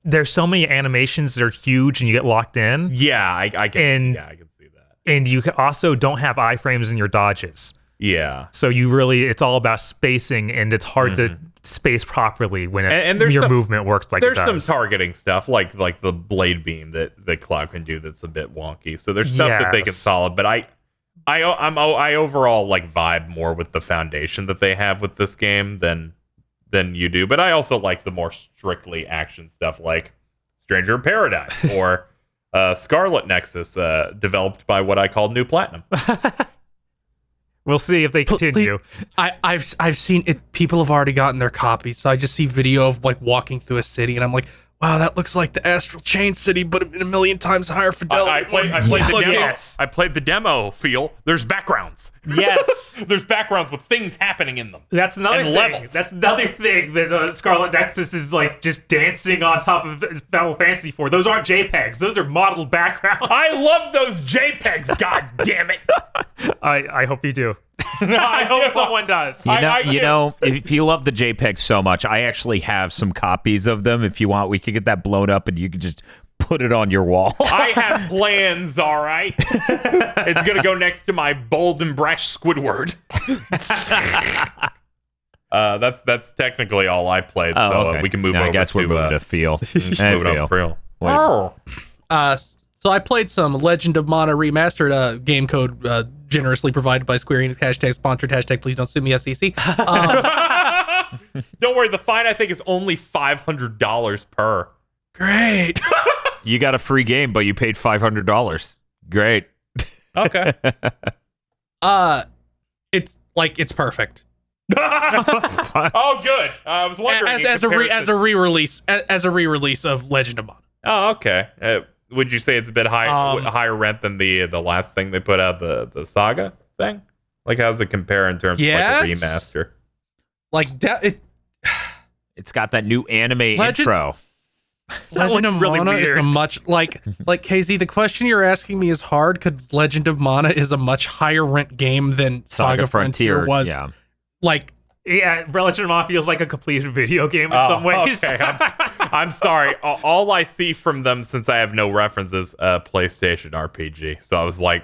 there's so many animations that are huge and you get locked in.
Yeah, I can see that. And
you also don't have iframes in your dodges.
Yeah.
So it's all about spacing, and it's hard to space properly when your movement works like it does.
There's some targeting stuff, like the blade beam that Cloud can do that's a bit wonky. So there's stuff that they can solid, but I overall like vibe more with the foundation that they have with this game than you do. But I also like the more strictly action stuff, like Stranger in Paradise or Scarlet Nexus, developed by what I call New Platinum.
We'll see if they continue.
I've seen it. People have already gotten their copies, so I just see video of like walking through a city, and I'm like, wow, that looks like the Astral Chain City, but in a million times higher fidelity.
I played the demo. Yes. I played the demo. Feel there's backgrounds.
Yes,
there's backgrounds with things happening in them.
That's another thing.
Levels.
That's another thing that Scarlet Nexus is like just dancing on top of Final Fantasy 4. Those aren't JPEGs. Those are modeled backgrounds.
I love those JPEGs. God damn it.
I hope you do. I hope someone does.
You know, if you love the JPEG so much, I actually have some copies of them. If you want, we could get that blown up and you could just put it on your wall.
I have plans, all right? It's going to go next to my bold and brash Squidward. That's technically all I played, so
okay.
we can move
now,
over
I guess we're moving to Feel.
Feel.
So I played some Legend of Mana Remastered, game code generously provided by Square Enix, hashtag sponsored, hashtag please don't sue me, FCC.
Don't worry, the fine I think is only $500 per.
Great.
You got a free game, but you paid $500. Great.
Okay.
It's perfect.
Oh, good. I was wondering
as a re-release of Legend of Mana.
Oh, okay. Would you say it's a bit higher rent than the last thing they put out, the Saga thing? Like, how does it compare in terms of like a remaster?
Like,
it's got that new anime intro.
Legend of
really
Mana
weird.
is a much like KZ. The question you're asking me is hard because Legend of Mana is a much higher rent game than Saga Frontier was.
Yeah.
Like,
Yeah, Legend of Mana feels like a completed video game in some ways.
Okay. I'm sorry. All I see from them, since I have no references, PlayStation RPG. So I was like,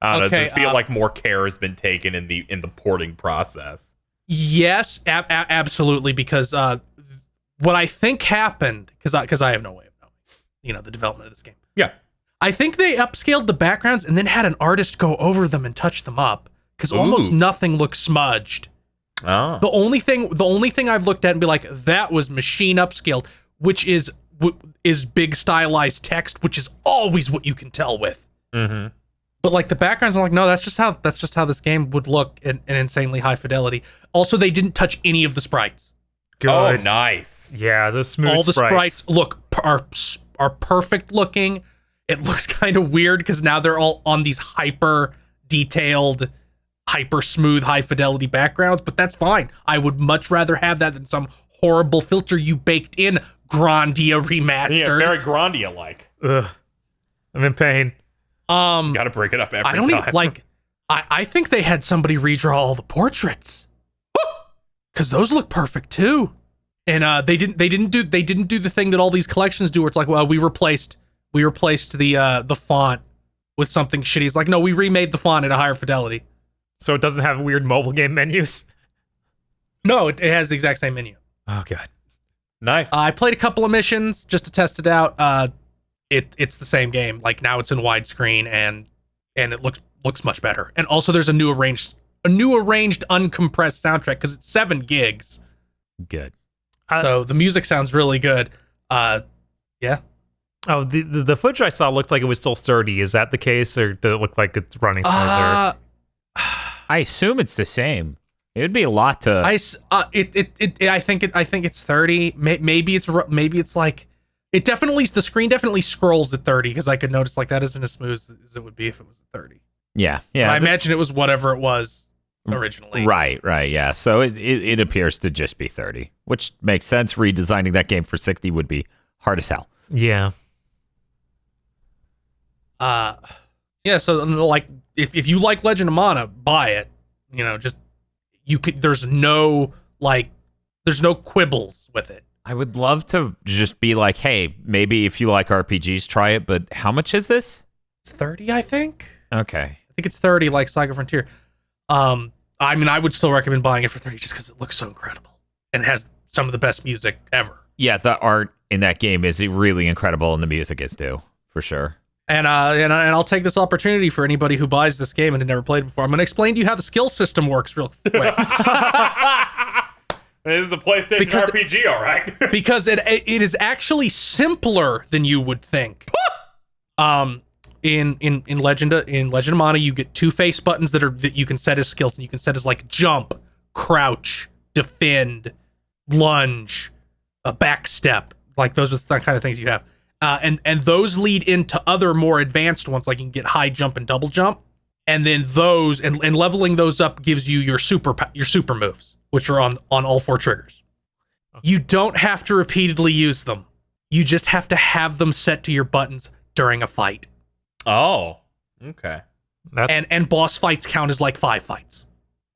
I don't know. Does it feel like more care has been taken in the porting process?
yes, absolutely. Because what I think happened, because I have no way of knowing, the development of this game.
Yeah.
I think they upscaled the backgrounds and then had an artist go over them and touch them up because almost nothing looks smudged.
Oh.
The only thing I've looked at and be like, that was machine upscaled, which is big stylized text, which is always what you can tell with.
Mm-hmm.
But like the backgrounds, I'm like, no, that's just how this game would look in insanely high fidelity. Also, they didn't touch any of the sprites.
Good.
Oh, nice.
Yeah, the smooth
All the sprites are perfect looking. It looks kind of weird because now they're all on these hyper detailed, hyper smooth, high fidelity backgrounds, but that's fine. I would much rather have that than some horrible filter you baked in Grandia Remastered.
Yeah, very Grandia-like.
Ugh. I'm in pain.
Gotta break it up every
I don't
time.
even like. I think they had somebody redraw all the portraits because those look perfect too. And they didn't do the thing that all these collections do, where it's like, well, we replaced the font with something shitty. It's like, no, we remade the font at a higher fidelity.
So it doesn't have weird mobile game menus?
No, it has the exact same menu.
Oh, God.
Nice.
I played a couple of missions just to test it out. It's the same game. Like now it's in widescreen and it looks much better. And also there's a new arranged uncompressed soundtrack because it's 7 gigs.
Good.
So the music sounds really good. Yeah.
Oh, the footage I saw looked like it was still 30. Is that the case, or did it look like it's running smoother?
I assume it's the same. It would be a lot to.
I think it's 30. Maybe it's like it definitely, the screen definitely scrolls at 30 because I could notice like that isn't as smooth as it would be if it was at 30.
Yeah.
But I imagine it was whatever it was originally.
Right. Yeah. So it appears to just be 30, which makes sense. Redesigning that game for 60 would be hard as hell.
Yeah.
Yeah, so like if you like Legend of Mana, buy it. There's no quibbles with it.
I would love to just be like, hey, maybe if you like RPGs, try it, but how much is this?
It's 30, I think.
Okay.
I think it's 30 like Saga Frontier. I mean, I would still recommend buying it for 30 just because it looks so incredible and it has some of the best music ever.
Yeah, the art in that game is really incredible and the music is too, for sure.
And I'll take this opportunity for anybody who buys this game and had never played it before. I'm going to explain to you how the skill system works real quick.
This is a PlayStation RPG, all right.
Because it is actually simpler than you would think. In Legend of Mana, you get 2 face buttons that you can set as skills, and you can set as like jump, crouch, defend, lunge, a backstep. Like those are the kind of things you have. And those lead into other more advanced ones, like you can get high jump and double jump, and then those and leveling those up gives you your super moves, which are on all 4 triggers. You don't have to repeatedly use them. You just have to have them set to your buttons during a fight.
Oh, okay.
And boss fights count as like 5 fights.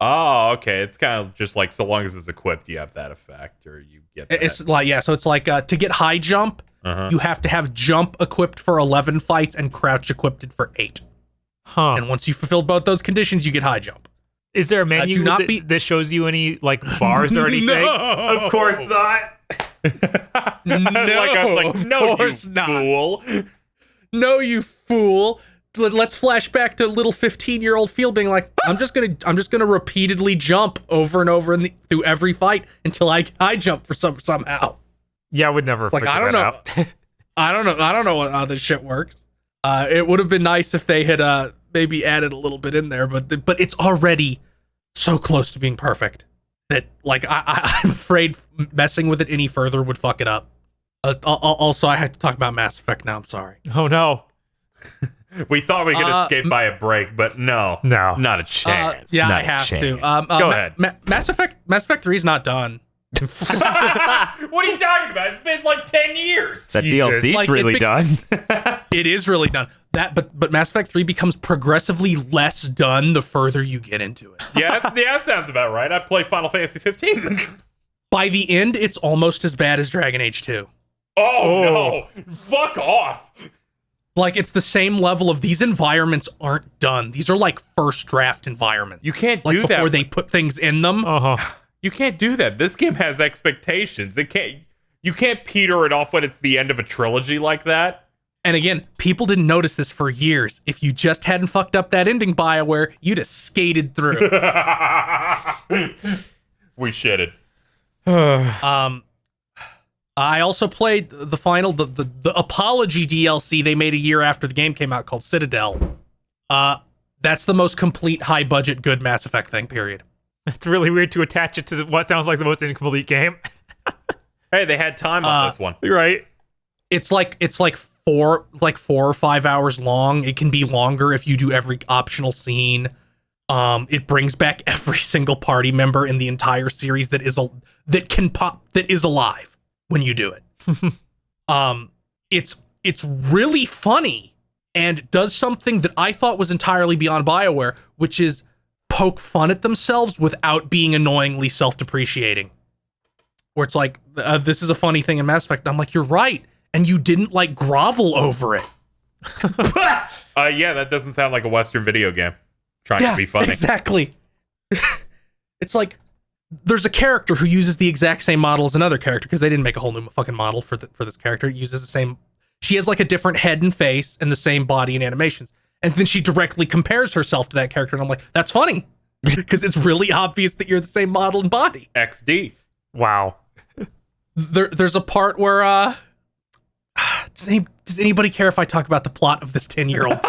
Oh, okay. It's kind of just like so long as it's equipped, you have that effect, or you get that.
It's like, yeah, so it's like to get high jump, you have to have jump equipped for 11 fights and crouch equipped for 8.
Huh.
And once you fulfill both those conditions, you get high jump.
Is there a menu that shows you any like bars or anything?
No.
Of course not.
No,
like,
of
no,
course
you
not.
fool.
No, you fool. Let's flash back to little 15-year-old Field being like, I'm just gonna repeatedly jump over and over through every fight until I jump for somehow.
Yeah, I would never
Like,
figure
I don't
that
know.
out.
I don't know how this shit works. It would have been nice if they had maybe added a little bit in there, but it's already so close to being perfect that like I'm afraid messing with it any further would fuck it up. Also, I have to talk about Mass Effect now. I'm sorry.
Oh no.
We thought we could escape by a break, but no, not a chance.
Yeah,
Not
I have
a
to.
Go ahead.
Mass Effect 3 is not done.
What are you talking about? It's been like 10 years.
That
Jesus.
DLC's
Like,
really done.
It is really done. But Mass Effect 3 becomes progressively less done the further you get into it.
Yeah, that sounds about right. I play Final Fantasy 15.
By the end, it's almost as bad as Dragon Age 2.
Oh no! Fuck off!
Like, it's the same level of these environments aren't done. These are like first draft environments.
You can't
Like
do that
before they put things in them.
You can't do that. This game has expectations. You can't peter it off when it's the end of a trilogy like that.
And again, people didn't notice this for years. If you just hadn't fucked up that ending, BioWare, you'd have skated through.
We shitted.
I also played the Apology DLC they made a year after the game came out called Citadel. That's the most complete, high budget, good Mass Effect thing, period.
It's really weird to attach it to what sounds like the most incomplete game.
Hey, they had time on this one.
You're right.
It's like 4 or 5 hours long. It can be longer if you do every optional scene. It brings back every single party member in the entire series that is alive when you do it. It's really funny and does something that I thought was entirely beyond BioWare, which is poke fun at themselves without being annoyingly self-depreciating. Where it's like, this is a funny thing in Mass Effect. And I'm like, you're right. And you didn't like grovel over it.
Yeah, that doesn't sound like a Western video game trying to be funny.
Exactly. It's like, there's a character who uses the exact same model as another character because they didn't make a whole new fucking model for this character. It uses the same. She has like a different head and face and the same body and animations. And then she directly compares herself to that character. And I'm like, that's funny because it's really obvious that you're the same model and body.
XD.
Wow.
There's a part where, does anybody care if I talk about the plot of this 10-year-old?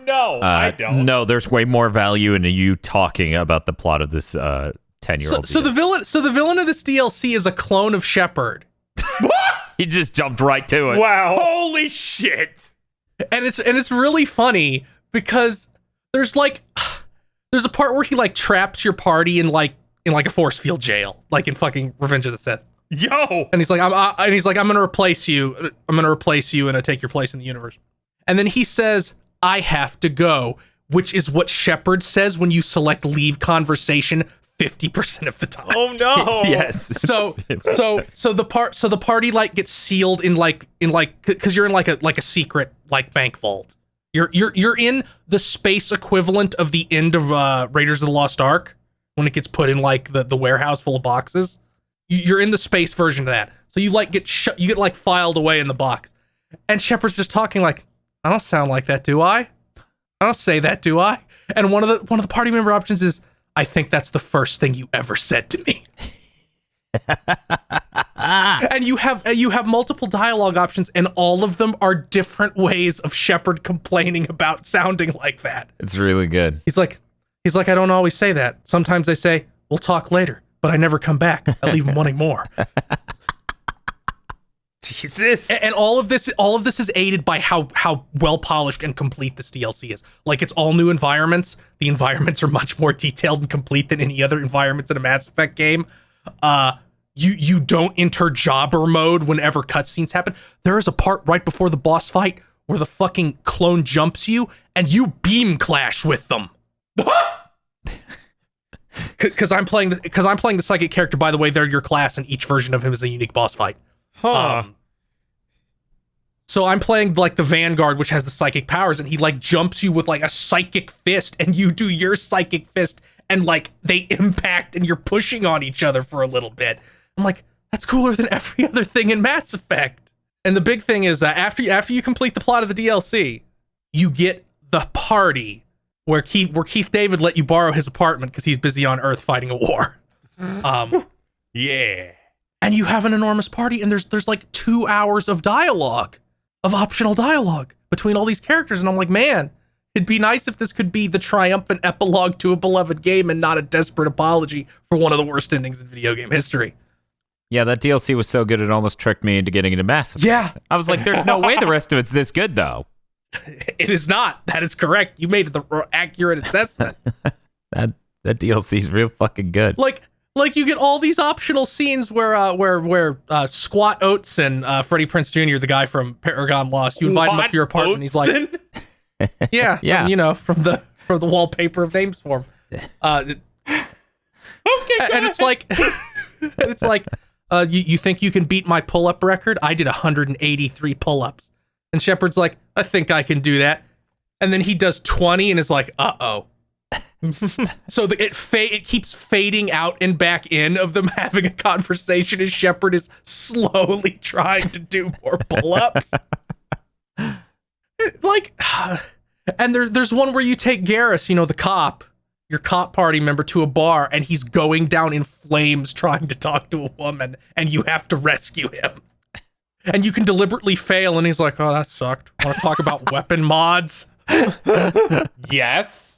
No, I don't.
No, there's way more value in you talking about the plot of this 10-year-old.
So the villain of this DLC is a clone of Shepard.
He just jumped right to it.
Wow.
Holy shit.
And it's really funny because there's a part where he like traps your party in a force field jail, like in fucking Revenge of the Sith.
Yo.
And he's like, I'm gonna replace you. I'm gonna replace you and take your place in the universe. And then he says, I have to go, which is what Shepard says when you select leave conversation 50% of the time.
Oh no.
Yes.
So the party like gets sealed in because you're in like a secret like bank vault. You're in the space equivalent of the end of Raiders of the Lost Ark when it gets put in like the warehouse full of boxes. You're in the space version of that. So you like you get like filed away in the box. And Shepard's just talking like, I don't sound like that, do I? I don't say that, do I? And one of the party member options is, I think that's the first thing you ever said to me. And you have multiple dialogue options, and all of them are different ways of Shepard complaining about sounding like that.
It's really good.
He's like, I don't always say that. Sometimes I say, we'll talk later, but I never come back. I leave him wanting more.
Jesus.
And all of this is aided by how well polished and complete this DLC is. Like, it's all new environments. The environments are much more detailed and complete than any other environments in a Mass Effect game. You don't enter jobber mode whenever cutscenes happen. There is a part right before the boss fight where the fucking clone jumps you and you beam clash with them. Because I'm playing the psychic character. By the way, they're your class, and each version of him is a unique boss fight. So I'm playing like the Vanguard, which has the psychic powers, and he like jumps you with like a psychic fist, and you do your psychic fist, and like they impact, and you're pushing on each other for a little bit. I'm like, that's cooler than every other thing in Mass Effect. And the big thing is after you complete the plot of the DLC, you get the party where Keith David let you borrow his apartment because he's busy on Earth fighting a war.
Yeah.
And you have an enormous party, and there's like 2 hours of dialogue, of optional dialogue between all these characters, and I'm like, man, it'd be nice if this could be the triumphant epilogue to a beloved game and not a desperate apology for one of the worst endings in video game history.
Yeah, that DLC was so good it almost tricked me into getting into Mass Effect.
Yeah.
I was like, there's no way the rest of it's this good, though.
It is not. That is correct. You made the accurate assessment.
That DLC is real fucking good.
Like you get all these optional scenes where Squat Oates and Freddie Prinze Jr., the guy from Paragon Lost, you invite him up to your apartment, and he's like, yeah,
yeah,
from the wallpaper of Names Form.
Okay,
and it's like, you think you can beat my pull-up record? I did 183 pull-ups. And Shepard's like, I think I can do that. And then he does 20 and is like, uh-oh. So it keeps fading out and back in of them having a conversation as Shepard is slowly trying to do more pull-ups. And there's one where you take Garrus, the cop, your cop party member, to a bar, and he's going down in flames trying to talk to a woman, and you have to rescue him. And you can deliberately fail, and he's like, oh, that sucked. Want to talk about weapon mods?
Yes.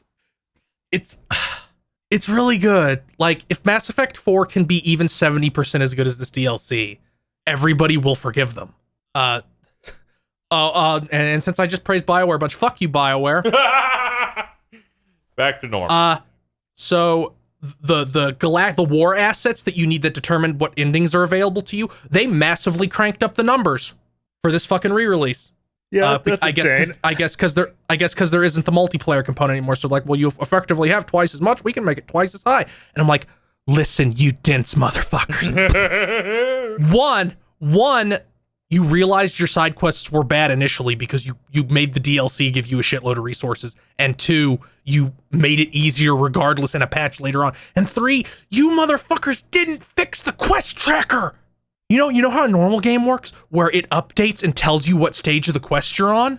It's really good. Like, if Mass Effect 4 can be even 70% as good as this DLC, everybody will forgive them. And since I just praised BioWare a bunch, fuck you, BioWare.
Back to normal.
So the war assets that you need that determine what endings are available to you, they massively cranked up the numbers for this fucking re-release.
Yeah,
I guess because there isn't the multiplayer component anymore. So like, well, you effectively have twice as much. We can make it twice as high. And I'm like, listen, you dense motherfuckers. One, you realized your side quests were bad initially because you made the DLC give you a shitload of resources. And 2, you made it easier regardless in a patch later on. And 3, you motherfuckers didn't fix the quest tracker. You know how a normal game works, where it updates and tells you what stage of the quest you're on?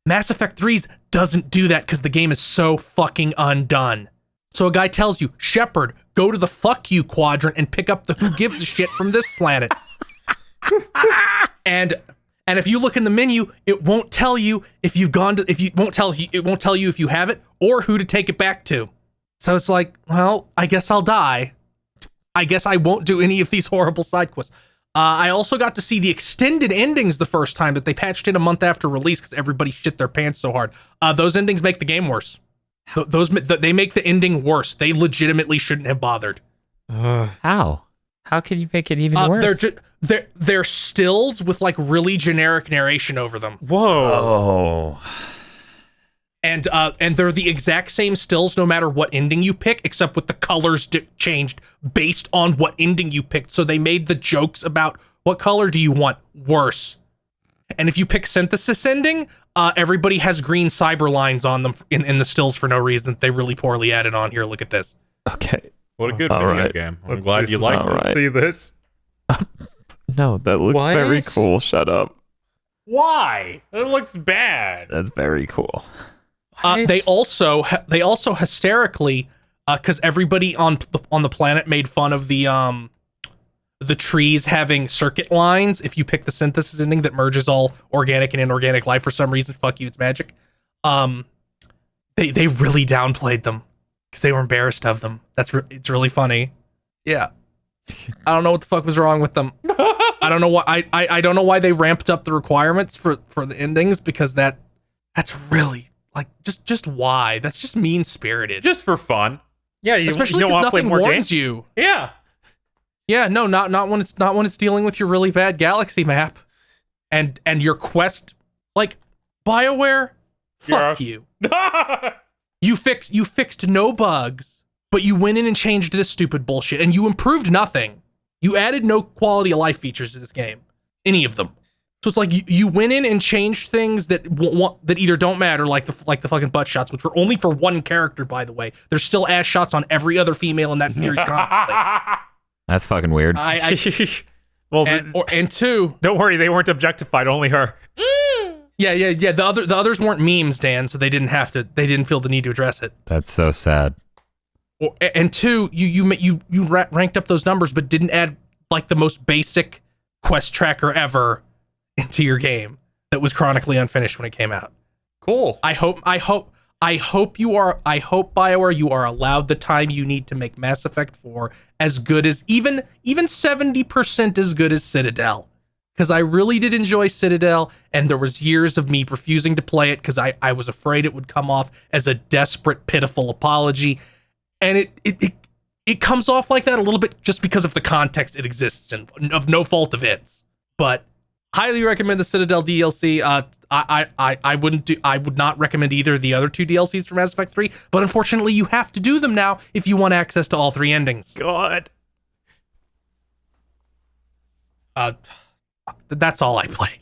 Mass Effect 3's doesn't do that because the game is so fucking undone. So a guy tells you, Shepard, go to the fuck you quadrant and pick up the who gives a shit from this planet. And if you look in the menu, it won't tell you if you've gone to, it won't tell you if you have it or who to take it back to. So it's like, well, I guess I'll die. I guess I won't do any of these horrible side quests. I also got to see the extended endings the first time that they patched in a month after release because everybody shit their pants so hard. Those endings make the game worse. They make the ending worse. They legitimately shouldn't have bothered.
How? How can you make it even worse?
They're stills with like really generic narration over them.
Whoa.
And they're the exact same stills no matter what ending you pick, except with the colors changed based on what ending you picked. So they made the jokes about what color do you want worse. And if you pick synthesis ending, everybody has green cyber lines on them in the stills for no reason that they really poorly added on here. Look at this.
Okay.
What a good video game. I'm glad you liked it.
Let's see this.
No, that looks very cool. Shut up.
Why? It looks bad.
That's very cool.
They also hysterically, because everybody on the planet made fun of the trees having circuit lines. If you pick the synthesis ending that merges all organic and inorganic life for some reason, fuck you, it's magic. They really downplayed them because they were embarrassed of them. It's really funny. Yeah, I don't know what the fuck was wrong with them. I don't know why. I don't know why they ramped up the requirements for the endings because that's really. Like, just why? That's just mean-spirited.
Just for fun.
Yeah,
especially
you don't want to play
nothing
more
warns
games?
you.
Yeah.
Yeah, no, not when it's dealing with your really bad galaxy map, and your quest. Like, BioWare, fuck you. You fixed no bugs, but you went in and changed this stupid bullshit, and you improved nothing. You added no quality of life features to this game, any of them. So it's like you went in and changed things that either don't matter, like the fucking butt shots, which were only for one character, by the way. There's still ass shots on every other female in that series constantly.
That's fucking weird.
Well,
and two,
don't worry, they weren't objectified. Only her.
Yeah. The others weren't memes, Dan, so they didn't feel the need to address it.
That's so sad.
And two, you ranked up those numbers, but didn't add like the most basic quest tracker ever into your game that was chronically unfinished when it came out.
Cool.
I hope BioWare, you are allowed the time you need to make Mass Effect 4 as good as even 70% as good as Citadel. Because I really did enjoy Citadel, and there was years of me refusing to play it because I was afraid it would come off as a desperate, pitiful apology. And it comes off like that a little bit just because of the context it exists in, of no fault of its. But highly recommend the Citadel DLC. I would not recommend either of the other two DLCs for Mass Effect 3, but unfortunately you have to do them now if you want access to all three endings.
God.
That's all I played.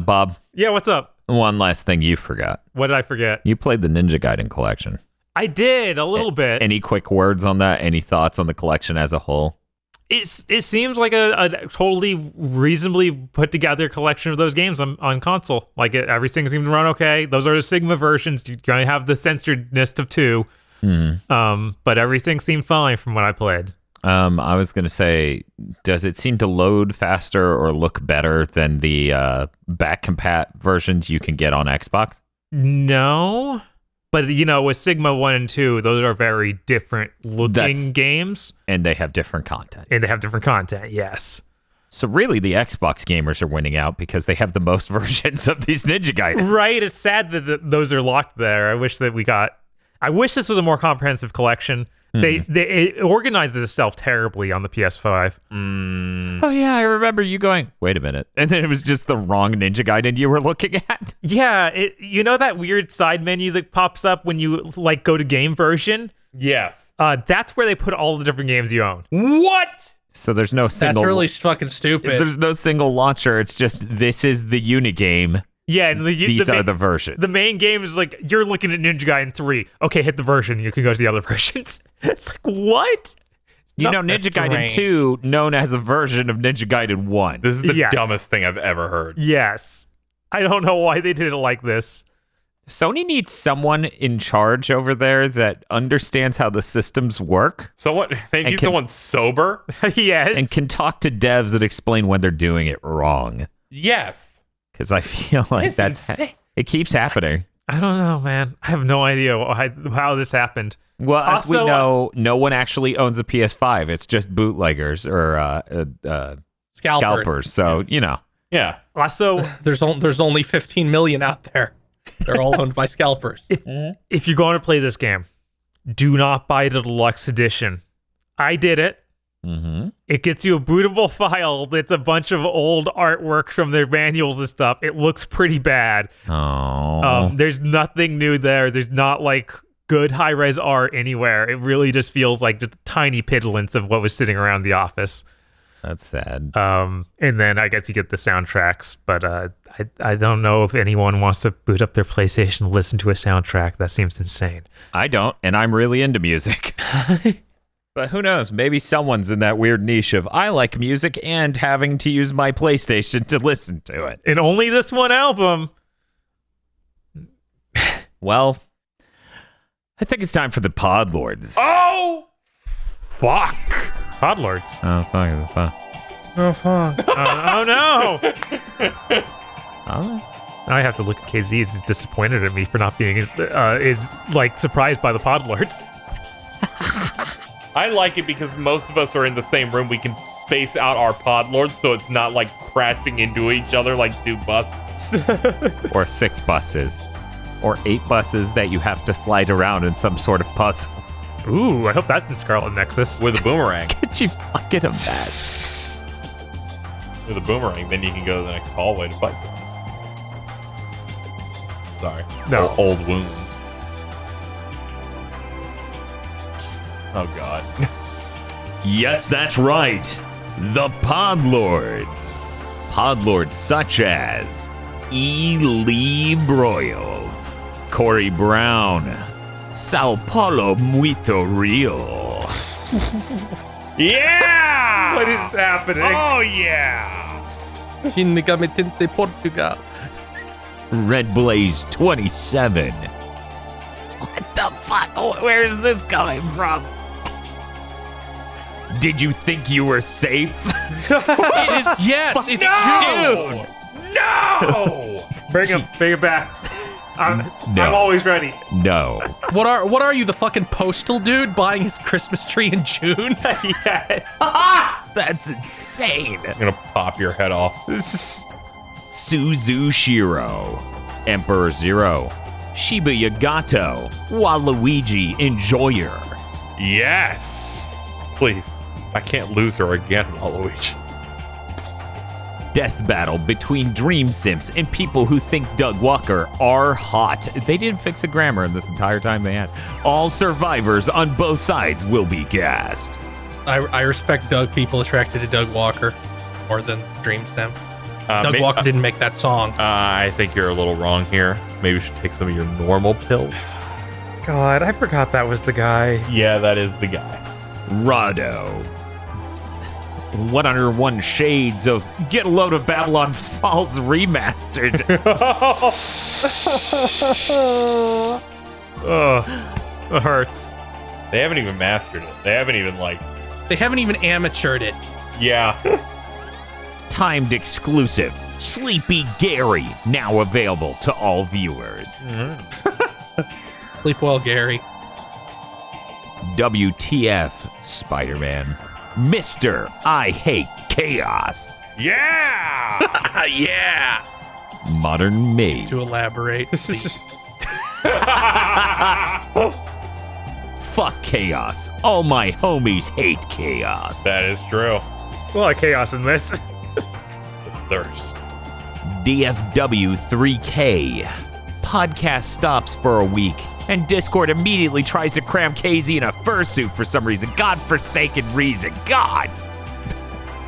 Bob,
Yeah, what's up?
one last thing you forgot.
What did I forget?
You played the Ninja Gaiden collection.
I did a little bit.
Any quick words on that? Any thoughts on the collection as a whole?
It seems like a totally reasonably put together collection of those games on console. Like everything seems to run okay. Those are the Sigma versions. You're going to have the censoredness of 2. But everything seemed fine from what I played.
I was going to say, does it seem to load faster or look better than the back compat versions you can get on Xbox?
No. But, with Sigma 1 and 2, those are very different looking games.
And they have different content.
Yes.
So really, the Xbox gamers are winning out because they have the most versions of these Ninja Gaiden.
Right. It's sad that those are locked there. I wish this was a more comprehensive collection. It organizes itself terribly on the PS5.
Oh, yeah, I remember you going, wait a minute. And then it was just the wrong Ninja Gaiden you were looking at?
Yeah, that weird side menu that pops up when you go to game version?
Yes.
That's where they put all the different games you own.
What?
So there's no single...
That's really fucking stupid.
There's no single launcher. It's just, this is the unigame.
Yeah, and
these are the versions.
The main game is you're looking at Ninja Gaiden 3. Okay, hit the version. You can go to the other versions. It's like, what?
Ninja Gaiden 2, known as a version of Ninja Gaiden 1.
This is the dumbest thing I've ever heard.
Yes. I don't know why they did it like this.
Sony needs someone in charge over there that understands how the systems work.
They need someone sober?
Yes.
And can talk to devs and explain when they're doing it wrong.
Yes.
Because I feel like it keeps happening.
I don't know, man. I have no idea how this happened.
Well, as we know, no one actually owns a PS5. It's just bootleggers or scalpers. So,
Yeah.
Also,
there's only 15 million out there. They're all owned by scalpers.
If you're going to play this game, do not buy the deluxe edition. I did it.
Mm-hmm.
It gets you a bootable file that's a bunch of old artwork from their manuals and stuff. It looks pretty bad.
Oh.
There's nothing new there. There's not good high-res art anywhere. It really just feels like just tiny piddlings of what was sitting around the office.
That's sad.
And then I guess you get the soundtracks, but I don't know if anyone wants to boot up their PlayStation and listen to a soundtrack. That seems insane.
I don't, and I'm really into music. But who knows? Maybe someone's in that weird niche of I like music and having to use my PlayStation to listen to it.
And only this one album.
Well, I think it's time for the Podlords.
Oh!
Fuck. Podlords.
Oh, fuck.
Oh, fuck.
Oh no!
Oh.
Now I have to look at KZ as he's disappointed at me for not being surprised by the Podlords.
I like it because most of us are in the same room. We can space out our pod lords so it's not crashing into each other like 2 buses.
Or 6 buses. Or 8 buses that you have to slide around in some sort of puzzle.
Ooh, I hope that's in Scarlet Nexus.
With a boomerang.
Could you fucking imagine?
With a boomerang, then you can go to the next hallway to fight them. Sorry.
No.
Old wounds. Oh, God.
Yes, that's right. The Podlords. Podlords such as E. Lee Broyles, Corey Brown, Sao Paulo Muito Real,
Yeah!
What is happening?
Oh, yeah!
Shin Megami Tensei Portugal.
Red Blaze 27. What the fuck? Where is this coming from? Did you think you were safe?
It is, yes, it's June.
No!
Bring it back. I'm always ready.
No.
What are you, the fucking postal dude buying his Christmas tree in June?
Yeah.
That's insane.
I'm gonna pop your head off.
Suzushiro, Emperor Zero, Shiba Yagato, Waluigi Enjoyer.
Yes! Please. I can't lose her again, Waluigi.
Death battle between Dream Simps and people who think Doug Walker are hot. They didn't fix the grammar in this entire time they had. All survivors on both sides will be gassed.
I respect Doug people attracted to Doug Walker more than Dream Sim. Doug Walker didn't make that song.
I think you're a little wrong here. Maybe you should take some of your normal pills.
God, I forgot that was the guy.
Yeah, that is the guy.
Rado. 101 Shades of Get a Load of Babylon Falls Remastered.
Ugh, it hurts.
They haven't even mastered it. They haven't even,
They haven't even amateured it.
yeah.
Timed exclusive. Sleepy Gary, now available to all viewers.
Sleep well, Gary.
WTF, Spider-Man. Mr. I Hate Chaos.
Yeah! Yeah!
Modern Maid.
To elaborate.
Fuck chaos. All my homies hate chaos.
That is true.
There's a lot of chaos in this.
The thirst.
DFW 3K. Podcast stops for a week, and Discord immediately tries to cram KZ in a fursuit for some reason. Godforsaken reason. God!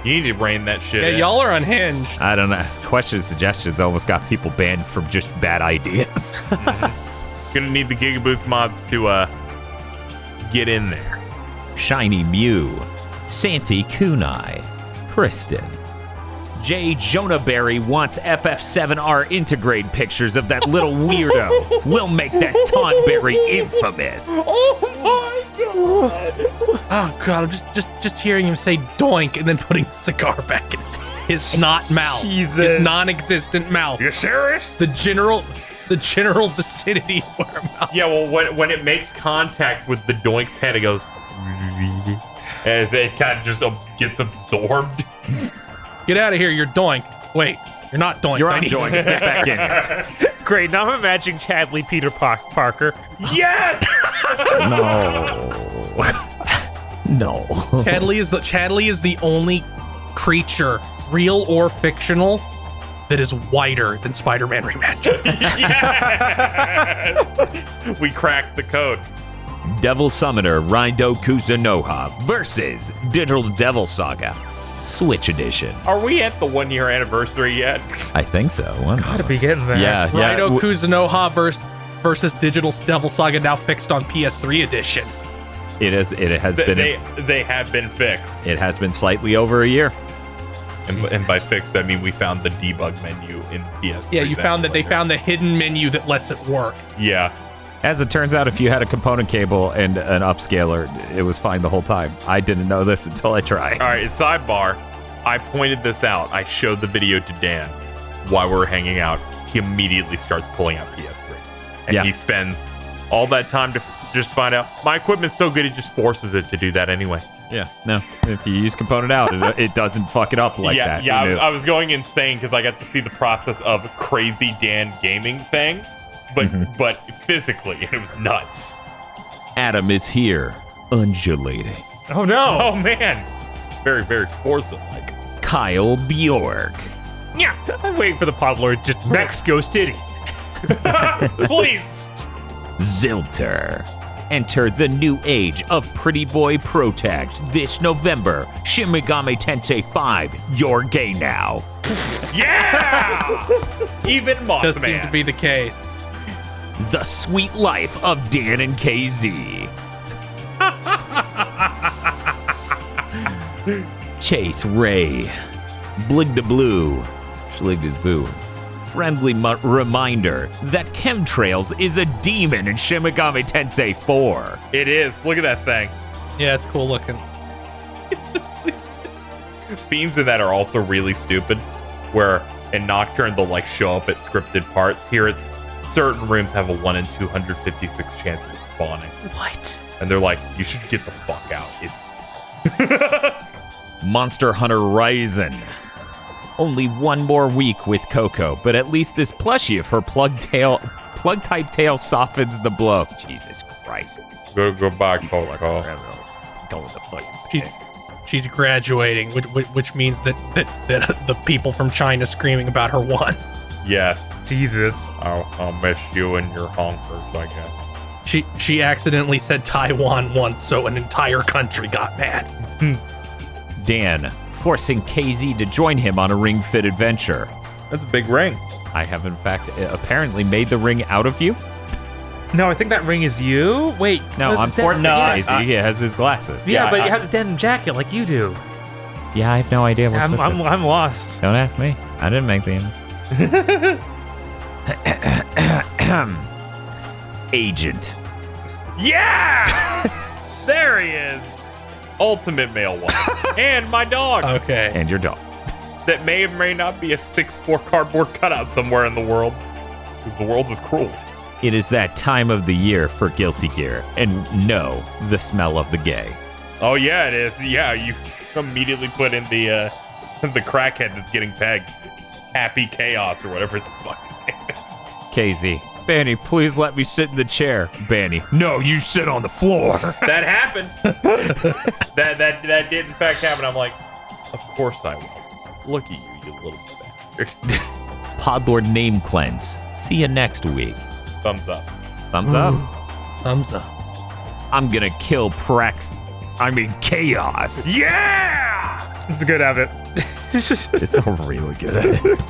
You need to rein that shit
Yeah,
in.
y'all are unhinged.
I don't know. Questions, suggestions almost got people banned from just bad ideas.
Gonna need the GigaBoots mods to get in there.
Shiny Mew. Santi Kunai. Kristen. Jay Jonaberry wants FF7R integrate pictures of that little weirdo. We'll make that Tonberry infamous.
Oh god, I'm just hearing him say doink and then putting the cigar back in his snot mouth.
Jesus.
His non-existent mouth.
You serious?
The general vicinity of where mouth.
Yeah, well, when it makes contact with the doink's head, it goes... As it kind of just gets absorbed.
Get out of here, you're doinked. Wait, you're not doinked.
You're
I
on
need-
doing. Get back in.
Great, now I'm imagining Chadley Peter Parker.
Yes!
No.
Chadley is the only creature, real or fictional, that is whiter than Spider-Man Remastered.
Yes! We cracked the code.
Devil Summoner Rindo Kuzunoha versus Digital Devil Saga. Switch Edition.
Are we at the 1 year anniversary yet?
I think so.
Gotta be getting there.
Yeah.
Raido Kuzunoha versus Digital Devil Saga, now fixed on PS3 edition.
It has been.
They have been fixed.
It has been slightly over a year.
And by fixed, I mean we found the debug menu in PS3.
Yeah, you found that they found the hidden menu that lets it work.
Yeah.
As it turns out, if you had a component cable and an upscaler, it was fine the whole time. I didn't know this until I tried.
All right, sidebar. I pointed this out. I showed the video to Dan while we were hanging out. He immediately starts pulling out PS3. And
Yeah.
he spends all that time to just find out, my equipment's so good, it just forces it to do that anyway.
Yeah, no. If you use component out, it doesn't fuck it up like that.
Yeah,
You knew.
I was going insane because I got to see the process of Crazy Dan gaming thing, but physically, it was nuts.
Adam is here, undulating.
Oh no.
Oh man, very very Forza-like.
Kyle Bjork.
Yeah, I'm waiting for the pod lord to just Mexico City.
Please.
Zilter. Enter the new age of Pretty Boy Protags this November. Shin Megami Tensei 5, you're gay now.
Yeah. Even
Does seem to
Mothman.
be the case.
The Sweet Life of Dan and KZ. Chase Ray. Blig de Blue. Schlig is boo. Friendly reminder that chemtrails is a demon in Shin Megami Tensei 4.
It is. Look at that thing.
Yeah, it's cool looking.
Fiends in that are also really stupid, where in Nocturne they'll like show up at scripted parts. Here it's certain rooms have a 1 in 256 chance of spawning.
What?
And they're like, you should get the fuck out. It's
Monster Hunter Rising. Only one more week with Coco, but at least this plushie of her plug-type tail softens the blow. Jesus Christ.
go back, Coco.
Go with the fucking
She's graduating, which means that the people from China screaming about her won.
Yes.
Jesus.
I'll miss you and your honkers, I guess.
She accidentally said Taiwan once, so an entire country got mad.
Dan, forcing KZ to join him on a Ring Fit adventure.
That's a big ring.
I have, in fact, apparently made the ring out of you.
No, I think that ring is you. Wait.
No, I'm forcing KZ. He has his glasses.
Yeah, but he has a denim jacket like you do.
Yeah, I have no idea.
I'm lost.
Don't ask me. I didn't make the image. Agent.
Yeah! There he is. Ultimate male one. And my dog.
Okay.
And your dog.
That may or may not be a 6'4" cardboard cutout somewhere in the world. Because the world is cruel.
It is that time of the year for Guilty Gear, and no, the smell of the gay.
Oh yeah, it is. Yeah, you immediately put in the crackhead that's getting pegged. Happy Chaos or whatever his fucking name is.
KZ. Banny, please let me sit in the chair. Banny. No, you sit on the floor.
That happened. that did in fact happen. I'm like, of course I will. Look at you little bastard.
Podlord name cleanse. See you next week.
Thumbs up.
Thumbs up.
Thumbs up.
I'm gonna kill Chaos.
Yeah!
It's a good habit.
It's a really good edit.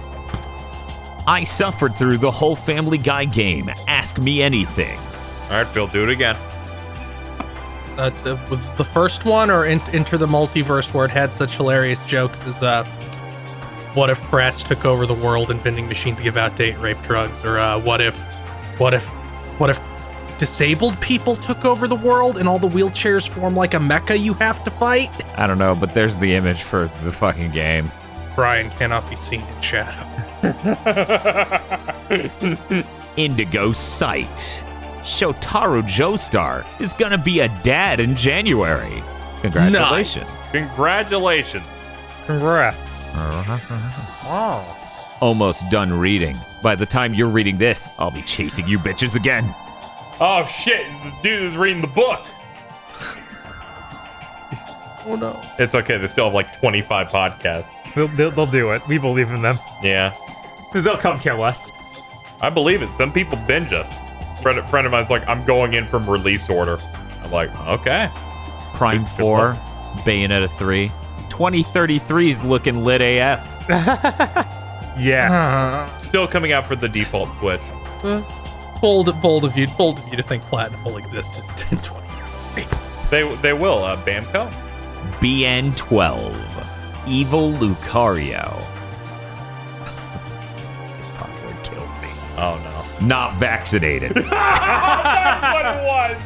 I suffered through the whole Family Guy game. Ask me anything.
All right, Phil, do it again.
The first one or Enter the Multiverse, where it had such hilarious jokes as what if frats took over the world and vending machines give out date rape drugs, or what if disabled people took over the world and all the wheelchairs form like a mecha you have to fight?
I don't know, but there's the image for the fucking game.
Brian cannot be seen in shadow.
Indigo Sight. Shotaro Joestar is gonna be a dad in January. Congratulations.
Nice.
Congratulations.
Congrats.
Oh.
Almost done reading. By the time you're reading this, I'll be chasing you bitches again.
Oh shit, the dude is reading the book.
Oh no.
It's okay, they still have like 25 podcasts.
They'll do it. We believe in them.
Yeah.
They'll come kill us.
I believe it. Some people binge us. Friend of mine's like, I'm going in from release order. I'm like, okay.
Prime 4, Bayonetta 3. 2033 is looking lit AF.
Yes.
Still coming out for the default Switch.
Bold of you to think Platinum will exist in 20 years.
They will. Bamco?
BN12. Evil Lucario. Probably killed me.
Oh no.
Not vaccinated.
That's what it was.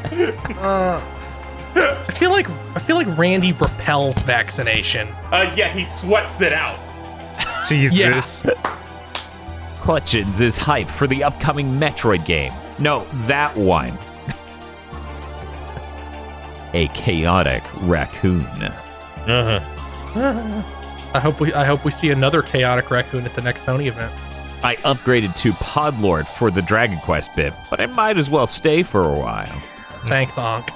I feel like Randy repels vaccination.
Yeah, he sweats it out.
Jesus.
Clutchins is hype for the upcoming Metroid game. No, that one. A chaotic raccoon.
I hope we see another chaotic raccoon at the next Sony event.
I upgraded to Podlord for the Dragon Quest bit, but I might as well stay for a while.
Thanks, Ankh.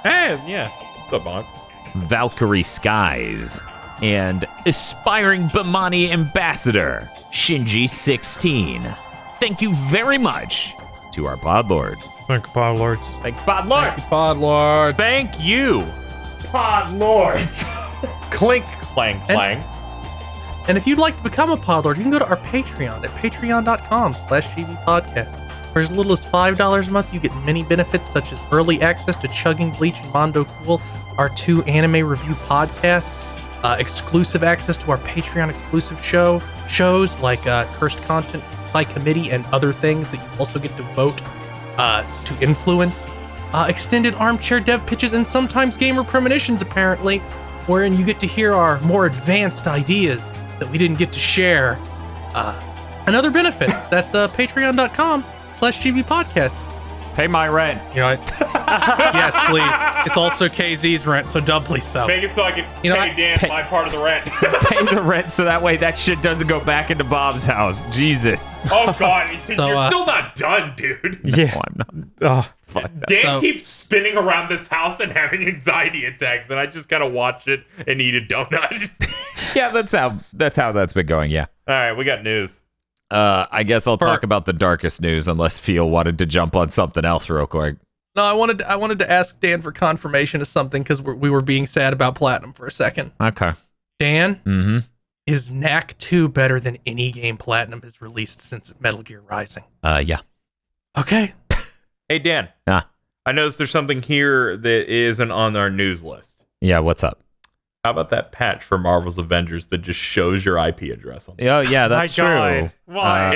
Hey, yeah. What's up, Bonk?
Valkyrie Skies and aspiring Bamani ambassador Shinji 16. Thank you very much to our Podlord.
Thank you, Podlords.
Thanks, Podlord.
Podlord.
Thank you, Podlords. Clink, clang, clang.
And if you'd like to become a Podlord, you can go to our Patreon at patreon.com/GBpodcast. For as little as $5 a month, you get many benefits such as early access to Chugging Bleach and Mondo Cool, our 2 anime review podcasts, exclusive access to our Patreon exclusive shows like Cursed Content by Committee and other things that you also get to vote to influence. Extended armchair dev pitches and sometimes gamer premonitions, apparently, wherein you get to hear our more advanced ideas that we didn't get to share. Another benefit, that's patreon.com/GB podcast.
Pay my rent.
You know what? Yes, please. It's also KZ's rent, so doubly so.
Make it so I can pay Dan my part of the rent.
Pay the rent so that way that shit doesn't go back into Bob's house. Jesus.
Oh, God. You're still not done, dude.
Yeah.
No, I'm not.
Oh,
Fuck that.
Dan keeps spinning around this house and having anxiety attacks, and I just gotta watch it and eat a donut.
Yeah, that's how that's been going, yeah.
All right, we got news.
I guess I'll talk about the darkest news unless Phil wanted to jump on something else real quick.
No, I wanted to ask Dan for confirmation of something because we were being sad about Platinum for a second.
Okay.
Dan, is Knack 2 better than any game Platinum has released since Metal Gear Rising?
Yeah.
Okay.
Hey, Dan.
Ah.
I noticed there's something here that isn't on our news list.
Yeah, what's up?
How about that patch for Marvel's Avengers that just shows your IP address on it?
Oh, yeah, that's
my
true.
God. Why?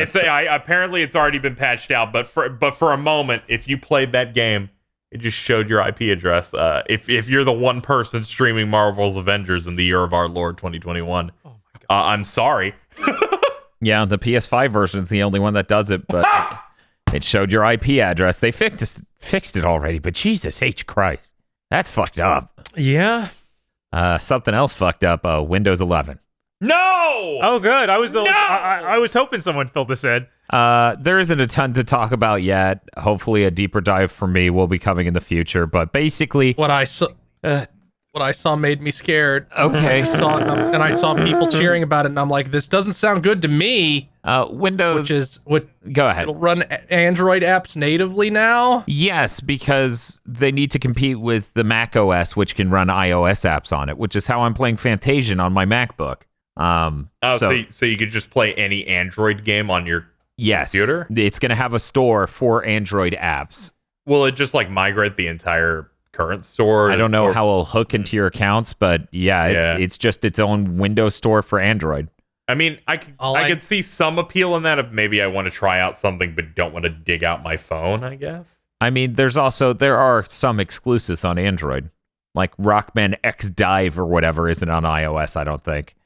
Apparently it's already been patched out, but for a moment, if you played that game, it just showed your IP address. If you're the one person streaming Marvel's Avengers in the year of our Lord 2021, I'm sorry.
Yeah, the PS5 version is the only one that does it, but it showed your IP address. They fixed it already, but Jesus H. Christ. That's fucked up.
Yeah.
Something else fucked up, Windows 11.
No!
Oh, good. I was hoping someone filled this in.
There isn't a ton to talk about yet. Hopefully a deeper dive for me will be coming in the future, but basically...
What I saw made me scared.
Okay.
I saw people cheering about it, and I'm like, this doesn't sound good to me.
Windows...
Which is what...
Go ahead.
It'll run Android apps natively now?
Yes, because they need to compete with the Mac OS, which can run iOS apps on it, which is how I'm playing Fantasian on my MacBook.
So you could just play any Android game on your computer?
It's going to have a store for Android apps.
Will it just like migrate the entire current store?
I don't know how it'll hook into your accounts, but it's just its own Windows store for Android.
I mean, I could see some appeal in that if maybe I want to try out something but don't want to dig out my phone, I guess.
I mean, there are some exclusives on Android, like Rockman X Dive or whatever isn't on iOS, I don't think.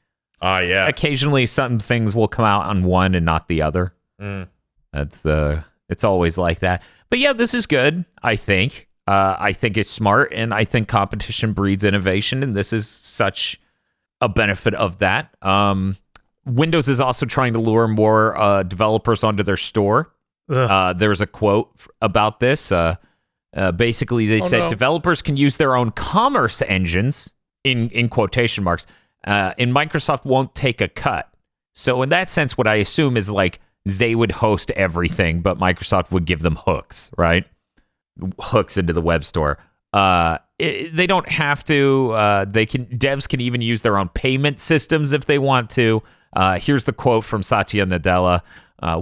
Yeah.
Occasionally some things will come out on one and not the other. That's it's always like that. But yeah, this is good, I think. I think it's smart, and I think competition breeds innovation, and this is such a benefit of that. Windows is also trying to lure more developers onto their store. There's a quote about this. Basically, they said developers can use their own commerce engines, in quotation marks, and Microsoft won't take a cut. So in that sense, what I assume is like they would host everything, but Microsoft would give them hooks, right? Hooks into the web store. They don't have to. Devs can even use their own payment systems if they want to. Here's the quote from Satya Nadella.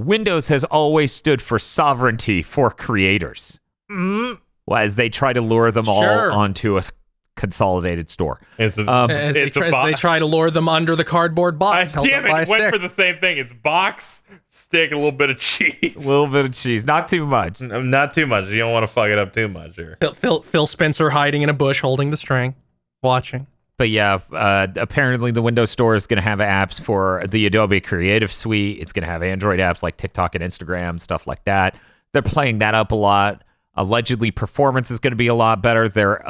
Windows has always stood for sovereignty for creators. Well, as they try to lure them all onto a consolidated store.
They try to lure them under the cardboard box.
Damn it, went for the same thing. It's box, stick, a little bit of cheese.
A little bit of cheese. Not too much.
Not too much. You don't want to fuck it up too much here.
Phil Spencer hiding in a bush holding the string, watching.
But yeah, apparently the Windows Store is going to have apps for the Adobe Creative Suite. It's going to have Android apps like TikTok and Instagram, stuff like that. They're playing that up a lot. Allegedly, performance is going to be a lot better. They're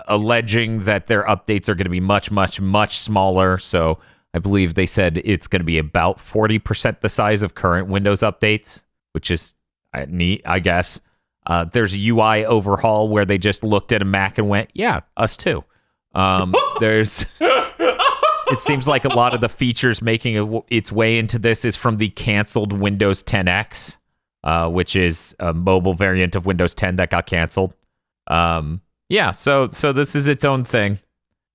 alleging that their updates are going to be much, much, much smaller. So I believe they said it's going to be about 40% the size of current Windows updates, which is neat, I guess. There's a UI overhaul where they just looked at a Mac and went, yeah, us too. There's... It seems like a lot of the features making its way into this is from the canceled Windows 10X. Which is a mobile variant of Windows 10 that got canceled. So this is its own thing.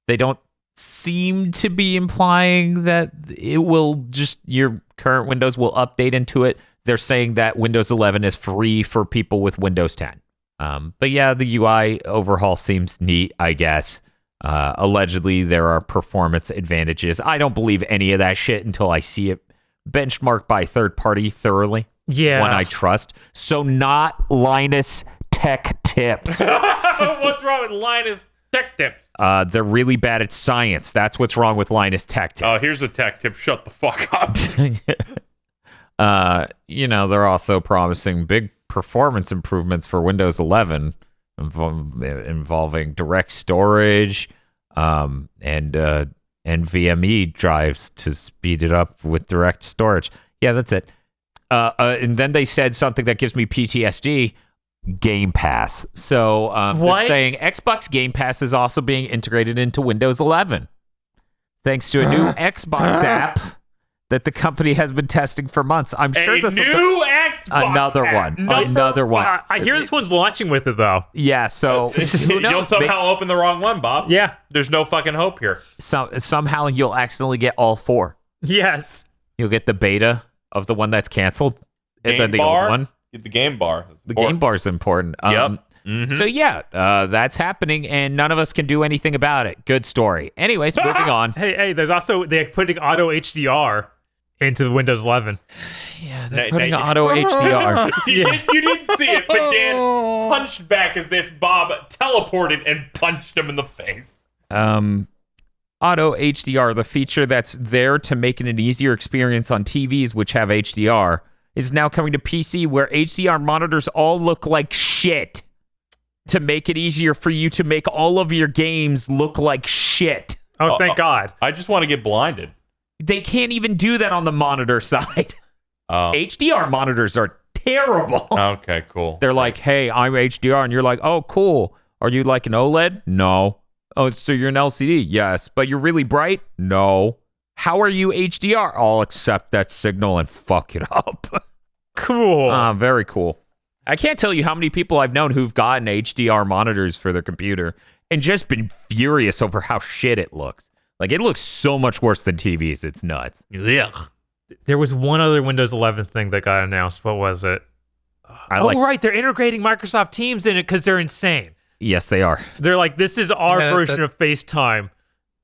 They don't seem to be implying that it will just, your current Windows will update into it. They're saying that Windows 11 is free for people with Windows 10. But yeah, the UI overhaul seems neat, I guess. Allegedly, there are performance advantages. I don't believe any of that shit until I see it benchmarked by a third party thoroughly.
Yeah.
One I trust. So not Linus Tech Tips.
What's wrong with Linus Tech Tips?
They're really bad at science. That's what's wrong with Linus Tech Tips.
Oh, here's a tech tip. Shut the fuck up.
They're also promising big performance improvements for Windows 11 involving direct storage and NVMe drives to speed it up with direct storage. Yeah, that's it. And then they said something that gives me PTSD. Game Pass. So they're saying Xbox Game Pass is also being integrated into Windows 11 thanks to a new Xbox app that the company has been testing for months. I'm sure this
new Xbox
another
app.
one.
I hear this one's launching with it though.
Yeah, so who knows?
You'll somehow open the wrong one, Bob.
Yeah.
There's no fucking hope here.
Somehow you'll accidentally get all four.
Yes.
You'll get the beta of the one that's canceled, and then the old one.
Get the game bar.
The game bar is important.
Yep.
So yeah, that's happening, and none of us can do anything about it. Good story. Anyways, moving on.
Hey, there's also they're putting auto HDR into the Windows 11.
Yeah, they're putting auto HDR.
You didn't see it, but Dan punched back as if Bob teleported and punched him in the face.
Auto HDR, the feature that's there to make it an easier experience on TVs which have HDR, is now coming to PC, where HDR monitors all look like shit to make it easier for you to make all of your games look like shit.
Oh, thank God.
I just want to get blinded.
They can't even do that on the monitor side. HDR monitors are terrible.
Okay, cool.
They're like, hey, I'm HDR, and you're like, oh, cool. Are you like an OLED? No. Oh, so you're an LCD? Yes. But you're really bright? No. How are you HDR? I'll accept that signal and fuck it up.
Cool.
Very cool. I can't tell you how many people I've known who've gotten HDR monitors for their computer and just been furious over how shit it looks. Like, it looks so much worse than TVs. It's nuts.
Yeah. There was one other Windows 11 thing that got announced. What was it? Right. They're integrating Microsoft Teams in it because they're insane.
Yes, they are.
They're like, this is our version of FaceTime.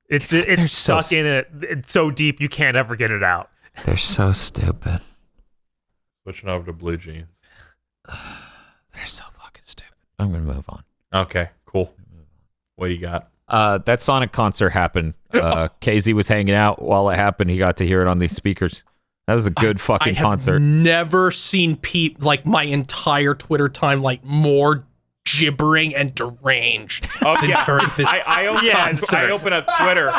It's stuck in it. It's so deep you can't ever get it out.
They're so stupid.
Switching over to blue jeans.
They're so fucking stupid. I'm gonna move on.
Okay, cool. What do you got?
That Sonic concert happened. KZ was hanging out while it happened. He got to hear it on these speakers. That was a good fucking concert.
I've never seen my entire Twitter time more gibbering and deranged.
Oh yeah, I open up Twitter.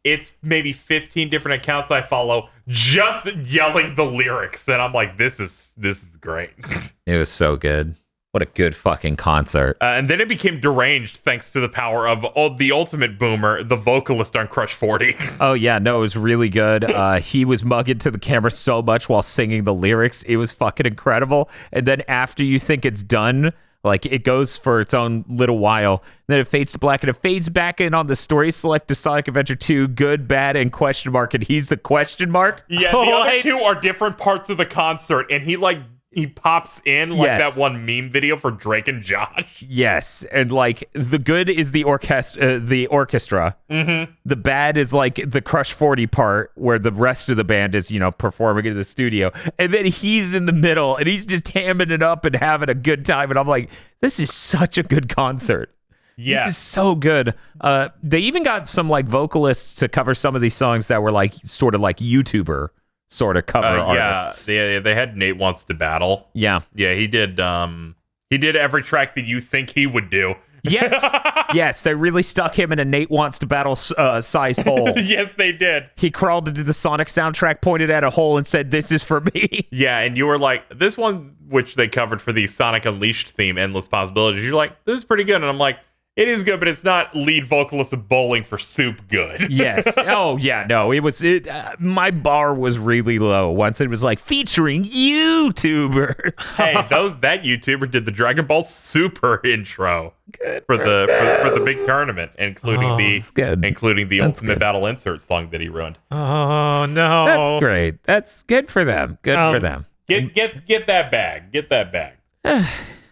It's maybe 15 different accounts I follow just yelling the lyrics, and I'm like, this is great.
It was so good. What a good fucking concert.
And then it became deranged thanks to the power of the ultimate boomer, the vocalist on Crush 40.
Oh yeah, no, it was really good. He was mugging to the camera so much while singing the lyrics. It was fucking incredible. And then after you think it's done, it goes for its own little while. Then it fades to black, and it fades back in on the story select to Sonic Adventure 2, good, bad, and question mark, and he's the question mark.
Yeah, the other two are different parts of the concert, and he pops in that one meme video for Drake and Josh.
Yes, and the good is the orchestra. Mm-hmm. The bad is the Crush 40 part where the rest of the band is performing in the studio, and then he's in the middle and he's just hamming it up and having a good time. And I'm like, this is such a good concert. Yeah, this is so good. They even got some vocalists to cover some of these songs that were sort of YouTuber sort of cover artists.
Yeah, they had Nate Wants to Battle.
Yeah,
he did every track that you think he would do.
Yes, they really stuck him in a Nate Wants to Battle sized hole.
Yes, they did.
He crawled into the Sonic soundtrack, pointed at a hole, and said, "This is for me."
Yeah, and you were like, this one, which they covered for the Sonic Unleashed theme, Endless Possibilities, you're like, this is pretty good. And I'm like, it is good, but it's not lead vocalist of Bowling for Soup good.
Yes. Oh, yeah, no, it was, my bar was really low once it was featuring YouTubers.
Hey, that YouTuber did the Dragon Ball Super intro for the big tournament, including the Ultimate Battle Insert song that he ruined.
Oh, no.
That's great. That's good for them. Good for them.
Get that bag. Get that bag.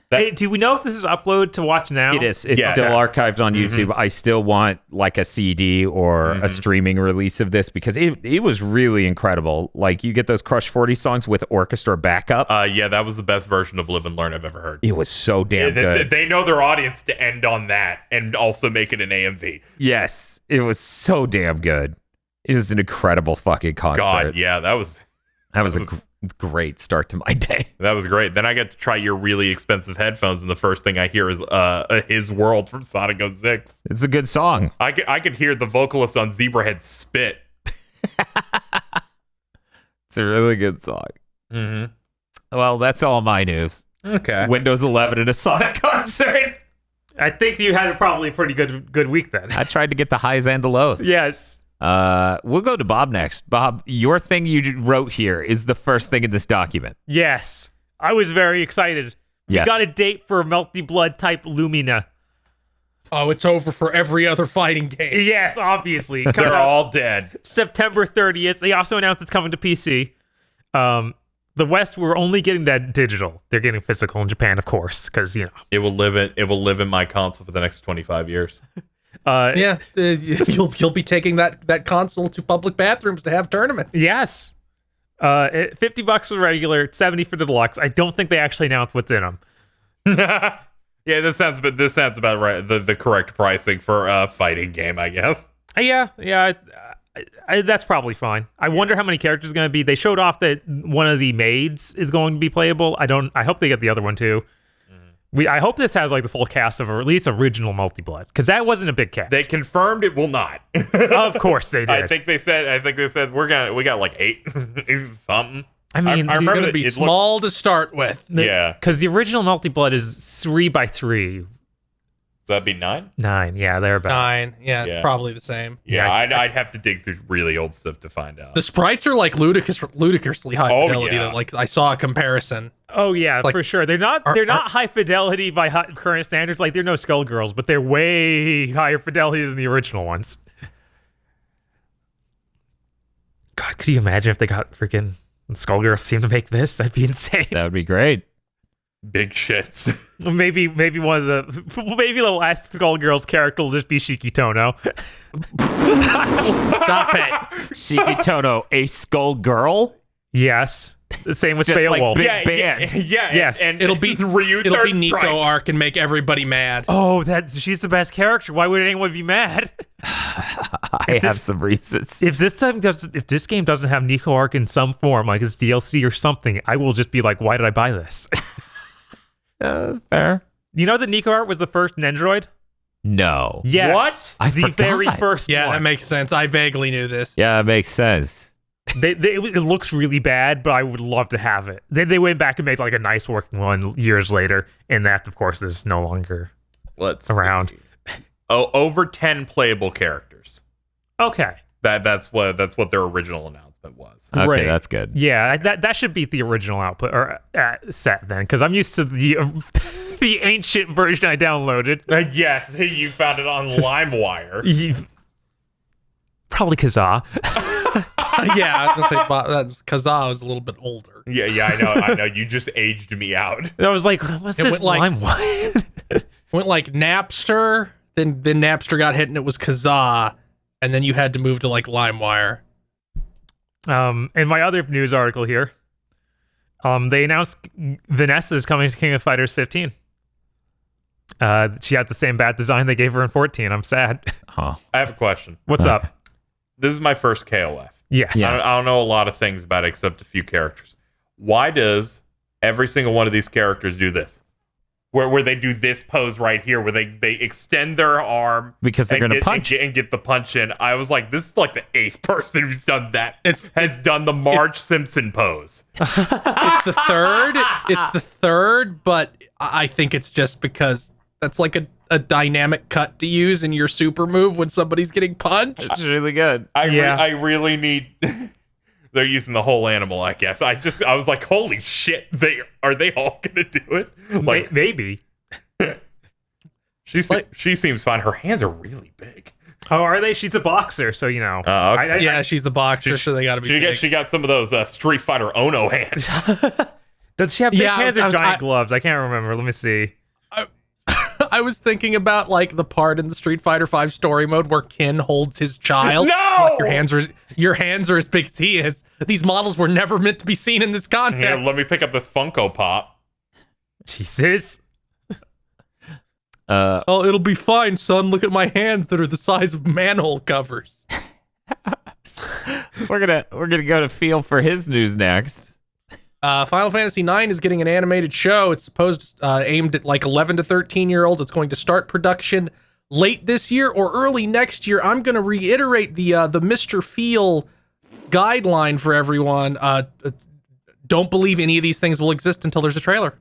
Hey, do we know if this is uploaded to watch now?
It is. It's still archived on YouTube. I still want like a CD or a streaming release of this because it was really incredible. Like you get those Crush 40 songs with orchestra backup.
Yeah, that was the best version of Live and Learn I've ever heard.
It was so damn good.
They know their audience to end on that and also make it an AMV.
Yes, it was so damn good. It was an incredible fucking concert.
God, yeah, that was
a great start to my day.
That was great. Then I got to try your really expensive headphones, and the first thing I hear is His World from Sonic 06.
It's a good song.
I could hear the vocalist on Zebrahead spit.
It's a really good song. Well, that's all my news.
Okay.
Windows 11 at a Sonic concert.
I think you had probably a pretty good week then.
I tried to get the highs and the lows.
Yes.
We'll go to Bob next. Bob, your thing you wrote here is the first thing in this document.
Yes. I was very excited.
Yes.
We got a date for Multi-Blood type Lumina.
Oh, it's over for every other fighting game.
Yes, obviously.
They're all dead.
September 30th. They also announced it's coming to PC. The West, we're only getting that digital. They're getting physical in Japan, of course, because
it will live in my console for the next 25 years.
You'll be taking that console to public bathrooms to have tournaments.
Yes. $50 for the regular, $70 for the deluxe. I don't think they actually announced what's in them.
Yeah, this sounds about right. The correct pricing for a fighting game, I guess.
Yeah. That's probably fine. I wonder how many characters going to be. They showed off that one of the maids is going to be playable. I hope they get the other one too. I hope this has like the full cast of at least original Multi-Blood, because that wasn't a big cast.
They confirmed it will not.
Of course they did.
I think they said we got like 8 something.
I mean,
I remember
going to be small to start with.
Yeah,
because the original Multi-Blood is 3x3.
That'd be 9.
9, yeah, they're about
9. Yeah, probably the same.
Yeah, I'd have to dig through really old stuff to find out.
The sprites are like ludicrously high fidelity.
Yeah.
Like I saw a comparison.
Oh yeah, for sure. They're not high fidelity by current standards. Like they're no Skullgirls, but they're way higher fidelity than the original ones. God, could you imagine if they got freaking Skullgirls seem to make this? That'd be insane.
That would be great.
Big shits.
Maybe one of the last Skullgirls character will just be Shiki Tono.
Stop it.
Shiki Tono, a skull girl?
Yes. The same with
Just
Beowulf.
like big band.
Yes.
And
It'll be
Ryu.
It'll be Nico arc and make everybody mad.
Oh, she's the best character. Why would anyone be mad?
I have some reasons.
If this game doesn't have Nico arc in some form, like it's DLC or something, I will just be like, why did I buy this?
That's fair.
You know that Nico Art was the first Nendroid?
No.
Yes.
What?
I
the
forgot.
very first
Yeah,
one.
that makes sense. I vaguely knew this.
Yeah, it makes sense.
It looks really bad, but I would love to have it. They went back and made like a nice working one years later, and that, of course, is no longer around.
See. Oh, over 10 playable characters.
Okay.
That's what their original announcement was.
Okay,
Great.
that's good.
Yeah, that should be the original output or set then, because I'm used to the ancient version I downloaded.
Yes, you found it on LimeWire.
Probably Kazaa.
Yeah, I was gonna say Kazaa was a little bit older.
Yeah, I know. You just aged me out.
I was like, what's this LimeWire?
Went like Napster, then Napster got hit and it was Kazaa, and then you had to move to like LimeWire.
In my other news article here, they announced Vanessa is coming to King of Fighters 15. She had the same bad design they gave her in 14. I'm sad.
Huh.
I have a question.
What's up?
This is my first KOF.
Yes.
I don't know a lot of things about it except a few characters. Why does every single one of these characters do this? Where they do this pose right here, where they extend their arm
Because they're going to punch.
and get the punch in. I was like, this is like the 8th person who's done that. Has done the Marge Simpson pose.
It's the third. It's the third, but I think it's just because that's like a dynamic cut to use in your super move when somebody's getting punched.
It's really good.
I really need. They're using the whole animal, I guess. I was like, holy shit! Are they all gonna do it? Like
maybe.
She seems fine. Her hands are really big.
Oh, are they? She's a boxer, so you know.
Okay.
Yeah, she's the boxer, so they got to be.
She got some of those Street Fighter Ono hands.
Does she have big hands or
I
giant gloves? I can't remember. Let me see.
I was thinking about like the part in the Street Fighter V story mode where Ken holds his child.
No!
Like, your hands are as big as he is. These models were never meant to be seen in this context.
Yeah, let me pick up this Funko Pop.
Jesus.
Oh, it'll be fine, son. Look at my hands that are the size of manhole covers.
We're gonna go to Feel for his news next.
Final Fantasy IX is getting an animated show. It's supposed aimed at like 11 to 13-year-olds. It's going to start production late this year or early next year. I'm going to reiterate the Mr. Feel guideline for everyone. Don't believe any of these things will exist until there's a trailer.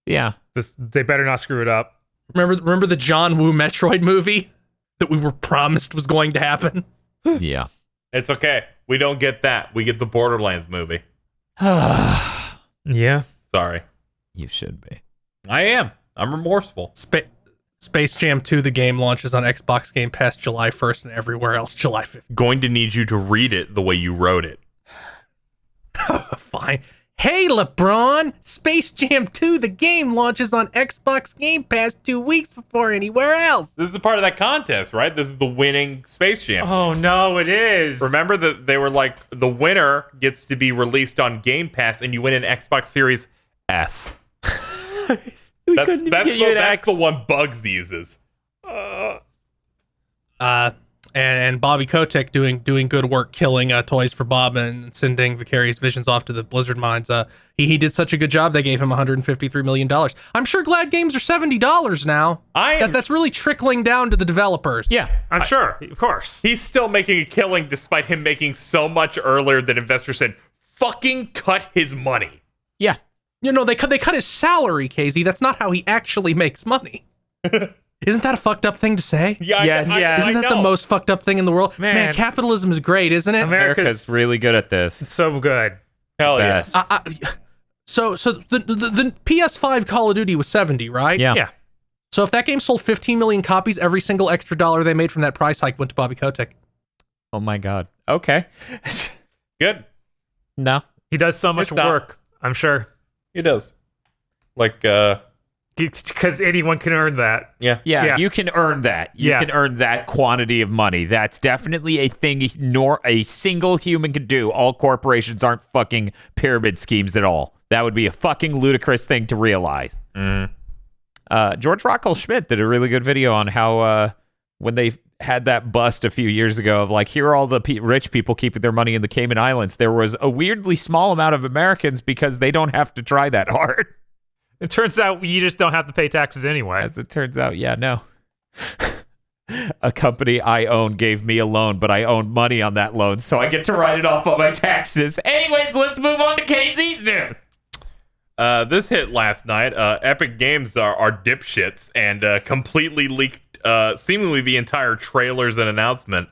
Yeah.
They better not screw it up.
Remember the John Woo Metroid movie that we were promised was going to happen?
Yeah.
It's okay. We don't get that. We get the Borderlands movie.
Yeah.
Sorry.
You should be.
I am. I'm remorseful.
Space Jam 2, the game, launches on Xbox Game Pass July 1st and everywhere else July 5th.
Going to need you to read it the way you wrote it.
Fine. Hey, LeBron! Space Jam 2, the game, launches on Xbox Game Pass 2 weeks before anywhere else.
This is a part of that contest, right? This is the winning Space Jam.
Oh, no, it is.
Remember that they were like, the winner gets to be released on Game Pass and you win an Xbox Series S. That's the one Bugs uses.
And Bobby Kotick doing good work killing Toys for Bob and sending Vicarious Visions off to the Blizzard mines. He did such a good job, they gave him $153 million. I'm sure Glad Games are $70 now. That's really trickling down to the developers.
Yeah,
I'm sure. Of course.
He's still making a killing despite him making so much earlier that investors said, fucking cut his money.
Yeah.
You know, they cut his salary, Casey. That's not how he actually makes money. Isn't that a fucked up thing to say?
Yeah,
Yes.
Isn't that the most fucked up thing in the world? Man, capitalism is great, isn't it?
America's really good at this.
so good.
Hell yeah.
Best.
So the PS5 Call of Duty was 70, right?
Yeah.
Yeah.
So if that game sold 15 million copies, every single extra dollar they made from that price hike went to Bobby Kotick.
Oh my God. Okay.
Good.
No.
He does so much
It's not.
work, I'm sure.
He does. Like,
Because anyone can earn that.
yeah.
Yeah, you can earn that. You can earn that quantity of money. That's definitely a thing nor a single human can do. All corporations aren't fucking pyramid schemes at all. That would be a fucking ludicrous thing to realize. George Rockwell Schmidt did a really good video on how when they had that bust a few years ago of like, here are all the rich people keeping their money in the Cayman Islands. There was a weirdly small amount of Americans because they don't have to try that hard.
It turns out you just don't have to pay taxes anyway.
As it turns out, yeah, no. A company I own gave me a loan, but I owned money on that loan, so I get to write it off on my taxes. Anyways, let's move on to KZ's news.
This hit last night. Epic Games are dipshits and completely leaked seemingly the entire trailers and announcement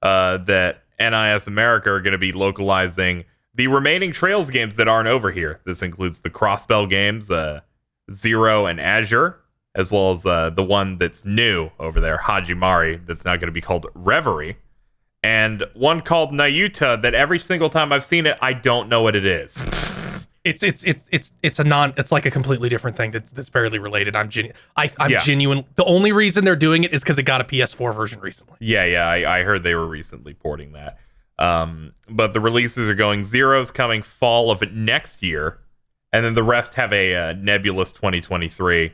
that NIS America are going to be localizing the remaining Trails games that aren't over here. This includes the Crossbell games, Zero and Azure, as well as the one that's new over there, Hajimari, that's now going to be called Reverie, and one called Nayuta that every single time I've seen it, I don't know what it is.
It's like a completely different thing that's barely related. I'm genuine. The only reason they're doing it is because it got a PS4 version recently.
Yeah, I heard they were recently porting that. But the releases are going, Zero's coming fall of next year, and then the rest have a nebulous 2023.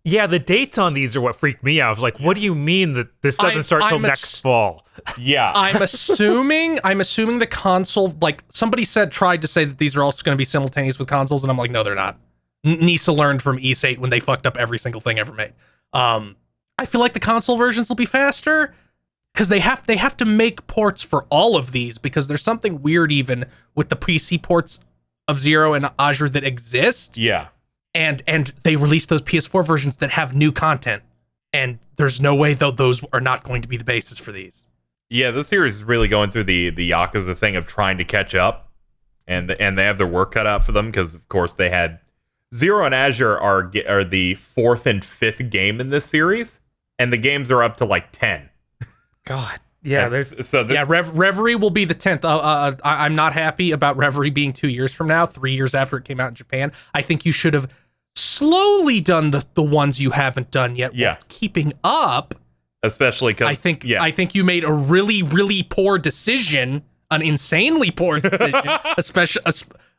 Yeah, the dates on these are what freaked me out. I was like, what do you mean that this doesn't start till next fall?
Yeah.
I'm assuming the console, like somebody tried to say that these are also going to be simultaneous with consoles, and I'm like, no, they're not. Nisa learned from Ys 8 when they fucked up every single thing ever made. I feel like the console versions will be faster because they have to make ports for all of these, because there's something weird even with the PC ports of Zero and Azure that exist.
Yeah.
And they released those PS4 versions that have new content, and there's no way though those are not going to be the basis for these.
Yeah, this series is really going through the Yakuza thing of trying to catch up, and they have their work cut out for them, because of course they had Zero and Azure are the 4th and 5th game in this series, and the games are up to like 10.
God, Yeah,
And
there's
so
Yeah, Reverie will be the 10th. I'm not happy about Reverie being 2 years from now, 3 years after it came out in Japan. I think you should have slowly done the ones you haven't done yet.
Yeah.
While keeping up.
especially because
I think you made a really, really poor decision, an insanely poor decision, especially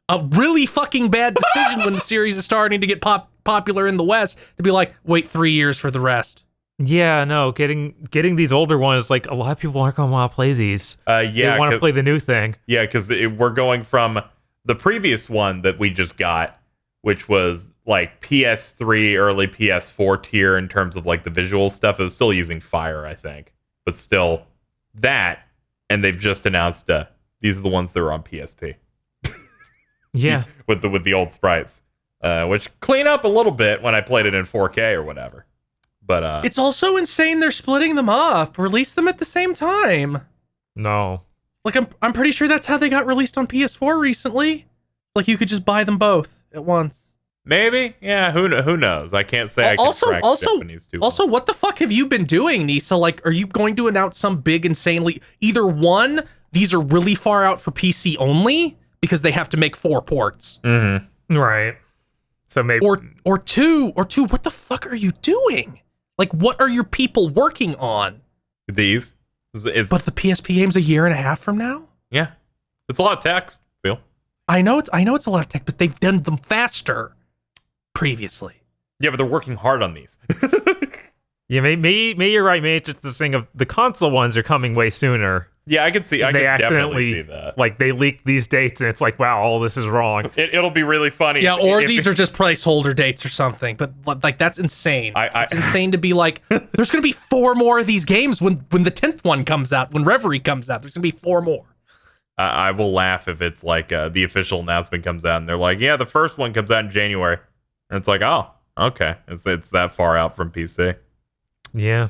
a really fucking bad decision when the series is starting to get popular in the West to be like, wait 3 years for the rest.
Yeah, no, getting these older ones, like a lot of people aren't gonna want to play these. They want to play the new thing.
Yeah, because we're going from the previous one that we just got, which was like PS3, early PS4 tier in terms of like the visual stuff. It was still using Fire, I think, but still that. And they've just announced these are the ones that are on PSP.
Yeah,
with the old sprites, which clean up a little bit when I played it in 4K or whatever. But
It's also insane they're splitting them up. Release them at the same time.
no.
Like I'm pretty sure that's how they got released on PS4 recently. Like you could just buy them both at once.
maybe, yeah, who knows? I can't say.
Also,
Japanese too well.
what the fuck have you been doing, Nisa? Like, are you going to announce some big, insanely? Either one, these are really far out for PC only because they have to make 4 ports,
Right. So maybe
or two. What the fuck are you doing? Like, what are your people working on?
These, it's
But the PSP game's a year and a half from now.
yeah, it's a lot of text. Phil.
I know it's a lot of tech, but they've done them faster previously.
Yeah, but they're working hard on these.
yeah, maybe you're right. Maybe it's just this thing of the console ones are coming way sooner.
Yeah, I could see. I
They
could definitely
accidentally
see that.
like they leaked these dates, and it's like, wow, all this is wrong.
It'll be really funny.
Yeah, or
if-
these are just placeholder dates or something. But like that's insane. It's insane to be like, there's gonna be 4 more of these games when the 10th one comes out, when Reverie comes out. There's gonna be 4 more.
I will laugh if it's like the official announcement comes out and they're like, yeah, the first one comes out in January, and it's like, oh, okay, it's that far out from PC.
Yeah.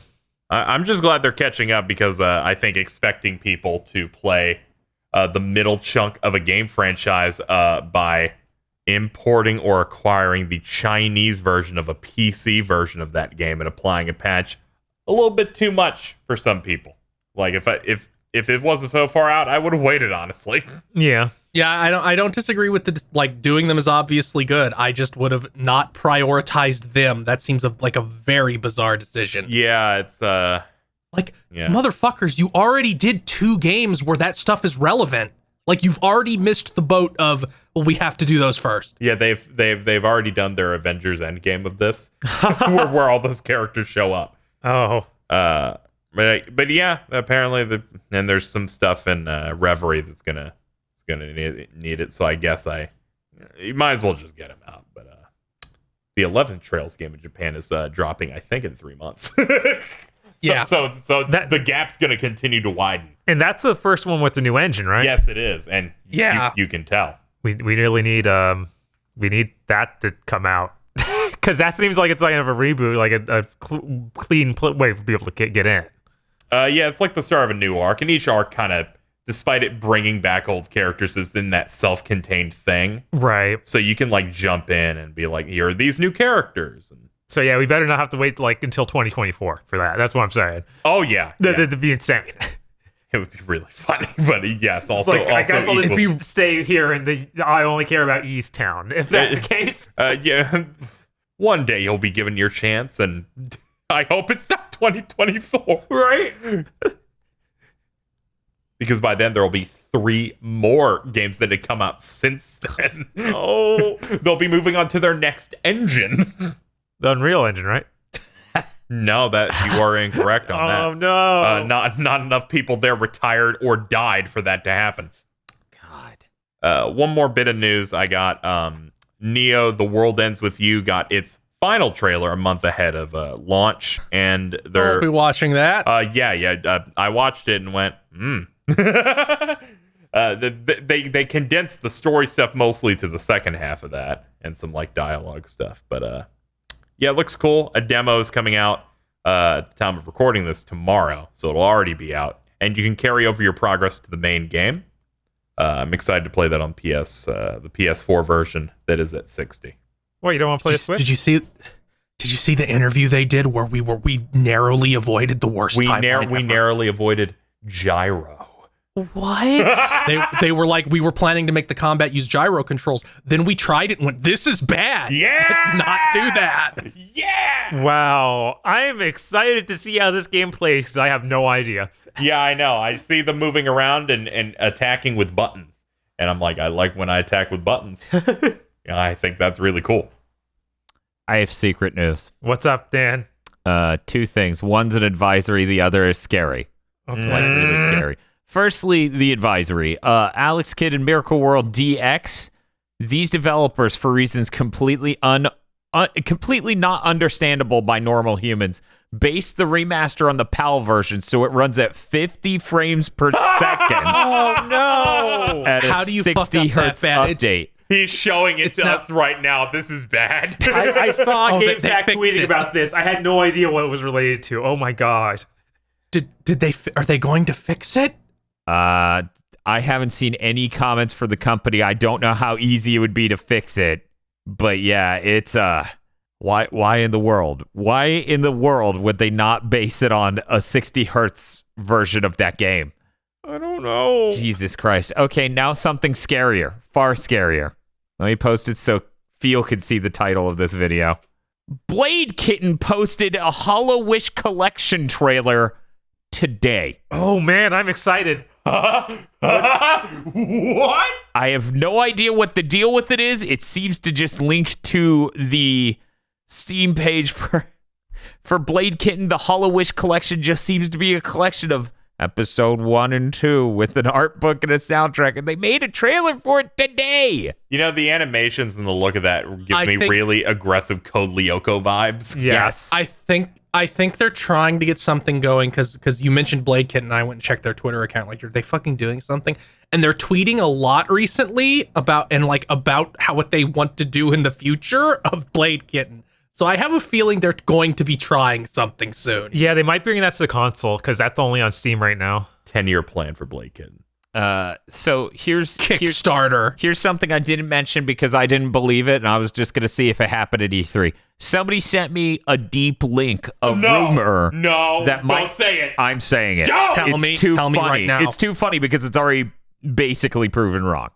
I'm just glad they're catching up because I think expecting people to play the middle chunk of a game franchise by importing or acquiring the Chinese version of a PC version of that game and applying a patch a little bit too much for some people. Like if it wasn't so far out, I would have waited, honestly.
Yeah.
Yeah, I don't disagree with the like doing them is obviously good. I just would have not prioritized them. That seems like a very bizarre decision.
Yeah, it's
Like,
yeah.
motherfuckers, you already did 2 games where that stuff is relevant. Like, you've already missed the boat of, well, we have to do those first.
Yeah, they've already done their Avengers Endgame of this, where all those characters show up.
Oh.
But yeah, apparently and there's some stuff in Reverie that's gonna need it. So I guess you might as well just get them out. But the 11th Trails game in Japan is dropping, I think, in 3 months.
Yeah.
So the gap's gonna continue to widen.
And that's the first one with the new engine, right?
Yes, it is, and
Yeah.
you can tell.
We really need that to come out. Because that seems like it's like a reboot, like a clean way for people to get in.
Yeah, it's like the start of a new arc, and each arc kind of, despite it bringing back old characters, is in that self-contained thing.
Right.
So you can like jump in and be like, here are these new characters. And
So yeah, we better not have to wait like until 2024 for that. That's what I'm saying.
oh yeah,
That'd be insane.
it would be really funny. But yes, also,
It's like, I guess I'll
equal-
just stay here in I only care about East Town, if that's the case.
yeah, one day you'll be given your chance, and I hope it's not 2024,
Right?
because by then there will be 3 more games that had come out since then.
Oh.
They'll be moving on to their next engine.
The Unreal Engine, right?
No, that you are incorrect on that.
Oh, no.
Not enough people there retired or died for that to happen.
God.
One more bit of news I got. Neo: The World Ends With You got its final trailer a month ahead of launch, and
I'll
they're
be watching that.
I watched it and went, they condensed the story stuff mostly to the second half of that and some like dialogue stuff, but yeah, it looks cool. A demo is coming out at the time of recording this tomorrow, so it'll already be out, and you can carry over your progress to the main game. I'm excited to play that on the PS4 version that is at 60.
What, you don't want to play a Switch?
Did you see the interview they did where we narrowly avoided the worst
We
timeline ever?
narrowly avoided gyro.
What? they were like, we were planning to make the combat use gyro controls. Then we tried it and went, this is bad.
Yeah!
Let's not do that.
Yeah!
Wow. I am excited to see how this game plays because I have no idea.
Yeah, I know. I see them moving around and attacking with buttons. And I'm like, I like when I attack with buttons. Yeah, I think that's really cool.
I have secret news.
What's up, Dan?
2 things. One's an advisory. The other is scary.
Okay.
Like really scary. Firstly, the advisory. Alex Kidd and Miracle World DX. These developers, for reasons completely completely not understandable by normal humans, based the remaster on the PAL version, so it runs at 50 frames per second.
Oh no!
At a
How do you fuck
60
up that
hertz
bad?
update.
He's showing it to
not-
us right now. This is bad.
I saw
Oh, they
GameStack
fixed
tweeting
it.
about this. I had no idea what it was related to. Oh my god.
Are they going to fix it?
I haven't seen any comments for the company. I don't know how easy it would be to fix it. But yeah, it's why in the world? Why in the world would they not base it on a 60 hertz version of that game?
I don't know.
Jesus Christ. Okay, now something scarier. Far scarier. Let me post it so Phil can see the title of this video. Blade Kitten posted a Hollow Wish collection trailer today.
Oh man, I'm excited.
What?
I have no idea what the deal with it is. It seems to just link to the Steam page for Blade Kitten. The Hollow Wish collection just seems to be a collection of episode 1 and 2 with an art book and a soundtrack, and they made a trailer for it today.
You know, the animations and the look of that give
I
me
think-
really aggressive Code Lyoko vibes.
Yes.
I think they're trying to get something going because you mentioned Blade Kitten and I went and checked their Twitter account. Like, are they fucking doing something? And they're tweeting a lot recently about how what they want to do in the future of Blade Kitten. So I have a feeling they're going to be trying something soon.
Yeah, they might bring that to the console because that's only on Steam right now.
10-year plan for Blade Kitten.
So here's
Kickstarter.
something I didn't mention because I didn't believe it, and I was just gonna see if it happened at E3. Somebody sent me a deep link, rumor.
No,
that
don't
might
say it.
I'm saying it.
Don't!
It's too
Tell me
funny.
right now.
It's too funny because it's already basically proven wrong.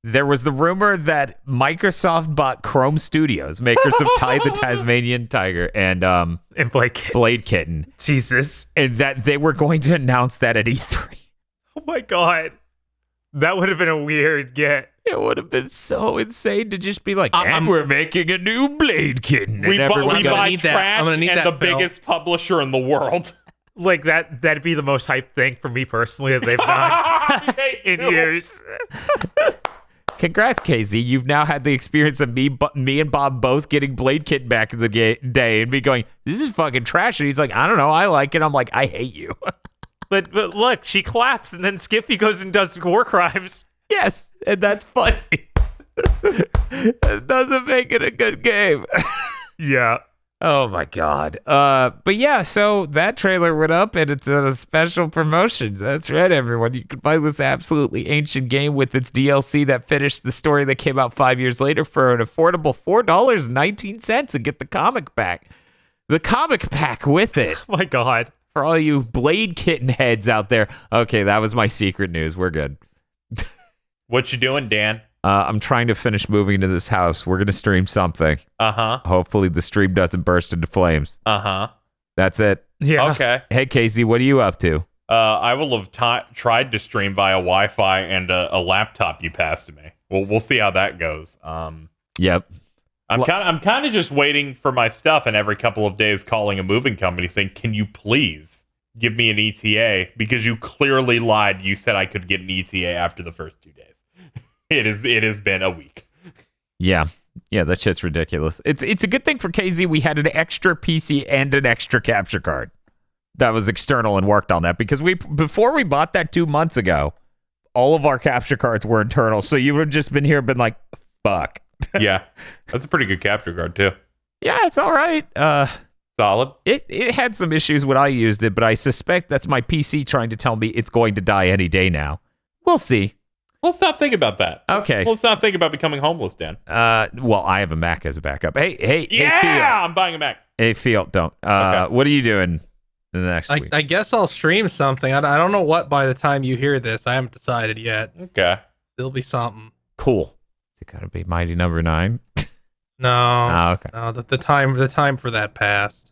There was the rumor that Microsoft bought Chrome Studios, makers of Ty the Tasmanian Tiger and
And Blake,
Blade Kitten,
Jesus.
and that they were going to announce that at E3.
Oh my god. That would have been a weird get.
It would have been so insane to just be like,
I'm-
and we're making a new Blade Kitten.
We
and
buy
everyone
gonna
trash
need that. I'm gonna need
and
that,
the
Phil.
biggest publisher in the world.
Like that'd be the most hype thing for me personally that they've done in years.
Congrats, KZ. You've now had the experience of me and Bob both getting Blade Kitten back in the day and me going, this is fucking trash. And he's like, I don't know. I like it. I'm like, I hate you.
But look, she claps and then Skippy goes and does war crimes.
Yes. And that's funny. It doesn't make it a good game.
Yeah.
Oh my god. But yeah, so that trailer went up and it's a special promotion. That's right, everyone. You can buy this absolutely ancient game with its DLC that finished the story that came out 5 years later for an affordable $4.19 and get the comic back. The comic pack with it.
Oh my god.
For all you Blade Kitten heads out there. Okay, that was my secret news. We're good.
What you doing, Dan?
I'm trying to finish moving into this house. We're going to stream something.
Uh-huh.
Hopefully the stream doesn't burst into flames.
Uh-huh.
That's it.
Yeah.
Okay.
Hey, Casey, what are you up to?
I will have tried to stream via Wi-Fi and a laptop you passed to me. We'll see how that goes.
Yep.
I'm kind of just waiting for my stuff, and every couple of days calling a moving company saying, "Can you please give me an ETA?" Because you clearly lied. You said I could get an ETA after the first 2 days. It has been a week.
Yeah, that shit's ridiculous. It's a good thing for KZ we had an extra PC and an extra capture card that was external and worked on that, because before we bought that 2 months ago, all of our capture cards were internal. So you would have just been here and been like, fuck.
Yeah, that's a pretty good capture card too.
Yeah, it's all right.
Solid.
It had some issues when I used it, but I suspect that's my PC trying to tell me it's going to die any day now. We'll see.
Let's not think about that.
Okay.
Let's not think about becoming homeless, Dan.
Well, I have a Mac as a backup. Hey,
Yeah,
Phil.
I'm buying a Mac.
Hey, Phil, don't.
Okay.
What are you doing? the next week.
I guess I'll stream something. I don't know what by the time you hear this. I haven't decided yet.
Okay.
There'll be something.
Cool. Is it gotta be Mighty Number 9?
No.
Oh, okay.
No, the time for that passed.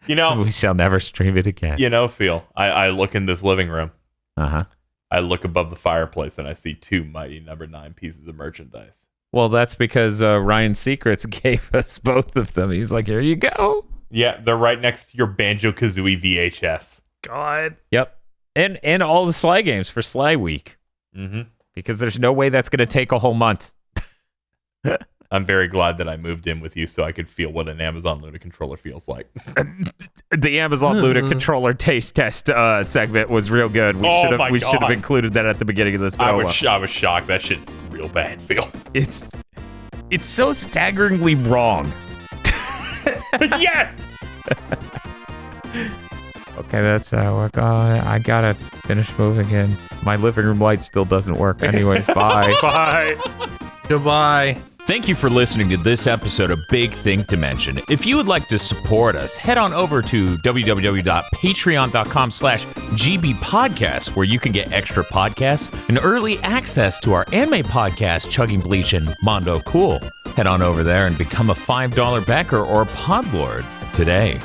You know,
We shall never stream it again.
Phil, I look in this living room.
Uh-huh.
I look above the fireplace and I see 2 Mighty Number 9 pieces of merchandise.
Well, that's because Ryan Secrets gave us both of them. He's like, here you go.
Yeah, they're right next to your Banjo-Kazooie VHS.
God.
Yep. And all the Sly games for Sly Week.
Mm-hmm.
Because there's no way that's going to take a whole month.
I'm very glad that I moved in with you so I could feel what an Amazon Luna controller feels like.
The Amazon Luna controller taste test segment was real good. We should have included that at the beginning of this.
I was shocked. That shit's real bad, Phil.
It's so staggeringly wrong.
Yes.
Okay, that's I gotta finish moving in. My living room light still doesn't work. Anyways, bye.
Bye.
Goodbye.
Thank you for listening to this episode of Big Think Dimension. If you would like to support us, head on over to www.patreon.com/gbpodcast, where you can get extra podcasts and early access to our anime podcast, Chugging Bleach and Mondo Cool. Head on over there and become a $5 backer or Podlord today.